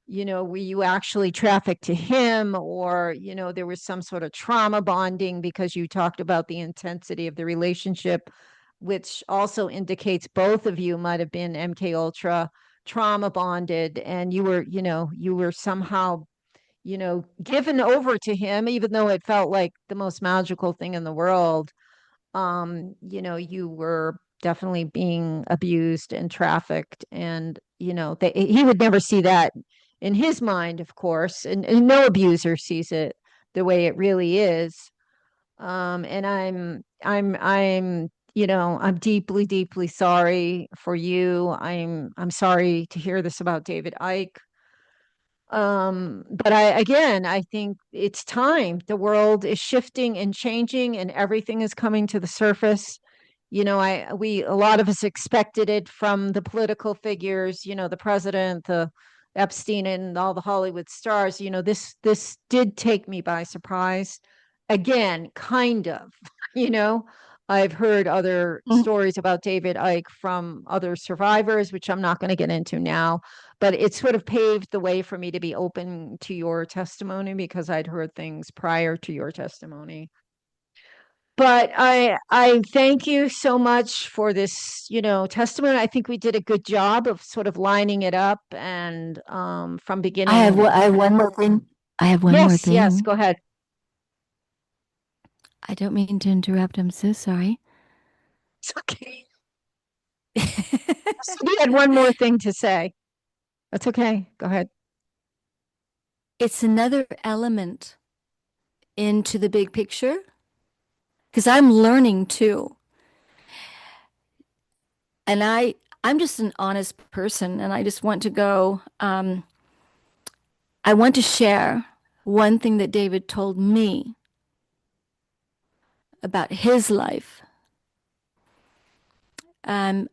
A: were you actually trafficked to him, or there was some sort of trauma bonding, because you talked about the intensity of the relationship, which also indicates both of you might have been MK Ultra trauma bonded, and you were somehow given over to him, even though it felt like the most magical thing in the world. You were definitely being abused and trafficked, and he would never see that in his mind, of course, and no abuser sees it the way it really is. And I'm deeply, deeply sorry for you. I'm sorry to hear this about David Icke. But I think it's time. The world is shifting and changing, and everything is coming to the surface. A lot of us expected it from the political figures, the president, the Epstein, and all the Hollywood stars. This did take me by surprise. Again, kind of, you know. I've heard other stories about David Icke from other survivors, which I'm not going to get into now, but it sort of paved the way for me to be open to your testimony because I'd heard things prior to your testimony. But I thank you so much for this, testimony. I think we did a good job of sort of lining it up and from beginning.
B: I have one more thing. I have one more
A: Yes, yes,
B: thing.
A: go ahead.
B: I don't mean to interrupt. I'm so sorry.
A: It's okay. You had one more thing to say. That's okay. Go ahead.
B: It's another element into the big picture because I'm learning too. And I'm just an honest person and I just want to go, I want to share one thing that David told me about his life. Um,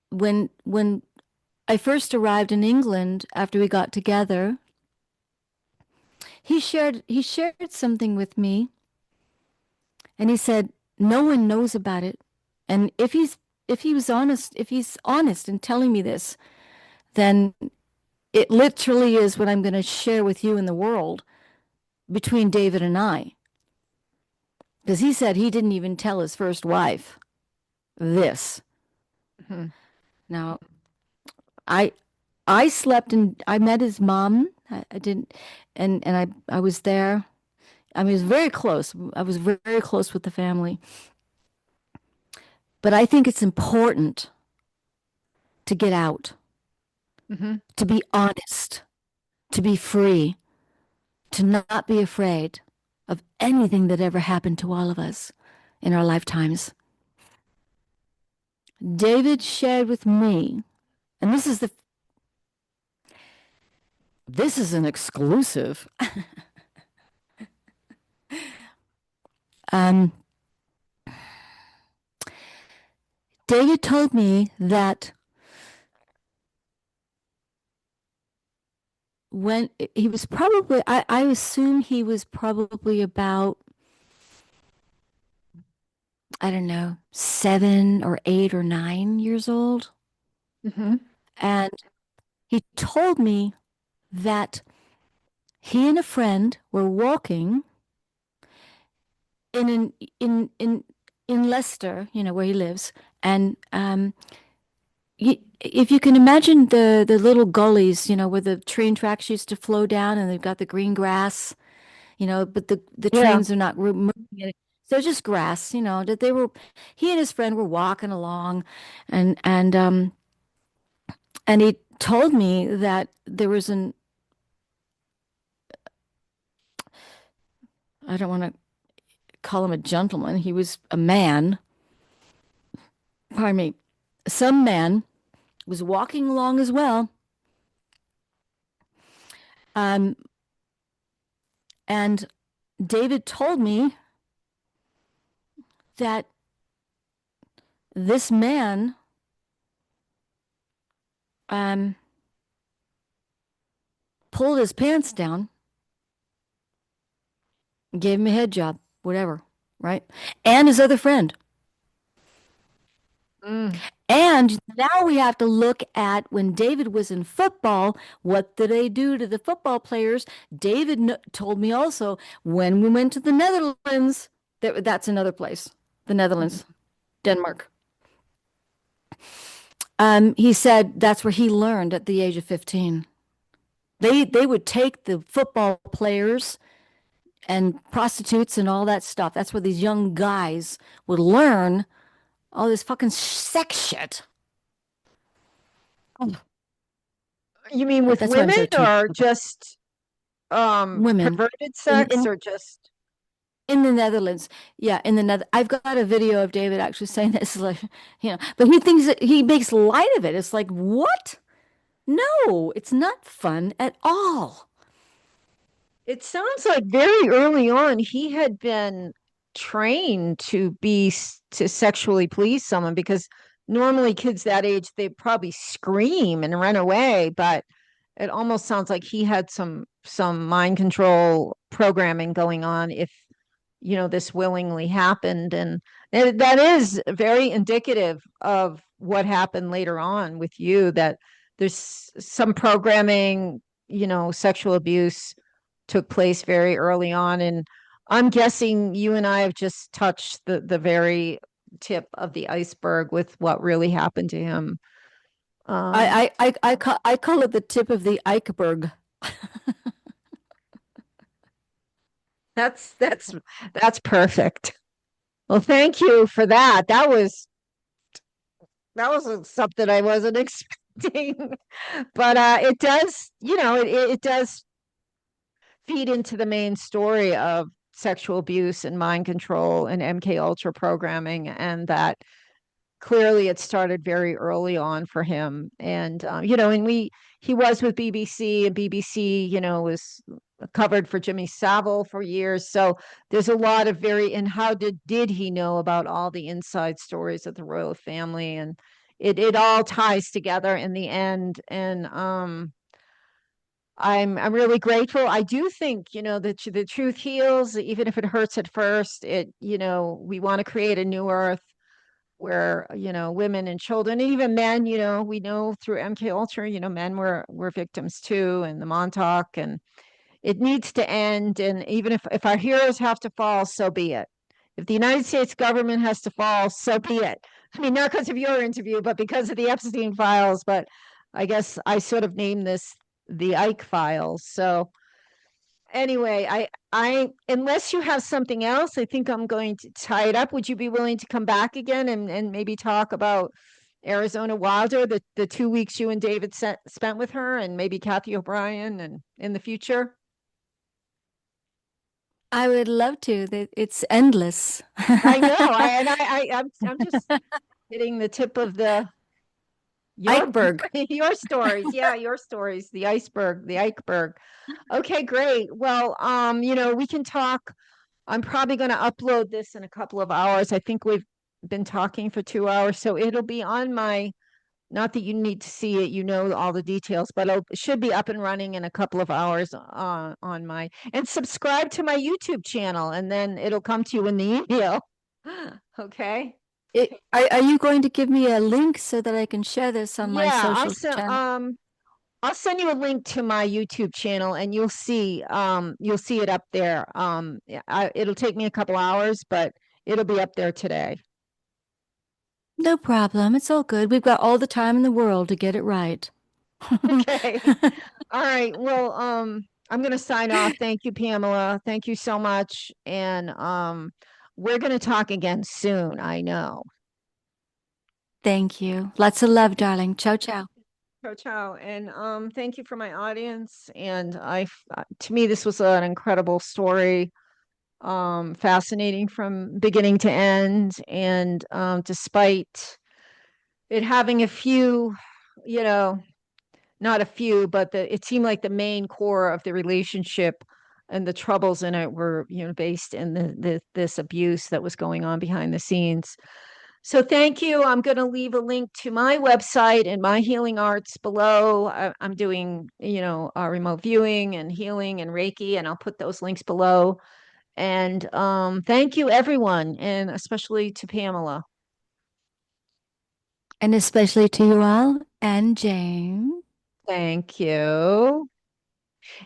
B: when I first arrived in England after we got together, he shared something with me, and he said no one knows about it. And if he's honest in telling me this, then it literally is what I'm going to share with you in the world between David and I. Because he said he didn't even tell his first wife this.
A: Mhm.
B: Now, I I slept in, I met his mom. I didn't, and I was there. I mean, it was very close. I was very, very close with the family. But I think it's important to get out,
A: Mhm.
B: to be honest, to be free, to not be afraid of anything that ever happened to all of us in our lifetimes. David shared with me, and this is an exclusive. Um, David told me that when he was probably, I assume he was probably about, I don't know, 7 or 8 or 9 years old.
A: Mhm.
B: And he told me that he and a friend were walking in an in Leicester, where he lives, and if you can imagine the little gullies, where the train tracks used to flow down, and they've got the green grass, but the
A: Yeah.
B: trains are not moving it. So just grass, that he and his friend were walking along, and and he told me that there was I don't want to call him a gentleman. He was a man, pardon me, some man was walking along as well. Um, and David told me that this man um, pulled his pants down, gave him a head job, whatever, right? And his other friend.
A: Mm.
B: And now we have to look at when David was in football, what did they do to the football players? David told me also when we went to the Netherlands, that's another place, the Netherlands, Denmark. He said that's where he learned at the age of 15. They would take the football players and prostitutes and all that stuff. That's where these young guys would learn all this fucking sex shit.
A: You mean with
B: That's why I'm
A: women
B: so tuned.
A: or just
B: Women
A: perverted
B: in
A: sex or just
B: in the Netherlands. Yeah, in the I've got a video of David actually saying this, like, but he thinks that he makes light of it. It's like, what? No, it's not fun at all.
A: it sounds like very early on he had been trained to to sexually please someone because normally kids that age they probably scream and run away, but it almost sounds like he had some mind control programming going on if this willingly happened, and that is very indicative of what happened later on with you, that there's some programming, sexual abuse took place very early on, and I'm guessing you and I have just touched the very tip of the iceberg with what really happened to him.
B: I call it the tip of the iceberg.
A: That's perfect. Well, thank you for that. That was something I wasn't expecting. But it does, it does feed into the main story of sexual abuse and mind control and MK Ultra programming, and that clearly it started very early on for him. And and he was with BBC, and BBC, was covered for Jimmy Savile for years. So there's a lot of and how did he know about all the inside stories of the royal family, and it all ties together in the end. And I'm really grateful. I do think, that the truth heals, even if it hurts at first. We want to create a new earth where, women and children, and even men, we know through MK Ultra, men were victims too, and the Montauk, and it needs to end. And even if our heroes have to fall, so be it. If the United States government has to fall, so be it. I mean, not because of your interview, but because of the Epstein files. But I guess I sort of named this the Ike files. So anyway, I unless you have something else, I think I'm going to tie it up. Would you be willing to come back again and maybe talk about Arizona Wilder, the 2 weeks you and David spent with her, and maybe Kathy O'Brien, and in the future?
B: I would love to. It's endless.
A: I know. I'm just hitting the tip of the your
B: Iceberg.
A: your stories. Yeah, your stories. The iceberg, the iceberg. Okay, great. Well, we can talk. I'm probably going to upload this in a couple of hours. I think we've been talking for 2 hours, so it'll be on my, not that you need to see it, all the details, but it should be up and running in a couple of hours on my, and subscribe to my YouTube channel, and then it'll come to you in the email. Okay.
B: Are you going to give me a link so that I can share this on my
A: Yeah,
B: social channel?
A: I'll send you a link to my YouTube channel, and you'll see it up there. Yeah, it'll take me a couple hours, but it'll be up there today.
B: No problem. It's all good. We've got all the time in the world to get it right.
A: Okay. All right. Well, I'm going to sign off. Thank you, Pamela. Thank you so much. And we're going to talk again soon. I know.
B: Thank you. Lots of love, darling. Ciao, ciao.
A: Ciao, ciao. And thank you for my audience. And to me, this was an incredible story. Fascinating from beginning to end. And despite it having a few, you know, not a few, but it seemed like the main core of the relationship and the troubles in it were, based in this abuse that was going on behind the scenes. So thank you. I'm going to leave a link to my website and my healing arts below. I'm doing, remote viewing and healing and Reiki, and I'll put those links below. And thank you, everyone, and especially to Pamela.
B: And especially to you all and Jane.
A: Thank you.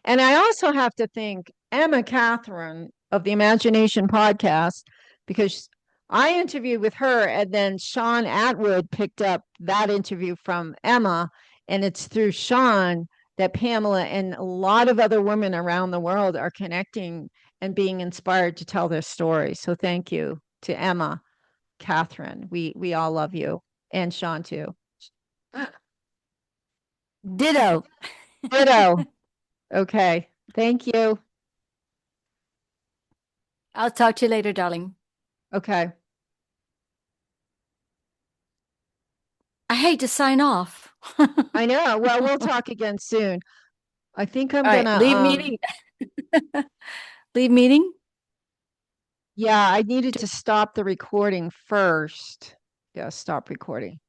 A: And I also have to thank Emma Catherine of the Imagination Podcast, because I interviewed with her, and then Sean Atwood picked up that interview from Emma. And it's through Sean that Pamela and a lot of other women around the world are connecting and being inspired to tell their story. So thank you to Emma, Catherine. We all love you, and Sean too.
B: Ditto.
A: Ditto. Okay. Thank you.
B: I'll talk to you later, darling.
A: Okay.
B: I hate to sign off.
A: I know. Well, we'll talk again soon. I think I'm
B: All right,
A: gonna
B: leave meeting. Leave meeting.
A: yeah, I needed to stop the recording first. Yeah, stop recording.